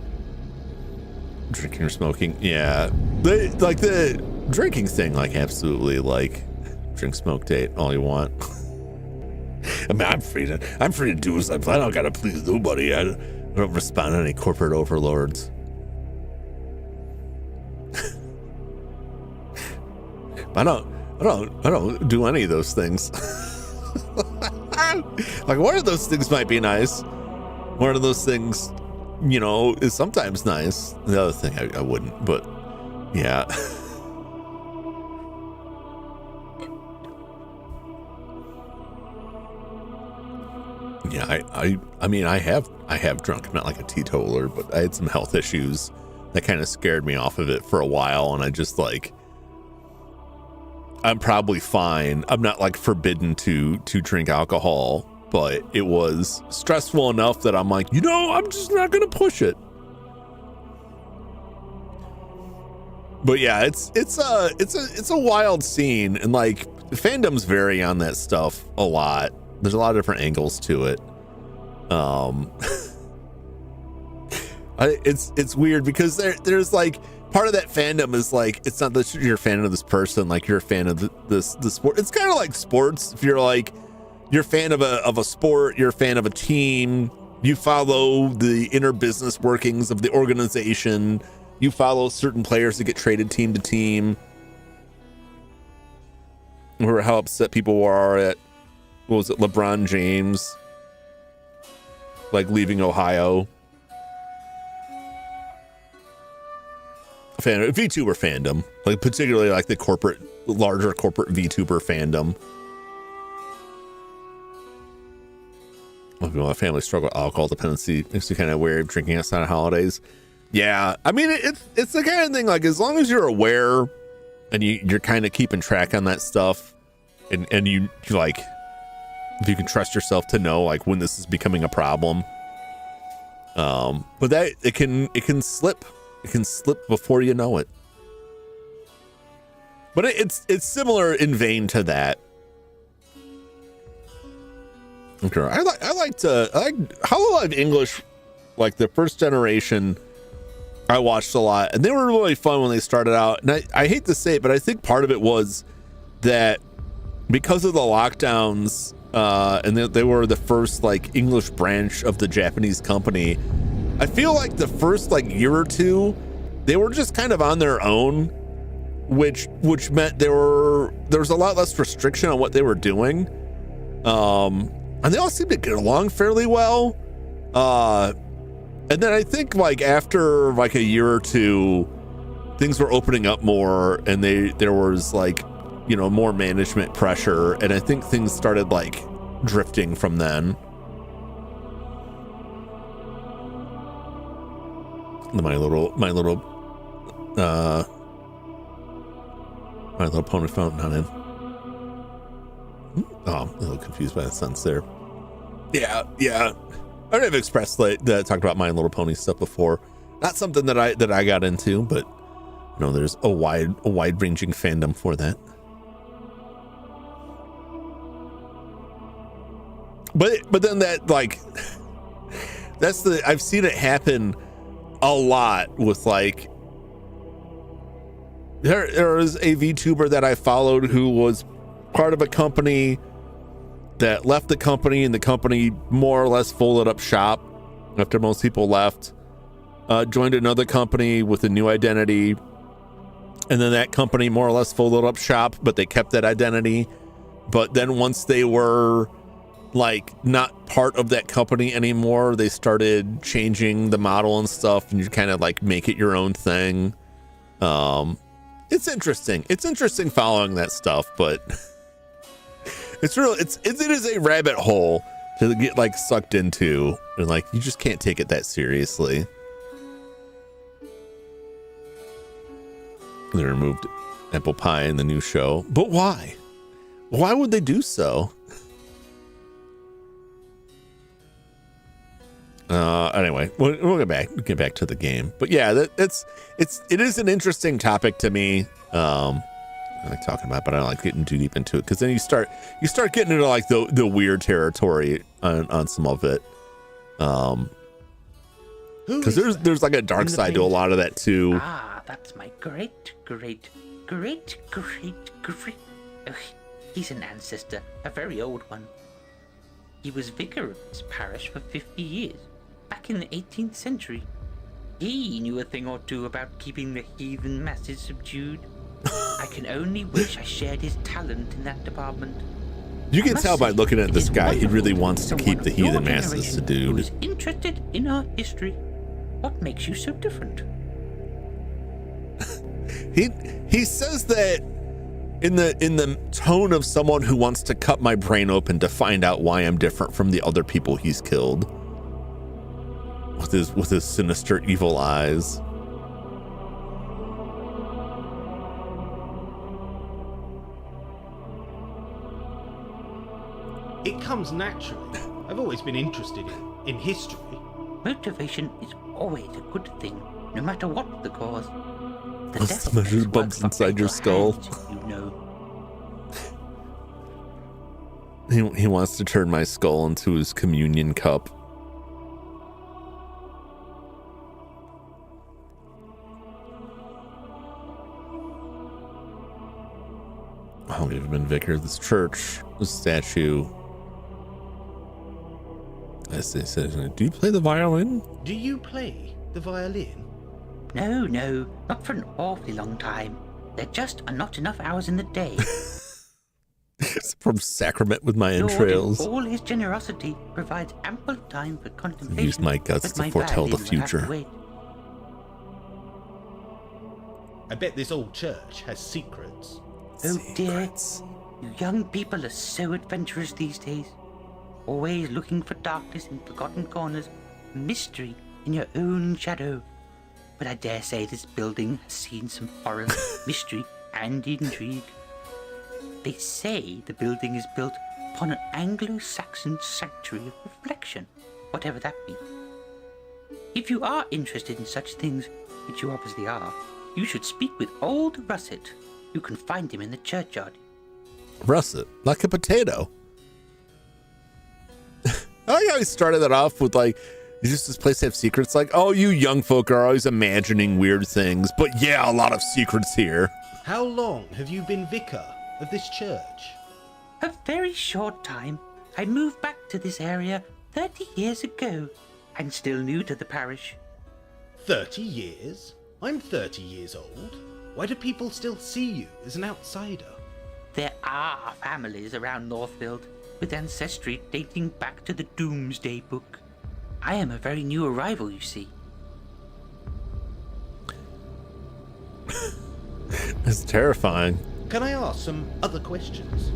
Drinking or smoking, yeah. Like the drinking thing, like absolutely, like drink, smoke, date, all you want. I mean, I'm free to do as I don't gotta please nobody. I don't respond to any corporate overlords. I don't do any of those things. Like one of those things might be nice. One of those things, you know, is sometimes nice. The other thing I wouldn't, but yeah. Yeah, I mean I have drunk. I'm not like a teetotaler, but I had some health issues that kind of scared me off of it for a while, and I just like, I'm probably fine. I'm not like forbidden to drink alcohol, but it was stressful enough that I'm like, you know, I'm just not gonna push it. But yeah, it's a wild scene, and like fandoms vary on that stuff a lot. There's a lot of different angles to it. It's weird because there's like part of that fandom is like, it's not that you're a fan of this person, like you're a fan of the sport. It's kind of like sports. If you're a fan of a sport, you're a fan of a team, you follow the inner business workings of the organization, you follow certain players that get traded team to team. Remember how upset people are at, what was it, LeBron James, like leaving Ohio? Fan of VTuber fandom, like particularly like the larger corporate VTuber fandom. A family struggle with alcohol dependency makes you kind of wary of drinking outside of holidays. Yeah, I mean it's the kind of thing, like as long as you're aware and you're kind of keeping track on that stuff, and you like, if you can trust yourself to know like when this is becoming a problem. But that it can slip before you know it. But it's similar in vein to that. Okay, I like Hololive English, like the first generation. I watched a lot, and they were really fun when they started out. And I hate to say it, but I think part of it was that because of the lockdowns, and they were the first like English branch of the Japanese company. I feel like the first like year or two, they were just kind of on their own, which meant there was a lot less restriction on what they were doing. And they all seemed to get along fairly well. And then I think like after like a year or two, things were opening up more, and there was like, you know, more management pressure, and I think things started like drifting from then. My little Pony phone not in. Oh, I'm a little confused by the sense there. Yeah. I have expressed that talked about My Little Pony stuff before. Not something that I got into, but you know, there's a wide ranging fandom for that. But then that like I've seen it happen a lot with like there was a VTuber that I followed who was part of a company that left the company, and the company more or less folded up shop after most people left, joined another company with a new identity, and then that company more or less folded up shop, but they kept that identity. But then once they were like not part of that company anymore, they started changing the model and stuff, and you kind of like make it your own thing. It's interesting following that stuff, but it is a rabbit hole to get like sucked into, and like you just can't take it that seriously. They removed apple pie in the new show, but why would they do so? Anyway, we'll get back to the game. But yeah, it is an interesting topic to me. I like talking about it, but I don't like getting too deep into it, because then you start getting into like the weird territory on some of it. Because there's like a dark side to a lot of that too. Ah, that's my great. Ugh, he's an ancestor, a very old one. He was vicar of this parish for 50 years, back in the 18th century. He knew a thing or two about keeping the heathen masses subdued. I can only wish I shared his talent in that department. You can tell by looking at this guy, he really wants to keep the heathen masses subdued. Who's interested in our history. What makes you so different? He says that in the tone of someone who wants to cut my brain open to find out why I'm different from the other people he's killed. With his sinister evil eyes. It comes naturally. I've always been interested in history. Motivation is always a good thing, no matter what the cause. The Let's devil measure makes bumps work inside your for skull. hands, you know. He wants to turn my skull into his communion cup. How long have you been vicar of this church? This statue. I said, do you play the violin? Do you play the violin? No, not for an awfully long time. There just are not enough hours in the day. From sacrament with my Lord, entrails. in all his generosity, provides ample time for contemplation. Use my guts but to my foretell the violin will have to future. wait. I bet this old church has secrets. Oh dear, Secrets. you young people are so adventurous these days. Always looking for darkness in forgotten corners, mystery in your own shadow. But I dare say this building has seen some horror, mystery, and intrigue. They say the building is built upon an Anglo-Saxon sanctuary of reflection, whatever that be. If you are interested in such things, which you obviously are, you should speak with old Russet. You can find him in the churchyard. Russet, like a potato. I like how he started that off with like, is just this place have secrets? Like, oh, you young folk are always imagining weird things, but yeah, a lot of secrets here. How long have you been vicar of this church? A very short time. I moved back to this area 30 years ago. I'm still new to the parish. 30 years? I'm 30 years old. Why do people still see you as an outsider? There are families around Northfield with ancestry dating back to the Doomsday Book. I am a very new arrival, you see. It's terrifying. Can I ask some other questions?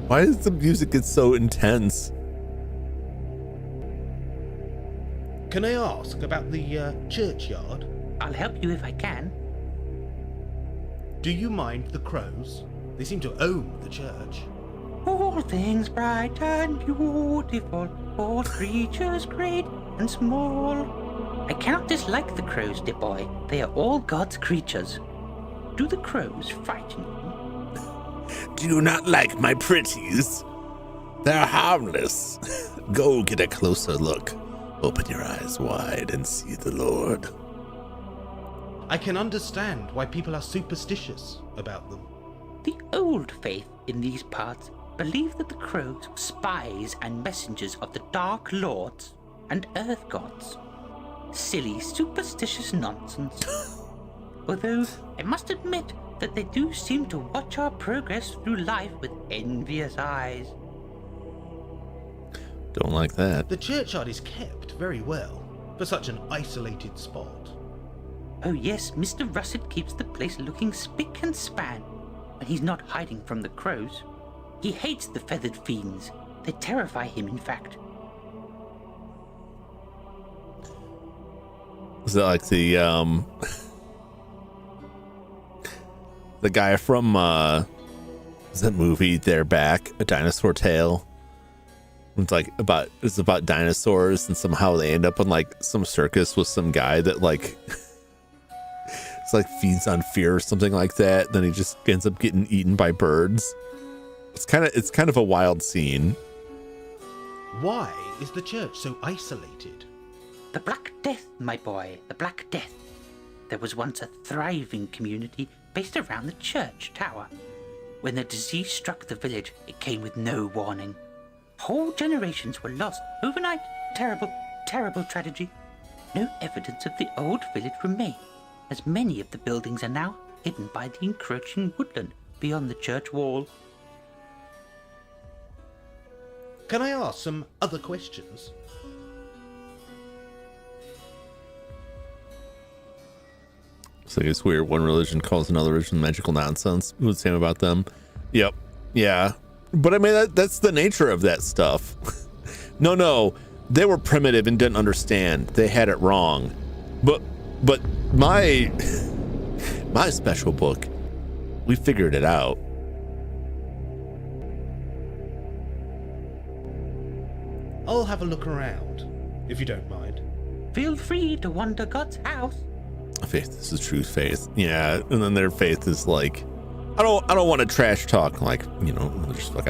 Why does the music get so intense? Can I ask about the churchyard? I'll help you if I can. Do you mind the crows? They seem to own the church. All things bright and beautiful, all creatures great and small. I cannot dislike the crows, dear boy. They are all God's creatures. Do the crows frighten you? Do you not like my pretties? They're harmless. Go get a closer look. Open your eyes wide and see the Lord. I can understand why people are superstitious about them. The old faith in these parts believed that the crows were spies and messengers of the Dark Lords and Earth Gods. Silly, superstitious nonsense. Although, I must admit that they do seem to watch our progress through life with envious eyes. Don't like that. The churchyard is kept very well for such an isolated spot. Oh yes, Mr. Russet keeps the place looking spick and span when he's not hiding from the crows. He hates the feathered fiends. They terrify him, in fact. Is that like the the guy from is that movie They're Back, A Dinosaur Tale? It's about dinosaurs and somehow they end up on like some circus with some guy that like it's like feeds on fear or something like that. Then he just ends up getting eaten by birds. It's kind of a wild scene. Why is the church so isolated? The Black Death, my boy, the Black Death. There was once a thriving community based around the church tower. When the disease struck the village, it came with no warning. Whole generations were lost overnight. Terrible, terrible tragedy. No evidence of the old village remains, as many of the buildings are now hidden by the encroaching woodland beyond the church wall. Can I ask some other questions? So it's weird. One religion calls another religion magical nonsense. What's the same about them? Yep. Yeah. But I mean, that's the nature of that stuff. No, they were primitive and didn't understand. They had it wrong. But my special book, we figured it out. I'll have a look around, if you don't mind. Feel free to wander God's house. Faith is the true faith. Yeah, and then their faith is like, I don't want to trash talk like, religious folk.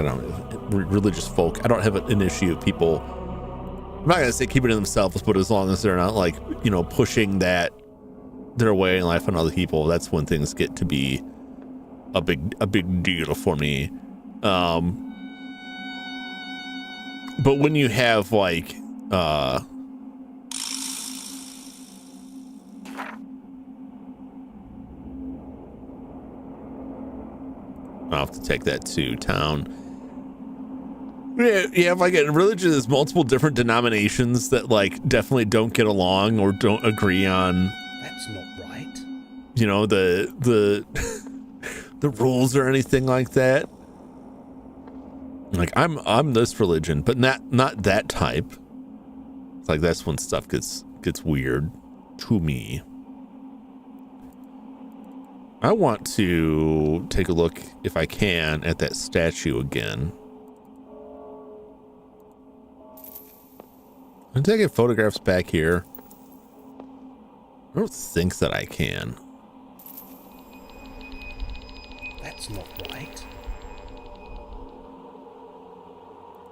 Religious folk. I don't have an issue of people. I'm not gonna say keep it to themselves, but as long as they're not like, pushing that their way in life on other people, that's when things get to be a big deal for me. But when you have like I'll have to take that to town. Yeah, you have like a religion, there's multiple different denominations that like definitely don't get along or don't agree on. That's not right. You know, the the rules or anything like that. Like I'm this religion, but not that type. It's like that's when stuff gets weird to me. I want to take a look, if I can, at that statue again. I'm taking photographs back here. I don't think that I can. That's not right.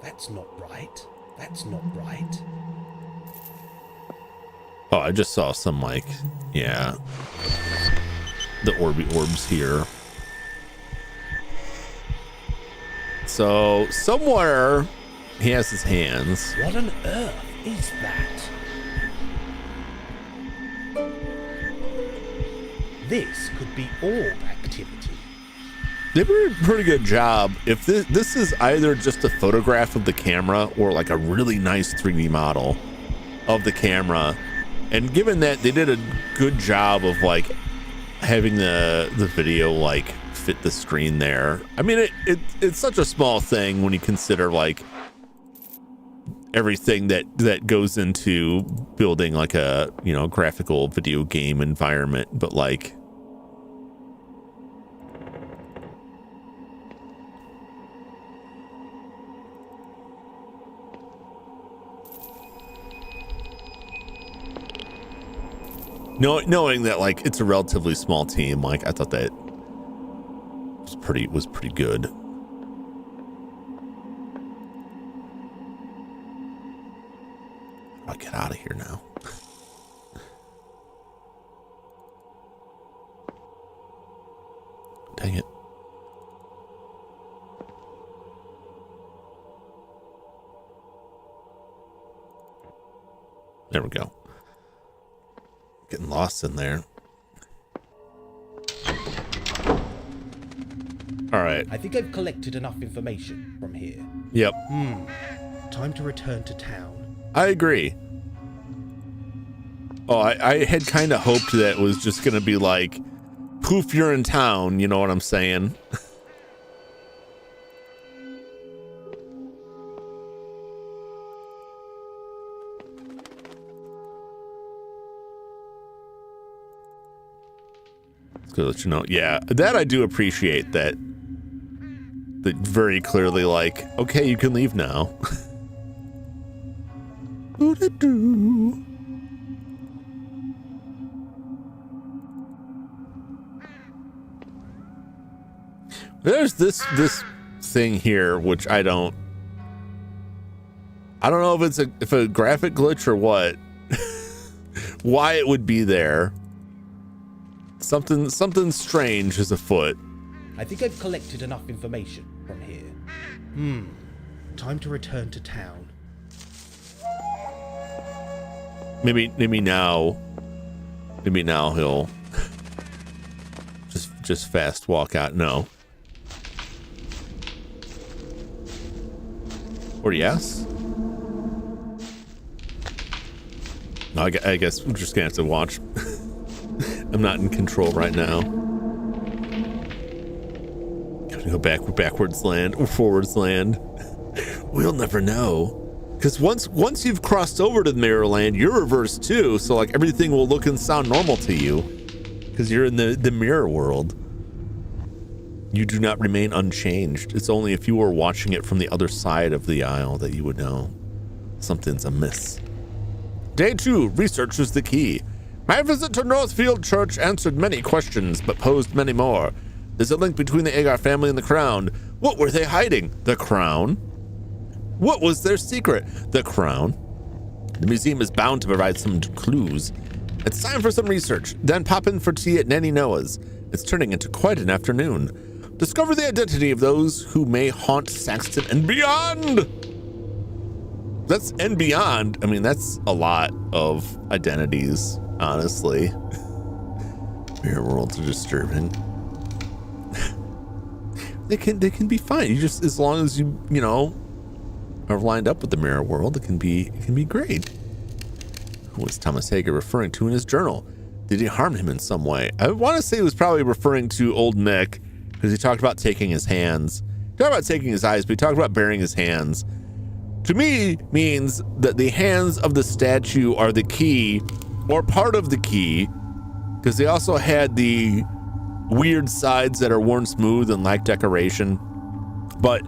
That's not right. That's not right. Oh, I just saw some like, yeah, the orbs here. So somewhere he has his hands. What on earth is that? This could be orb activity. They did a pretty good job. If this is either just a photograph of the camera or like a really nice 3D model of the camera, and given that they did a good job of like having the video like fit the screen there. I mean, it's such a small thing when you consider like everything that goes into building like a, you know, graphical video game environment, but like knowing that like it's a relatively small team, like I thought that was pretty good. I'll get out of here now. Dang it. There we go. Getting lost in there. All right. I think I've collected enough information from here. Yep. Time to return to town. I agree. Oh, I had kind of hoped that it was just going to be like, poof, you're in town. You know what I'm saying? It's good to let you know. Yeah, that I do appreciate that. That very clearly like, okay, you can leave now. There's this thing here which I don't know if it's a graphic glitch or what. Why it would be there. Something strange is afoot. I think I've collected enough information from here. Time to return to town. Maybe now he'll just fast walk out. No. Or yes? No, I guess we're just gonna have to watch. I'm not in control right now. Gotta go backwards land or forwards land. We'll never know. Because once you've crossed over to the mirror land, you're reversed too. So like everything will look and sound normal to you. Because you're in the mirror world. You do not remain unchanged. It's only if you were watching it from the other side of the aisle that you would know something's amiss. Day 2, research is the key. My visit to Northfield Church answered many questions, but posed many more. There's a link between the Agar family and the crown. What were they hiding? The crown? What was their secret? The crown? The museum is bound to provide some clues. It's time for some research, then pop in for tea at Nanny Noah's. It's turning into quite an afternoon. Discover the identity of those who may haunt Saxton and beyond. That's and beyond. I mean, that's a lot of identities, honestly. Mirror worlds are disturbing. They can be fine. You just, as long as you know, are lined up with the mirror world, it can be great. Who was Thomas Hager referring to in his journal? Did he harm him in some way? I want to say he was probably referring to old Nick, because he talked about taking his hands. He talked about taking his eyes, but he talked about burying his hands. To me, means that the hands of the statue are the key, or part of the key, because they also had the weird sides that are worn smooth and lack decoration. But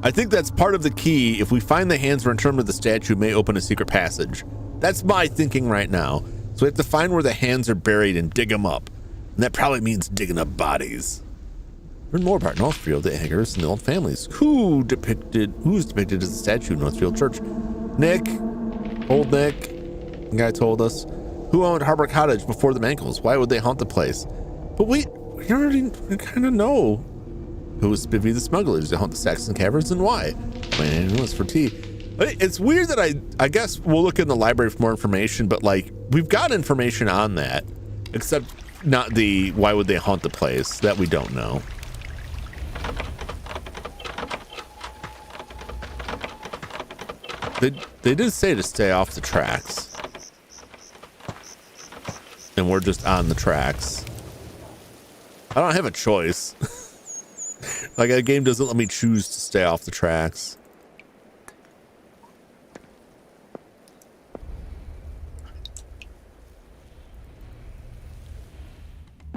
I think that's part of the key. If we find the hands returned with the statue, may open a secret passage. That's my thinking right now. So we have to find where the hands are buried and dig them up. And that probably means digging up bodies. Learn more about Northfield, the Haggers, and the old families. Who's depicted as a statue in Northfield Church? Nick, old Nick, the guy told us. Who owned Harbor Cottage before the Mankles? Why would they haunt the place? But we already kind of know who was Spivvy the Smugglers to haunt the Saxon Caverns and why. Man, it was for tea. It's weird that I guess we'll look in the library for more information, but like we've got information on that, except not the why would they haunt the place, that we don't know. They did say to stay off the tracks, and we're just on the tracks. I don't have a choice. Like, a game doesn't let me choose to stay off the tracks.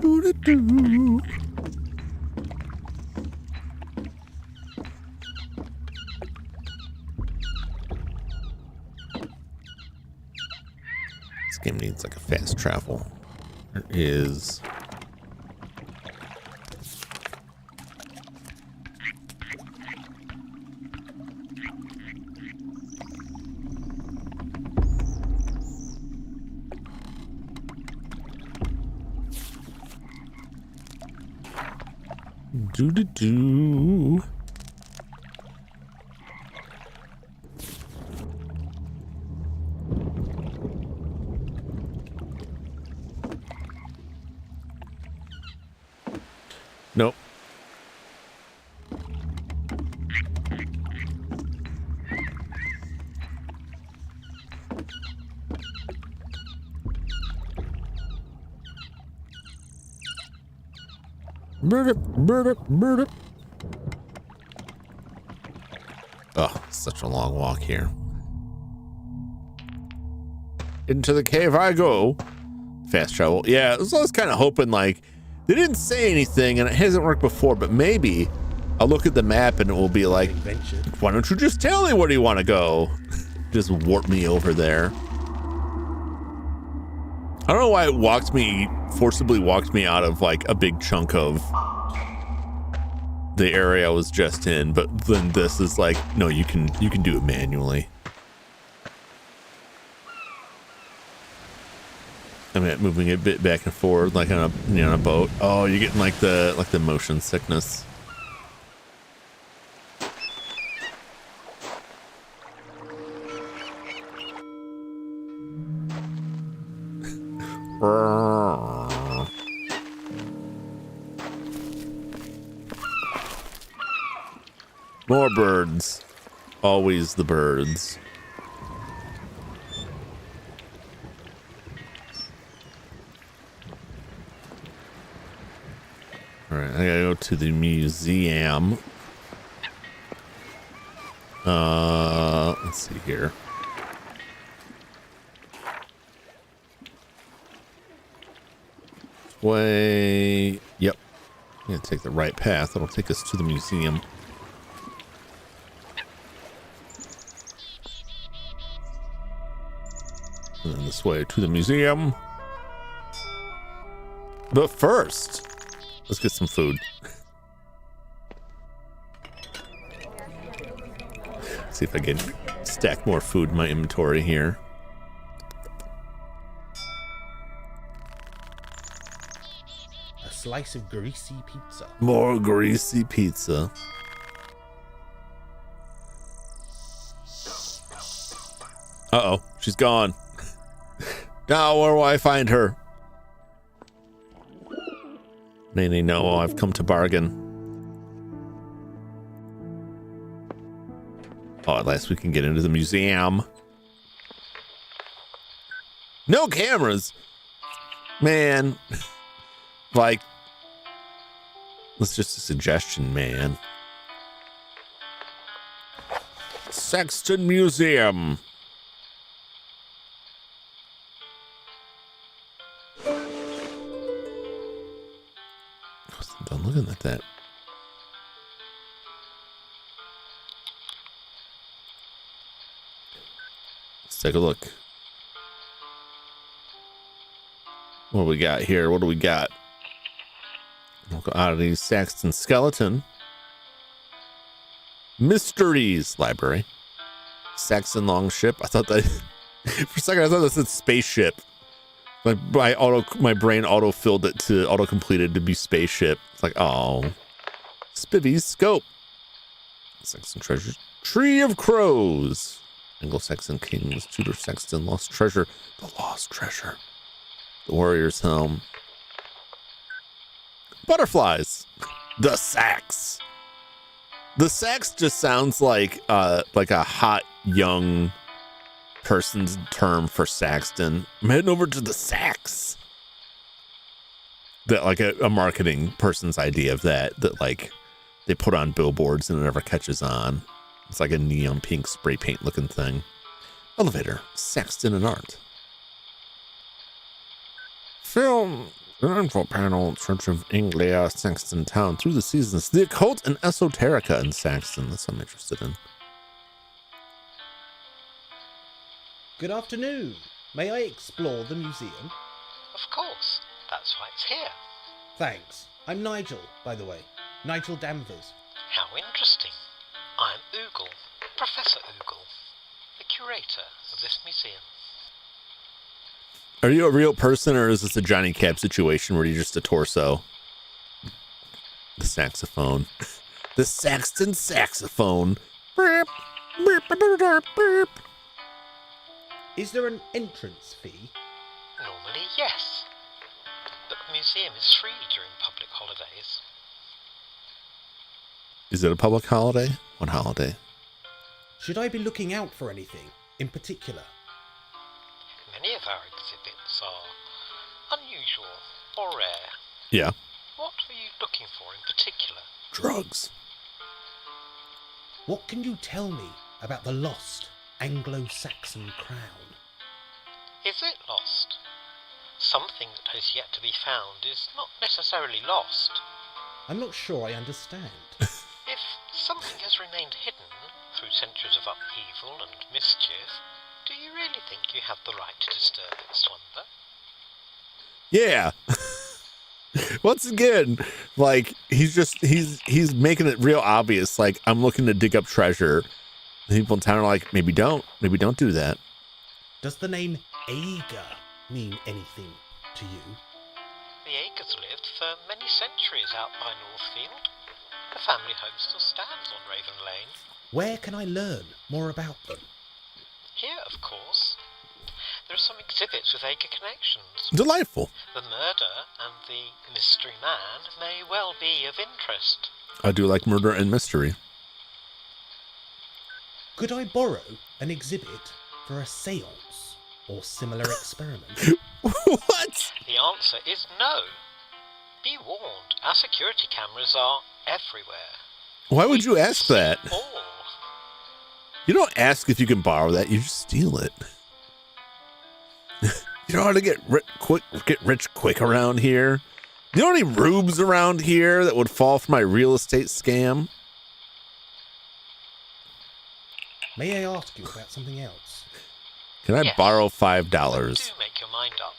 Doo-doo-doo. This game needs like a fast travel. There is. Do-do-do. Nope. Bird. Oh, such a long walk here. Into the cave I go. Fast travel. Yeah, so I was kind of hoping, like, they didn't say anything and it hasn't worked before, but maybe I'll look at the map and it will be like, why don't you just tell me where do you want to go? Just warp me over there. I don't know why it forcibly walked me out of like a big chunk of the area I was just in, but then this is like, no, you can do it manually. I mean, moving it a bit back and forth like on a boat. Oh, you're getting like the motion sickness. More birds. Always the birds. All right, I gotta go to the museum. Let's see here. Way. Yep. I'm gonna take the right path. That'll take us to the museum. And then this way to the museum. But first, let's get some food. See if I can stack more food in my inventory here. A slice of greasy pizza. More greasy pizza. Uh-oh, she's gone. Now, where will I find her? Nay, no, I've come to bargain. Oh, at last we can get into the museum. No cameras. Man. Like, that's just a suggestion, man. Sexton Museum. I'm done looking at that. Let's take a look. What do we got here? What do we got? Local oddities, Saxton skeleton. Mysteries library. Saxon longship. I thought that for a second I thought that said spaceship. My brain auto filled it to auto completed to be spaceship. It's like, oh, Spivvy's scope. Saxon treasure. Tree of Crows. Anglo-Saxon kings. Tudor Saxton lost treasure. The lost treasure. The warrior's helm. Butterflies. The sax. The sax just sounds like a hot young person's term for Saxton. I'm heading over to the sax. That like a marketing person's idea of that like they put on billboards and it never catches on. It's like a neon pink spray paint looking thing. Elevator. Saxton and art. Film. An info panel in search of Anglia, Saxton town through the seasons. The occult and esoterica in Saxton. That's what I'm interested in. Good afternoon. May I explore the museum? Of course. That's why it's here. Thanks. I'm Nigel, by the way. Nigel Danvers. How interesting. I'm Oogle, Professor Oogle, the curator of this museum. Are you a real person or is this a Johnny Cab situation where you're just a torso? The saxophone. The Saxton saxophone. Burp, burp, burp, burp. Is there an entrance fee? Normally, yes. But the museum is free during public holidays. Is it a public holiday? What holiday? Should I be looking out for anything in particular? Many of our exhibits are unusual or rare. Yeah. What were you looking for in particular? Drugs. What can you tell me about the lost Anglo-Saxon crown? Is it lost? Something that has yet to be found is not necessarily lost. I'm not sure I understand. If something has remained hidden through centuries of upheaval and mischief, do you really think you have the right to disturb its slumber? Yeah. Once again, like he's making it real obvious. Like, I'm looking to dig up treasure. And people in town are like, maybe don't do that. Does the name Ager mean anything to you? The Agers lived for many centuries out by Northfield. The family home still stands on Raven Lane. Where can I learn more about them? Here, of course. There are some exhibits with Ager connections. Delightful. The murder and the mystery man may well be of interest. I do like murder and mystery. Could I borrow an exhibit for a séance or similar experiment? What? The answer is no. Be warned, our security cameras are everywhere. Why would you ask that? All. You don't ask if you can borrow that. You just steal it. You know how to get rich quick around here? You know any rubes around here that would fall for my real estate scam? May I ask you about something else? Can I Yes. borrow But $5? do make your mind up.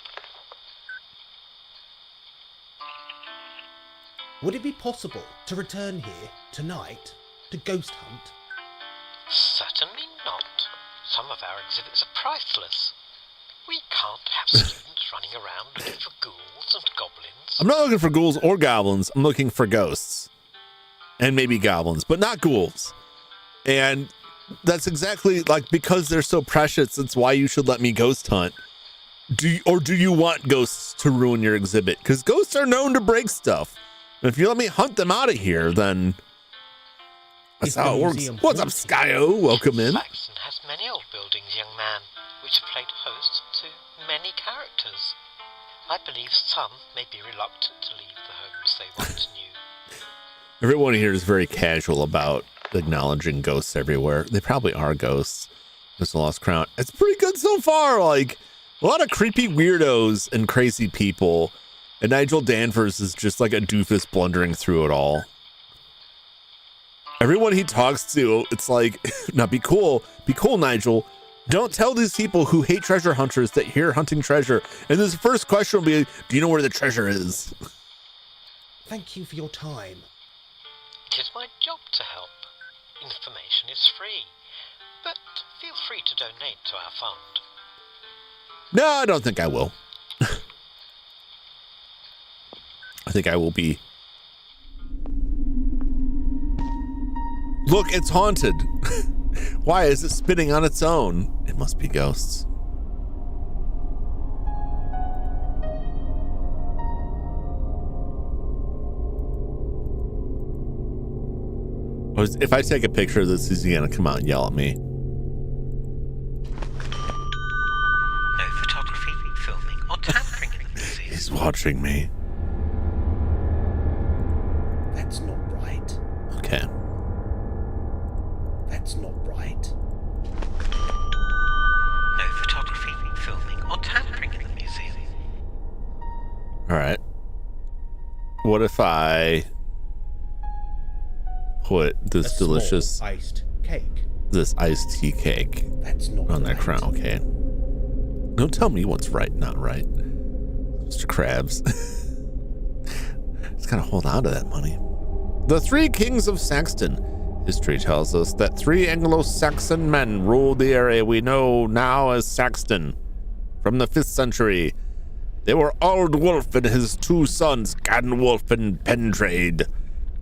Would it be possible to return here tonight to ghost hunt? Certainly not. Some of our exhibits are priceless. We can't have students running around looking for ghouls and goblins. I'm not looking for ghouls or goblins. I'm looking for ghosts. And maybe goblins, but not ghouls. And that's exactly like, because they're so precious, it's why you should let me ghost hunt. Do you want ghosts to ruin your exhibit? Because ghosts are known to break stuff. And if you let me hunt them out of here, then that's how it works. What's up, Skyo? Welcome in. Saxon has many old buildings, young man, which have played host to many characters. I believe some may be reluctant to leave the homes they once knew. Everyone here is very casual about acknowledging ghosts everywhere. They probably are ghosts. There's a Lost Crown. It's pretty good so far. Like, a lot of creepy weirdos and crazy people. And Nigel Danvers is just like a doofus blundering through it all. Everyone he talks to, it's like, now be cool, Nigel. Don't tell these people who hate treasure hunters that you're hunting treasure. And this first question will be, do you know where the treasure is? Thank you for your time. It is my job to help. Information is free, but feel free to donate to our fund. No, I don't think I will. I think I will be. Look, it's haunted. Why is it spinning on its own? It must be ghosts. If I take a picture of this, is he gonna come out and yell at me? No photography, filming, or tampering in the museum. He's watching me. That's not right. Okay. That's not right. No photography, filming, or tampering in the museum. All right. What if I put this A delicious small iced cake. this iced tea cake That's not on their right. crown? Okay. Don't tell me what's right, not right, Mr. Krabs. Just gotta hold on to that money. The Three Kings of Saxton. History tells us that 3 Anglo-Saxon men ruled the area we know now as Saxton from the 5th century. They were Aldwulf and his 2 sons, Ganwulf and Pendraid.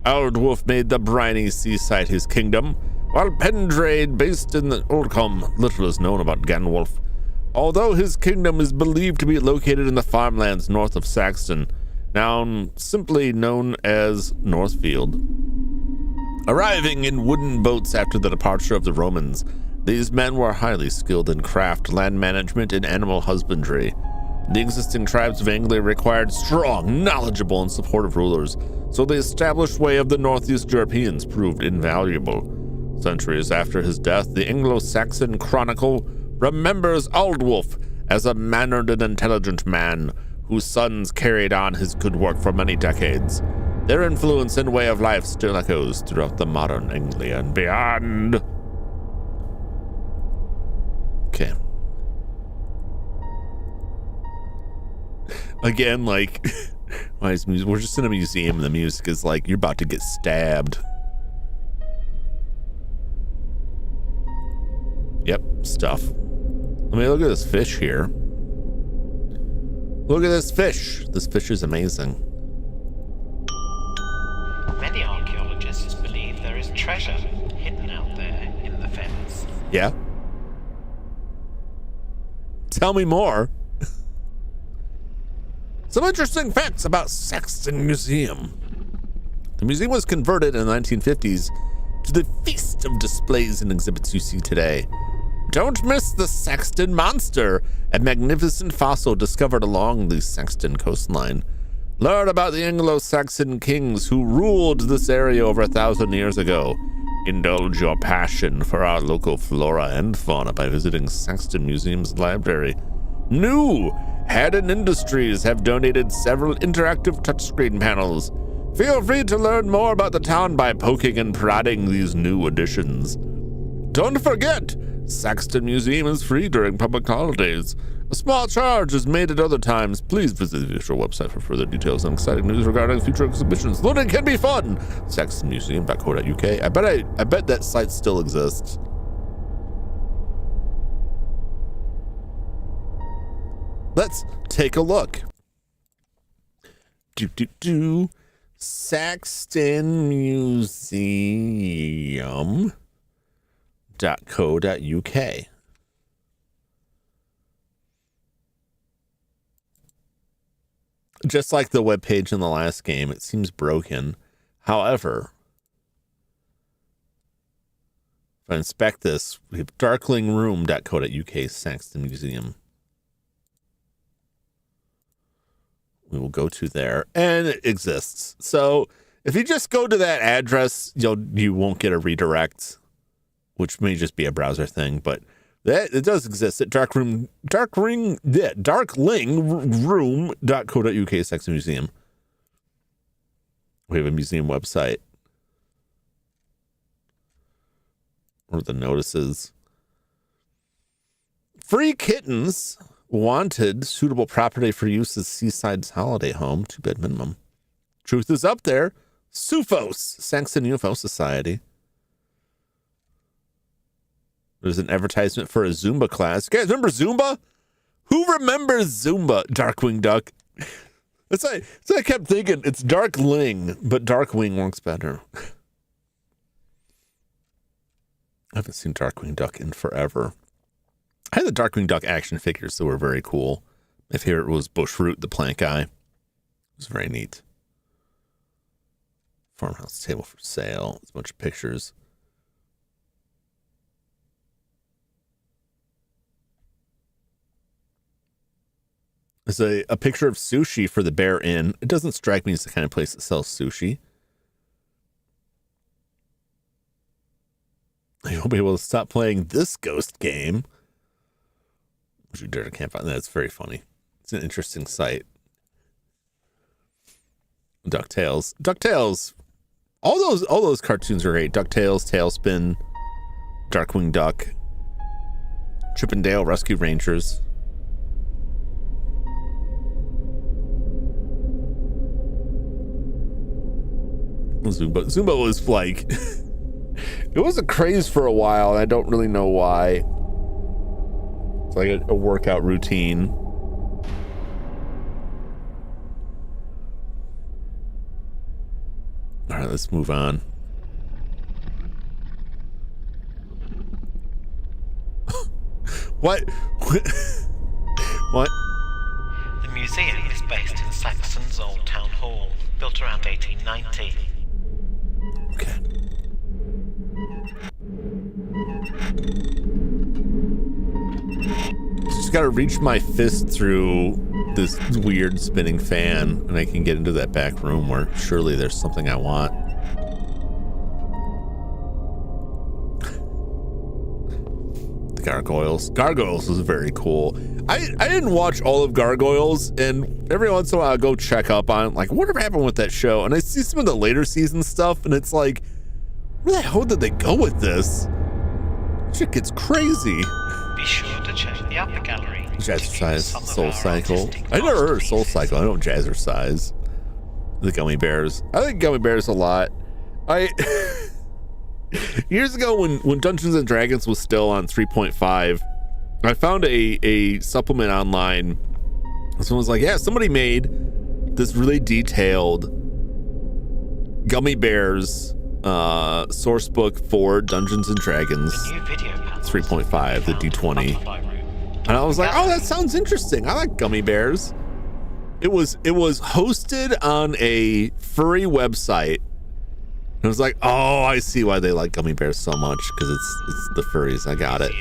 Aldwulf made the briny seaside his kingdom, while Pendraid, based in the Oldcombe. Little is known about Ganwulf, although his kingdom is believed to be located in the farmlands north of Saxton, now simply known as Northfield. Arriving in wooden boats after the departure of the Romans, these men were highly skilled in craft, land management, and animal husbandry. The existing tribes of Anglia required strong, knowledgeable, and supportive rulers, so the established way of the Northeast Europeans proved invaluable. Centuries after his death, the Anglo-Saxon Chronicle remembers Aldwulf as a mannered and intelligent man whose sons carried on his good work for many decades. Their influence and way of life still echoes throughout the modern Anglia and beyond. Okay. Again, like, why is music? We're just in a museum and the music is like, you're about to get stabbed. Yep, stuff. I mean, look at this fish here. Look at this fish. This fish is amazing. Many archaeologists believe there is treasure hidden out there in the fens. Yeah? Tell me more. Some interesting facts about Saxton Museum. The museum was converted in the 1950s to the feast of displays and exhibits you see today. Don't miss the Saxton Monster, a magnificent fossil discovered along the Saxton coastline. Learn about the Anglo-Saxon kings who ruled this area over 1,000 years ago. Indulge your passion for our local flora and fauna by visiting Saxton Museum's library. New Haddon Industries have donated several interactive touchscreen panels. Feel free to learn more about the town by poking and prodding these new additions. Don't forget, Saxton Museum is free during public holidays. A small charge is made at other times. Please visit the official website for further details and exciting news regarding future exhibitions. Learning can be fun. SaxtonMuseum.co.uk. I bet that site still exists. Let's take a look. Saxton Museum.co.uk. Just like the webpage in the last game, it seems broken. However, if I inspect this, we have darklingroom.co.uk, Saxton Museum. We will go to there, and it exists. So if you just go to that address, you won't get a redirect, which may just be a browser thing, but it does exist at darklingroom.co.uk, Saxton Museum. We have a museum website. Or the notices. Free kittens wanted, suitable property for use as Seaside's holiday home, 2-bed minimum. Truth is up there. SUFOS, Saxton UFO Society. There's an advertisement for a Zumba class. You guys remember Zumba? Who remembers Zumba? Darkwing Duck. So I kept thinking it's Darkling, but Darkwing works better. I haven't seen Darkwing Duck in forever. I had the Darkwing Duck action figures that were very cool. My favorite was Bushroot, the plant guy. It was very neat. Farmhouse table for sale. There's a bunch of pictures. There's a picture of sushi for the vtuberEN. It doesn't strike me as the kind of place that sells sushi. You'll be able to stop playing this ghost game. You dare to camp out. That's very funny. It's an interesting site. DuckTales. All those cartoons are great. DuckTales, Tailspin, Darkwing Duck, Chip and Dale Rescue Rangers. Zumba was like it was a craze for a while, and I don't really know why. It's like a workout routine. All right, let's move on. What? What? The museum is based in Saxton's Old Town Hall, built around 1890. Okay. Just gotta reach my fist through this weird spinning fan, and I can get into that back room where surely there's something I want. The Gargoyles. Gargoyles was very cool. I didn't watch all of Gargoyles, and every once in a while I go check up on, like, whatever happened with that show? And I see some of the later season stuff, and it's like, where the hell did they go with this? Shit gets crazy. Be sure to check the upper gallery. Jazzercise, Soul Cycle. I never heard of Soul Cycle. I know Jazzercise. The Gummy Bears. I like Gummy Bears a lot. Years ago when Dungeons and Dragons was still on 3.5, I found a supplement online. Someone was like, yeah, somebody made this really detailed Gummy Bears source book for Dungeons and Dragons 3.5, the D20. And I was like, oh, that sounds interesting. I like Gummy Bears. It was hosted on a furry website. And I was like, oh, I see why they like Gummy Bears so much, because it's the furries. I got it.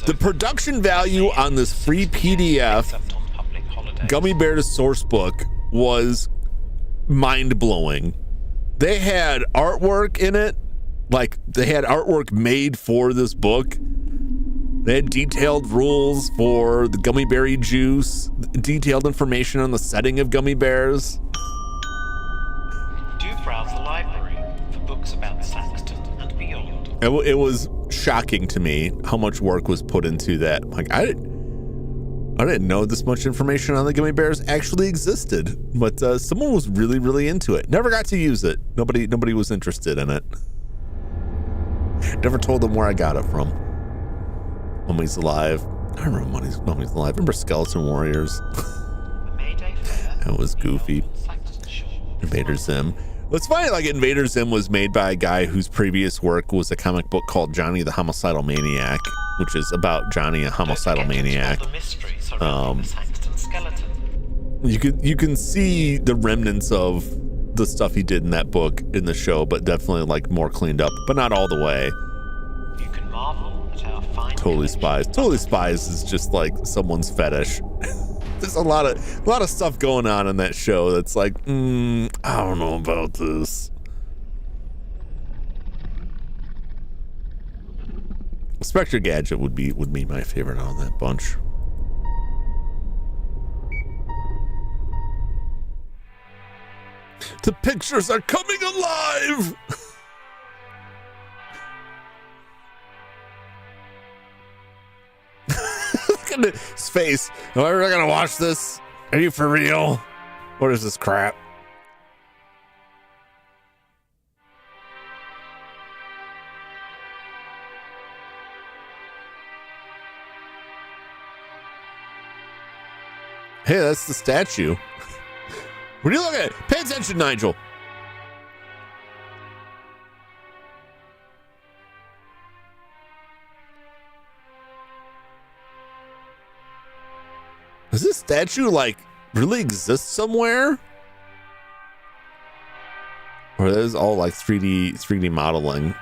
The production value on this free PDF Gummy Bears source book was mind-blowing. They had artwork in it. Like, they had artwork made for this book. They had detailed rules for the gummy berry juice, detailed information on the setting of gummy bears. Do browse the library for books about Saxton and beyond. It was shocking to me how much work was put into that. Like, I didn't know this much information on the gummy bears actually existed, but someone was really, really into it. Never got to use it. Nobody was interested in it. Never told them where I got it from. When he's alive. I remember Mummy's Alive. I remember Skeleton Warriors. That was goofy. Invader Zim. What's funny, like Invader Zim was made by a guy whose previous work was a comic book called Johnny the Homicidal Maniac, which is about Johnny, a homicidal maniac. You can see the remnants of the stuff he did in that book in the show, but definitely like more cleaned up, but not all the way. You can marvel at our fine Totally Spies. Totally Spies is just like someone's fetish. There's a lot of stuff going on in that show that's like, I don't know about this. Spectre Gadget would be my favorite out of that bunch. The pictures are coming alive. Look at his face. Am I really gonna watch this? Are you for real? What is this crap? Hey, that's the statue. What are you looking at? Pay attention, Nigel. Does this statue like really exist somewhere? Or is all like 3D modeling?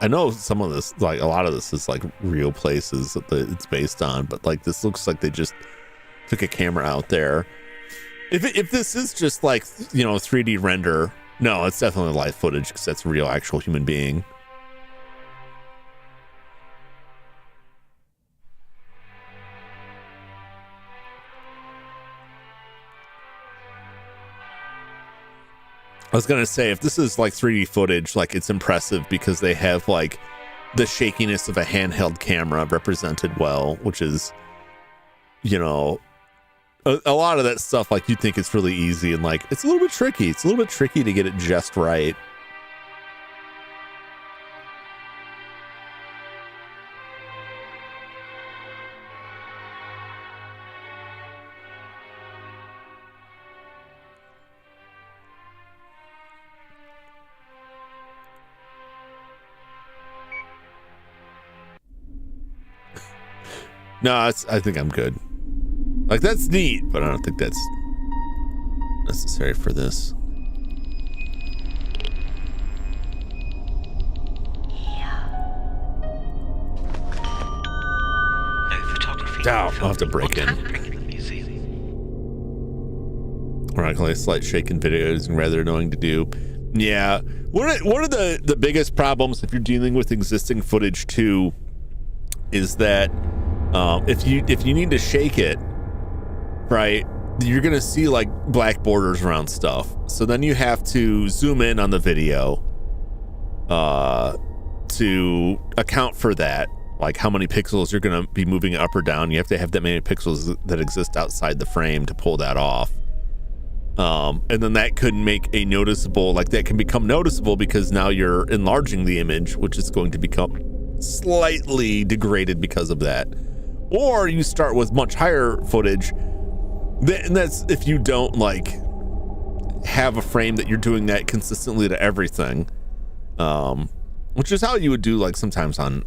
I know some of this, like a lot of this is like real places that it's based on, but like this looks like they just took a camera out there. If this is just like, 3D render, no, it's definitely live footage because that's a real actual human being. I was gonna say, if this is like 3D footage, like it's impressive because they have like the shakiness of a handheld camera represented well, which is, a lot of that stuff, like you think it's really easy and like it's a little bit tricky. It's a little bit tricky to get it just right. No, I think I'm good. Like, that's neat, but I don't think that's necessary for this. I'll have to break in. Ironically, a slight shake in video is rather annoying to do. Yeah, one of the biggest problems if you're dealing with existing footage too is that if you need to shake it, right, you're gonna see like black borders around stuff. So then you have to zoom in on the video to account for that, like how many pixels you're gonna be moving up or down. You have to have that many pixels that exist outside the frame to pull that off. And then that could make a noticeable, like that can become noticeable because now you're enlarging the image, which is going to become slightly degraded because of that. Or you start with much higher footage, and that's if you don't like have a frame that you're doing that consistently to everything, which is how you would do like sometimes on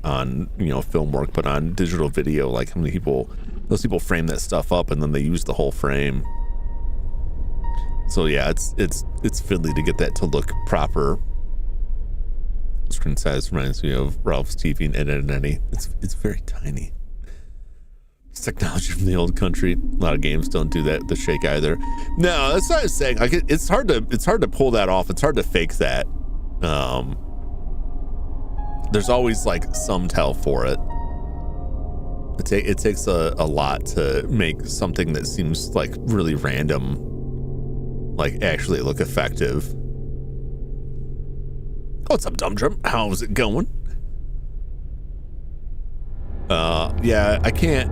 film work, but on digital video, like how many those people frame that stuff up and then they use the whole frame. So yeah, it's fiddly to get that to look proper. Screen size reminds me of Ralph's TV and Ed, Edd n Eddy. It's very tiny. It's technology from the old country. A lot of games don't do that, the shake either. No, that's what I was saying. Like it's hard to pull that off. It's hard to fake that. There's always like some tell for it. It takes a lot to make something that seems like really random, like actually look effective. What's up, Dum Drum? How's it going? Yeah, I can't.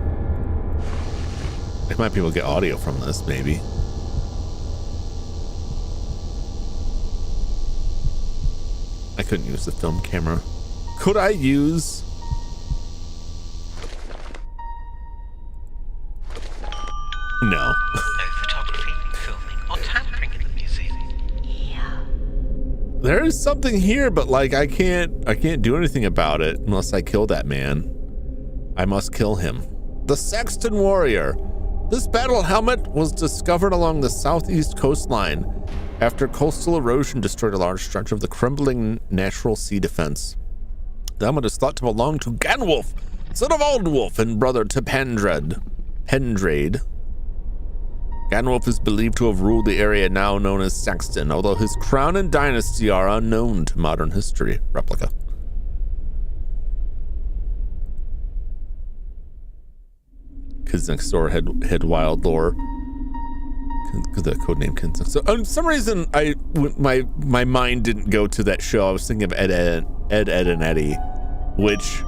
I might be able to get audio from this, maybe. I couldn't use the film camera. Could I use... No. No photography, filming, or tampering in the museum. There is something here, but like I can't do anything about it unless I kill that man. I must kill him. The Saxton Warrior. This battle helmet was discovered along the southeast coastline after coastal erosion destroyed a large stretch of the crumbling natural sea defense. The helmet is thought to belong to Ganwulf, son of Aldwulf and brother to Pendrade. Ganwulf is believed to have ruled the area now known as Saxton, although his crown and dynasty are unknown to modern history. Replica. Kids Next Door had wild lore. The codename Kids Next Door. For some reason, my mind didn't go to that show. I was thinking of Ed, and Eddie, which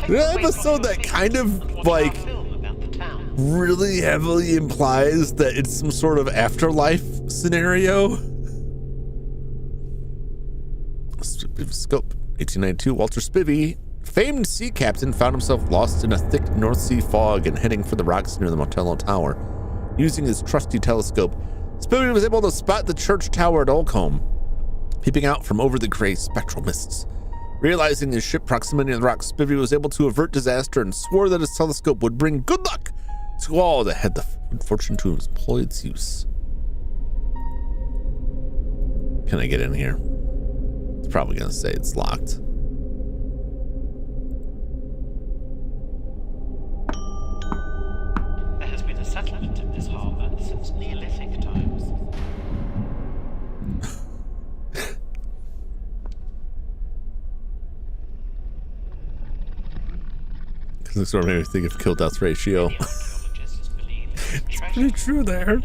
the episode that kind of like really heavily implies that it's some sort of afterlife scenario. Scope 1892. Walter Spivey, famed sea captain, found himself lost in a thick North Sea fog and heading for the rocks near the Motello Tower. Using his trusty telescope, Spivey was able to spot the church tower at Olcombe, peeping out from over the gray spectral mists. Realizing his ship proximity to the rocks, Spivey was able to avert disaster and swore that his telescope would bring good luck to all that had the fortune to employ its use. Can I get in here? It's probably going to say it's locked. There has been a settlement in this harbour since Neolithic times. Because this sort of made me think of kill death ratio. It's pretty true there.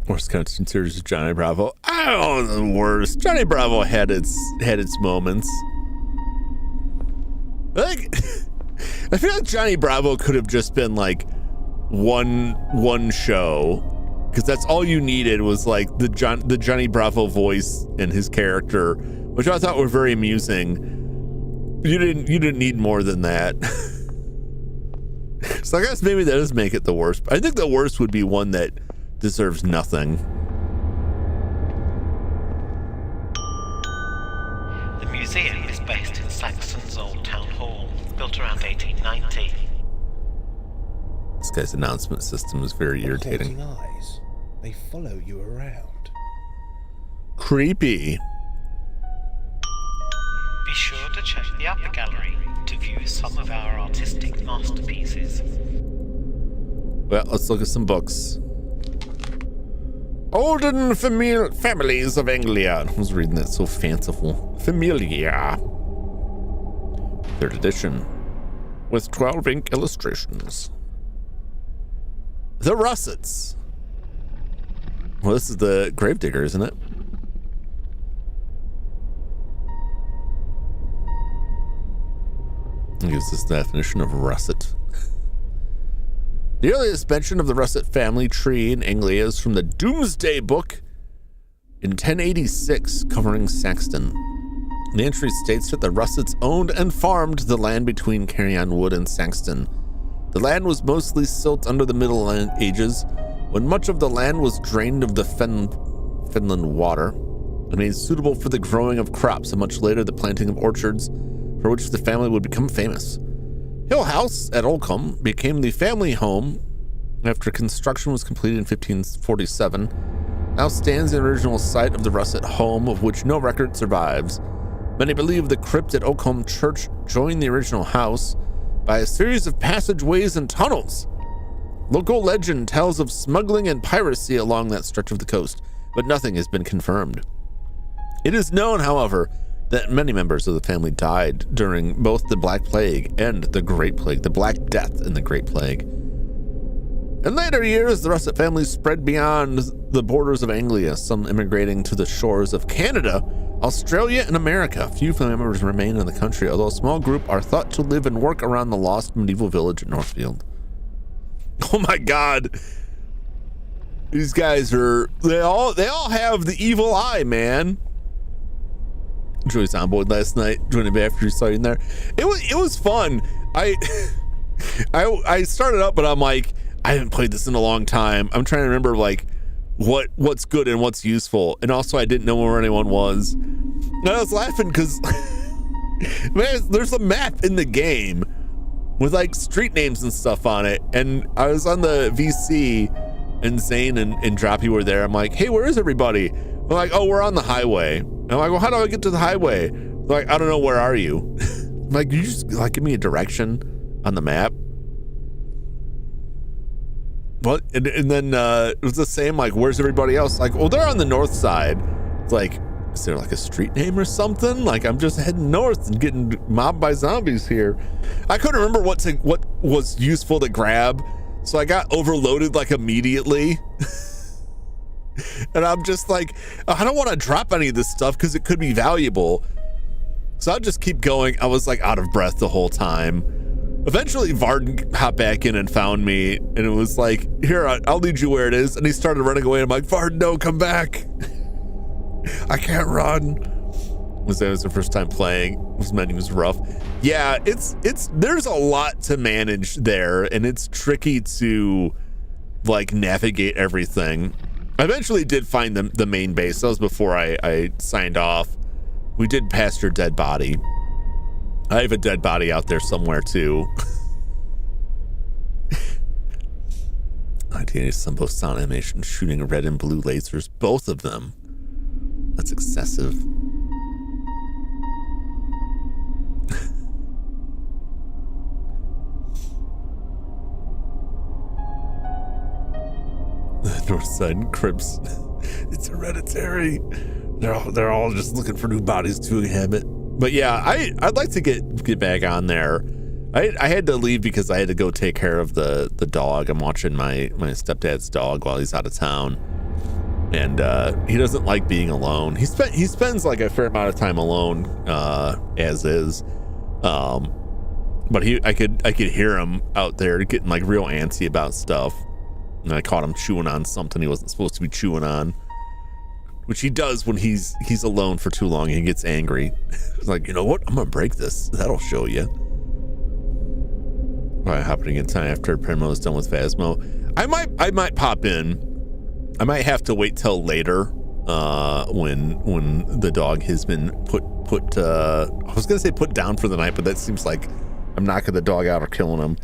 Worst content series of Johnny Bravo. Oh, the worst. Johnny Bravo had its moments. Like, I feel like Johnny Bravo could have just been like one show, because that's all you needed was like the Johnny Bravo voice and his character, which I thought were very amusing. You didn't need more than that. So I guess maybe that does make it the worst. I think the worst would be one that deserves nothing. The museum is based in Saxon's old town hall, built around 1890. This guy's announcement system is very irritating. Haunting eyes. They follow you around. Creepy. Be sure to check the upper gallery to view some of our artistic masterpieces. Well, let's look at some books. Olden Families of Anglia. I was reading that so fanciful. Familia. 3rd edition. With 12 ink illustrations. The Russets. Well, this is the Gravedigger, isn't it? Use this definition of russet. The earliest mention of the russet family tree in Anglia is from the Domesday Book in 1086, covering Saxton. The entry states that the Russets owned and farmed the land between Carrion Wood and Saxton. The land was mostly silt under the Middle Ages, when much of the land was drained of the Fenland water and made suitable for the growing of crops, and much later the planting of orchards, for which the family would become famous. Hill House at Olcombe became the family home after construction was completed in 1547. Now stands the original site of the Russet home, of which no record survives. Many believe the crypt at Olcombe Church joined the original house by a series of passageways and tunnels. Local legend tells of smuggling and piracy along that stretch of the coast, but nothing has been confirmed. It is known, however, that many members of the family died during both the Black Plague and the Great Plague, the Black Death and the Great Plague. In later years, the Russet family spread beyond the borders of Anglia, some immigrating to the shores of Canada, Australia, and America. Few family members remain in the country, although a small group are thought to live and work around the lost medieval village at Northfield. Oh my God. These guys they all have the evil eye, man. Joey's on board last night, joining me after you saw you in there. It was fun. I started up, but I'm like, I haven't played this in a long time. I'm trying to remember like what's good and what's useful. And also I didn't know where anyone was. And I was laughing because man, there's a map in the game with like street names and stuff on it. And I was on the VC and Zane and Droppy were there. I'm like, hey, where is everybody? I'm like, oh, we're on the highway. And I'm like, well, how do I get to the highway? They're like, I don't know, where are you? I'm like, you just like give me a direction on the map. What? And then it was the same, like, where's everybody else? Like, well, they're on the north side. It's like, is there like a street name or something? Like, I'm just heading north and getting mobbed by zombies here. I couldn't remember what was useful to grab, so I got overloaded like immediately. And I'm just like, I don't want to drop any of this stuff because it could be valuable. So I'll just keep going. I was like out of breath the whole time. Eventually Varden hopped back in and found me, and it was like, here, I'll lead you where it is. And he started running away. I'm like, Varden, no, come back. I can't run. That was the first time playing. This menu was rough. Yeah, there's a lot to manage there, and it's tricky to like navigate everything. I eventually did find the main base. That was before I signed off. We did pass your dead body. I have a dead body out there somewhere too. I some both sound animation shooting red and blue lasers, both of them. That's excessive. The north side crypts. It's hereditary. They're all just looking for new bodies to inhabit. But yeah, I'd like to get back on there. I had to leave because I had to go take care of the dog. I'm watching my stepdad's dog while he's out of town, and he doesn't like being alone. He spends like a fair amount of time alone as is. But I could hear him out there getting like real antsy about stuff. And I caught him chewing on something he wasn't supposed to be chewing on, which he does when he's alone for too long and he gets angry. He's like, you know what? I'm gonna break this. That'll show you. All right, happening in time after Primo is done with Phasmo. I might pop in. I might have to wait till later when the dog has been put I was gonna say put down for the night, but that seems like I'm knocking the dog out or killing him.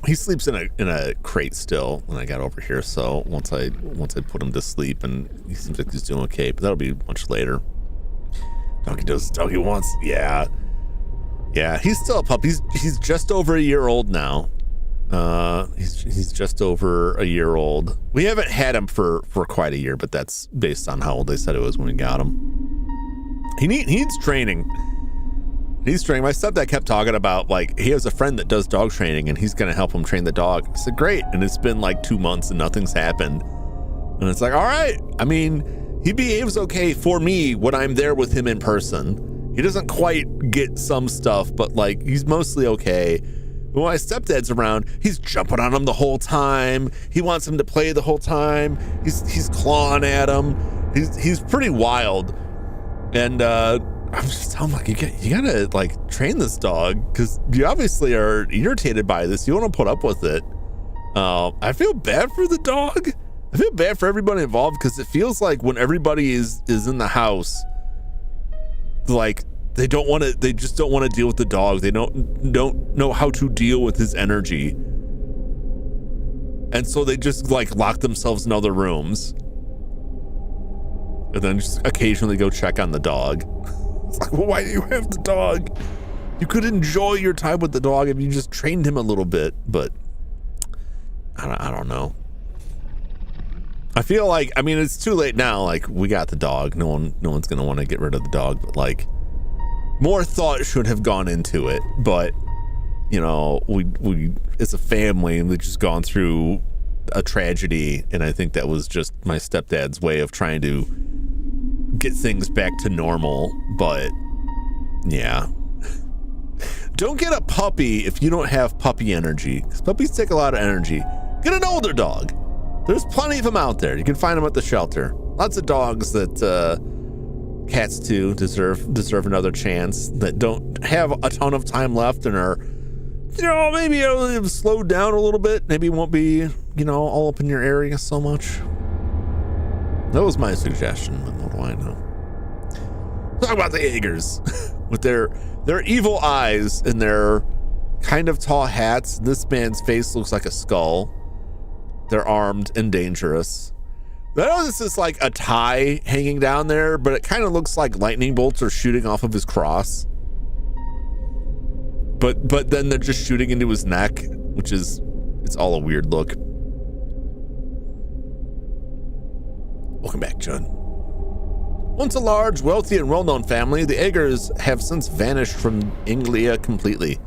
He sleeps in a crate still when I got over here, so once I put him to sleep, and he seems like he's doing okay, but that'll be much later. Doggy does doggy wants. Yeah, he's still a pup. He's just over a year old now. He's just over a year old. We haven't had him for quite a year, but that's based on how old they said it was when we got him. He needs training. He's training. My stepdad kept talking about like he has a friend that does dog training and he's gonna help him train the dog. I said, great. And it's been like 2 months and nothing's happened. And it's like, all right. I mean, he behaves okay for me when I'm there with him in person. He doesn't quite get some stuff, but like he's mostly okay. When my stepdad's around, he's jumping on him the whole time. He wants him to play the whole time. He's clawing at him. He's pretty wild. And I'm just telling him, like, you gotta like train this dog because you obviously are irritated by this. You want to put up with it. I feel bad for the dog. I feel bad for everybody involved because it feels like when everybody is in the house, like they just don't want to deal with the dog. They don't know how to deal with his energy, and so they just like lock themselves in other rooms, and then just occasionally go check on the dog. It's like, well, why do you have the dog? You could enjoy your time with the dog if you just trained him a little bit, but I don't know. I feel like, I mean, it's too late now. Like, we got the dog. No one's gonna want to get rid of the dog, but like, more thought should have gone into it. But you know, we as a family, we've just gone through a tragedy, and I think that was just my stepdad's way of trying to get things back to normal. But yeah, don't get a puppy if you don't have puppy energy, because puppies take a lot of energy. Get an older dog. There's plenty of them out there. You can find them at the shelter. Lots of dogs that cats too deserve another chance, that don't have a ton of time left and are, maybe have slowed down a little bit. Maybe won't be, all up in your area so much. That was my suggestion, but what do I know? Talk about the Jaegers with their evil eyes and their kind of tall hats. This man's face looks like a skull. They're armed and dangerous. I know this is like a tie hanging down there, but it kind of looks like lightning bolts are shooting off of his cross. But then they're just shooting into his neck, which is, it's all a weird look. Welcome back, John. Once a large, wealthy, and well-known family, the Jaegers have since vanished from Anglia completely.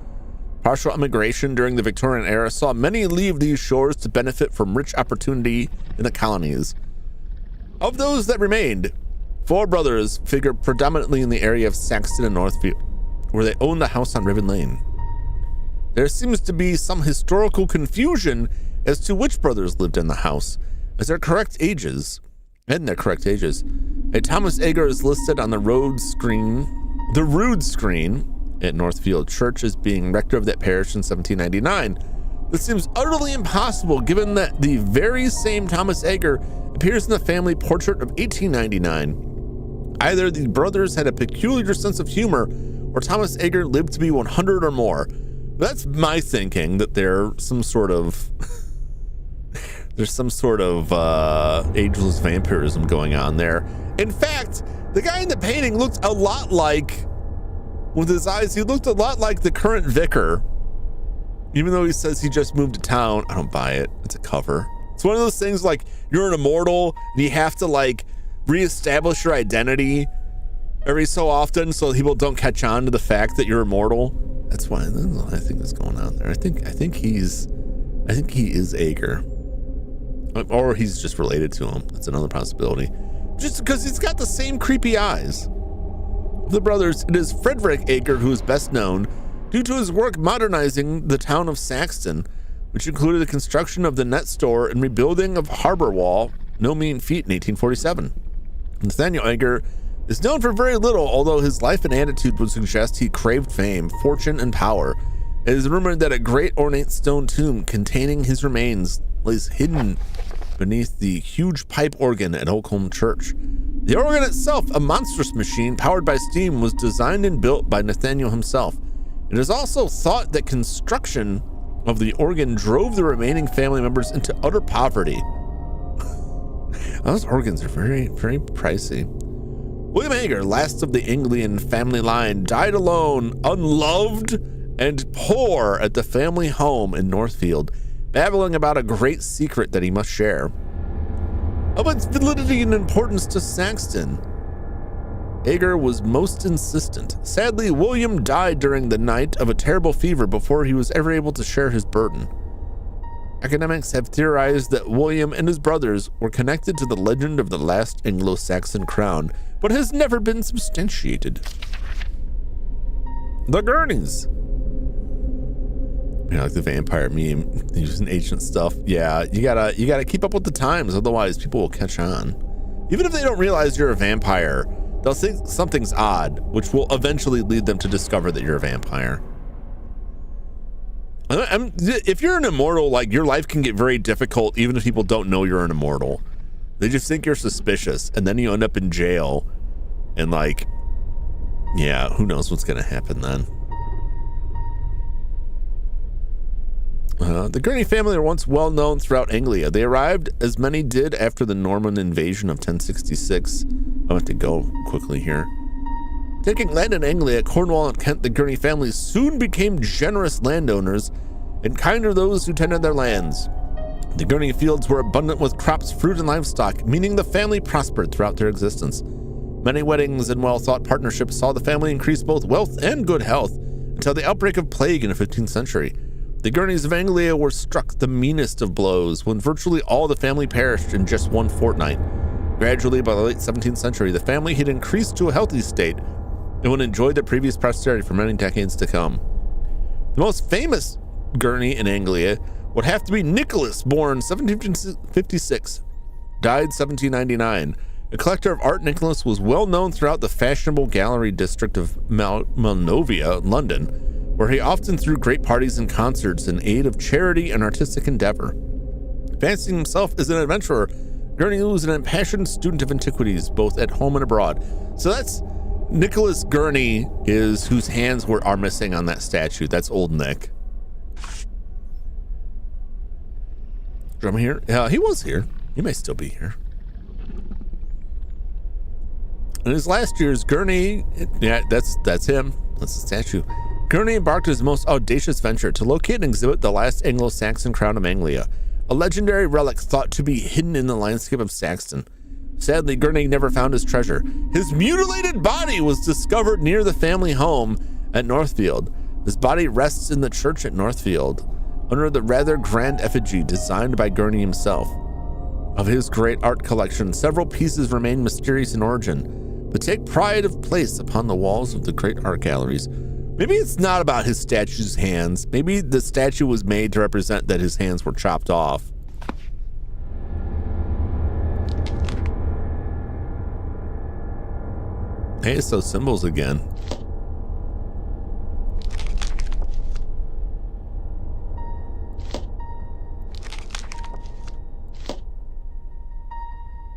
Partial immigration during the Victorian era saw many leave these shores to benefit from rich opportunity in the colonies. Of those that remained, 4 brothers figure predominantly in the area of Saxton and Northfield, where they owned a house on Ribbon Lane. There seems to be some historical confusion as to which brothers lived in the house, as their correct ages. A Thomas Jaeger is listed on the rood screen at Northfield Church as being rector of that parish in 1799. This seems utterly impossible given that the very same Thomas Jaeger appears in the family portrait of 1899. Either the brothers had a peculiar sense of humor or Thomas Jaeger lived to be 100 or more. That's my thinking, that there's some sort of ageless vampirism going on there. In fact, the guy in the painting looked a lot like, with his eyes, he looked a lot like the current vicar. Even though he says he just moved to town, I don't buy it. It's a cover. It's one of those things like you're an immortal and you have to like reestablish your identity every so often so people don't catch on to the fact that you're immortal. That's why I think that's going on there. I think he is Jaeger. Or he's just related to him. That's another possibility. Just because he's got the same creepy eyes. Of the brothers, it is Frederick Jaeger who is best known due to his work modernizing the town of Saxton, which included the construction of the net store and rebuilding of Harbor Wall, no mean feat, in 1847. Nathaniel Jaeger is known for very little, although his life and attitude would suggest he craved fame, fortune, and power. It is rumored that a great ornate stone tomb containing his remains lays hidden beneath the huge pipe organ at Oakham Church. The organ itself, a monstrous machine powered by steam, was designed and built by Nathaniel himself. It is also thought that construction of the organ drove the remaining family members into utter poverty. Those organs are very, very pricey. William Jaeger, last of the Anglian family line, died alone, unloved, and poor at the family home in Northfield, babbling about a great secret that he must share. Of its validity and importance to Saxton, Jaeger was most insistent. Sadly, William died during the night of a terrible fever before he was ever able to share his burden. Academics have theorized that William and his brothers were connected to the legend of the last Anglo-Saxon crown, but has never been substantiated. The Gurneys. Like the vampire meme, using ancient stuff. Yeah, you gotta keep up with the times, otherwise people will catch on. Even if they don't realize you're a vampire, they'll think something's odd, which will eventually lead them to discover that you're a vampire. If you're an immortal, like, your life can get very difficult even if people don't know you're an immortal. They just think you're suspicious, and then you end up in jail, and like, yeah, who knows what's gonna happen then. The Gurney family were once well known throughout Anglia. They arrived, as many did, after the Norman invasion of 1066. I have to go quickly here. Taking land in Anglia, Cornwall, and Kent, the Gurney families soon became generous landowners and kind to those who tended their lands. The Gurney fields were abundant with crops, fruit, and livestock, meaning the family prospered throughout their existence. Many weddings and well-thought partnerships saw the family increase both wealth and good health until the outbreak of plague in the 15th century. The Gurneys of Anglia were struck the meanest of blows when virtually all the family perished in just one fortnight. Gradually, by the late 17th century, the family had increased to a healthy state and would enjoy their previous prosperity for many decades to come. The most famous gurney in Anglia would have to be Nicholas, born 1756, died 1799. A collector of art, Nicholas was well known throughout the fashionable gallery district of Melnovia, London, where he often threw great parties and concerts in aid of charity and artistic endeavor. Fancying himself as an adventurer, Gurney was an impassioned student of antiquities, both at home and abroad. So that's Nicholas Gurney, is whose hands are missing on that statue. That's old Nick. Drum here? He was here. He may still be here. In his last years, Gurney, yeah, that's him. That's the statue. Gurney embarked on his most audacious venture to locate and exhibit the last Anglo-Saxon crown of Anglia, a legendary relic thought to be hidden in the landscape of Saxton. Sadly, Gurney never found his treasure. His mutilated body was discovered near the family home at Northfield. His body rests in the church at Northfield, under the rather grand effigy designed by Gurney himself. Of his great art collection, several pieces remain mysterious in origin, but take pride of place upon the walls of the great art galleries. Maybe it's not about his statue's hands. Maybe the statue was made to represent that his hands were chopped off. Hey, it's those symbols again.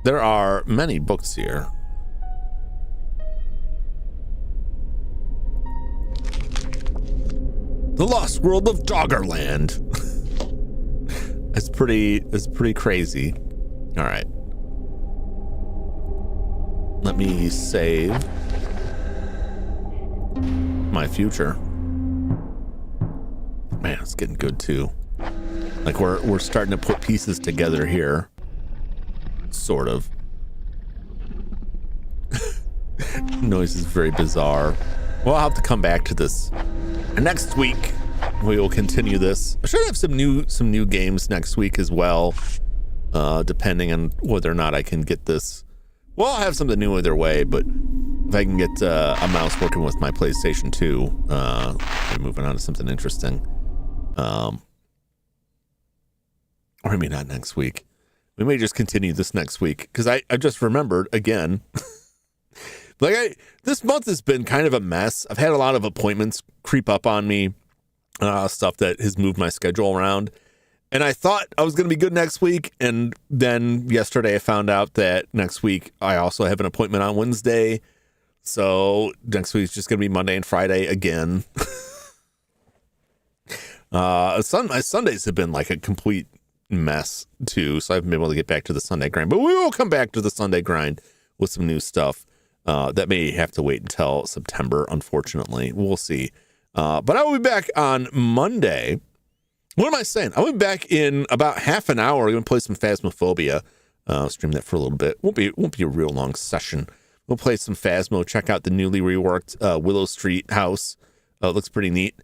There are many books here. The Lost World of Doggerland. It's pretty crazy. All right. Let me save my future. Man, it's getting good too. Like we're starting to put pieces together here. Sort of. Noise is very bizarre. We'll have to come back to this. Next week, we will continue this. I should have some new games next week as well, depending on whether or not I can get this. Well, I'll have something new either way, but if I can get a mouse working with my PlayStation 2, I'm moving on to something interesting. Or maybe not next week. We may just continue this next week, because I just remembered again. This month has been kind of a mess. I've had a lot of appointments creep up on me, stuff that has moved my schedule around. And I thought I was going to be good next week. And then yesterday I found out that next week I also have an appointment on Wednesday. So next week is just going to be Monday and Friday again. My Sundays have been like a complete mess too. So I haven't been able to get back to the Sunday grind. But we will come back to the Sunday grind with some new stuff. That may have to wait until September, unfortunately. We'll see. But I will be back on Monday. What am I saying? I'll be back in about half an hour. We're going to play some Phasmophobia. Stream that for a little bit. Won't be a real long session. We'll play some Phasmo. Check out the newly reworked Willow Street house. It looks pretty neat.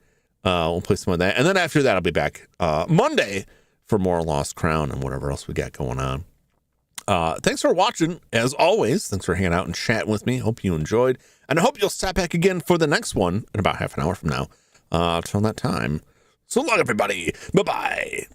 We'll play some of that. And then after that, I'll be back Monday for more Lost Crown and whatever else we got going on. Thanks for watching, as always. Thanks for hanging out and chatting with me. Hope you enjoyed. And I hope you'll stop back again for the next one in about half an hour from now. Till that time. So long, everybody. Bye-bye.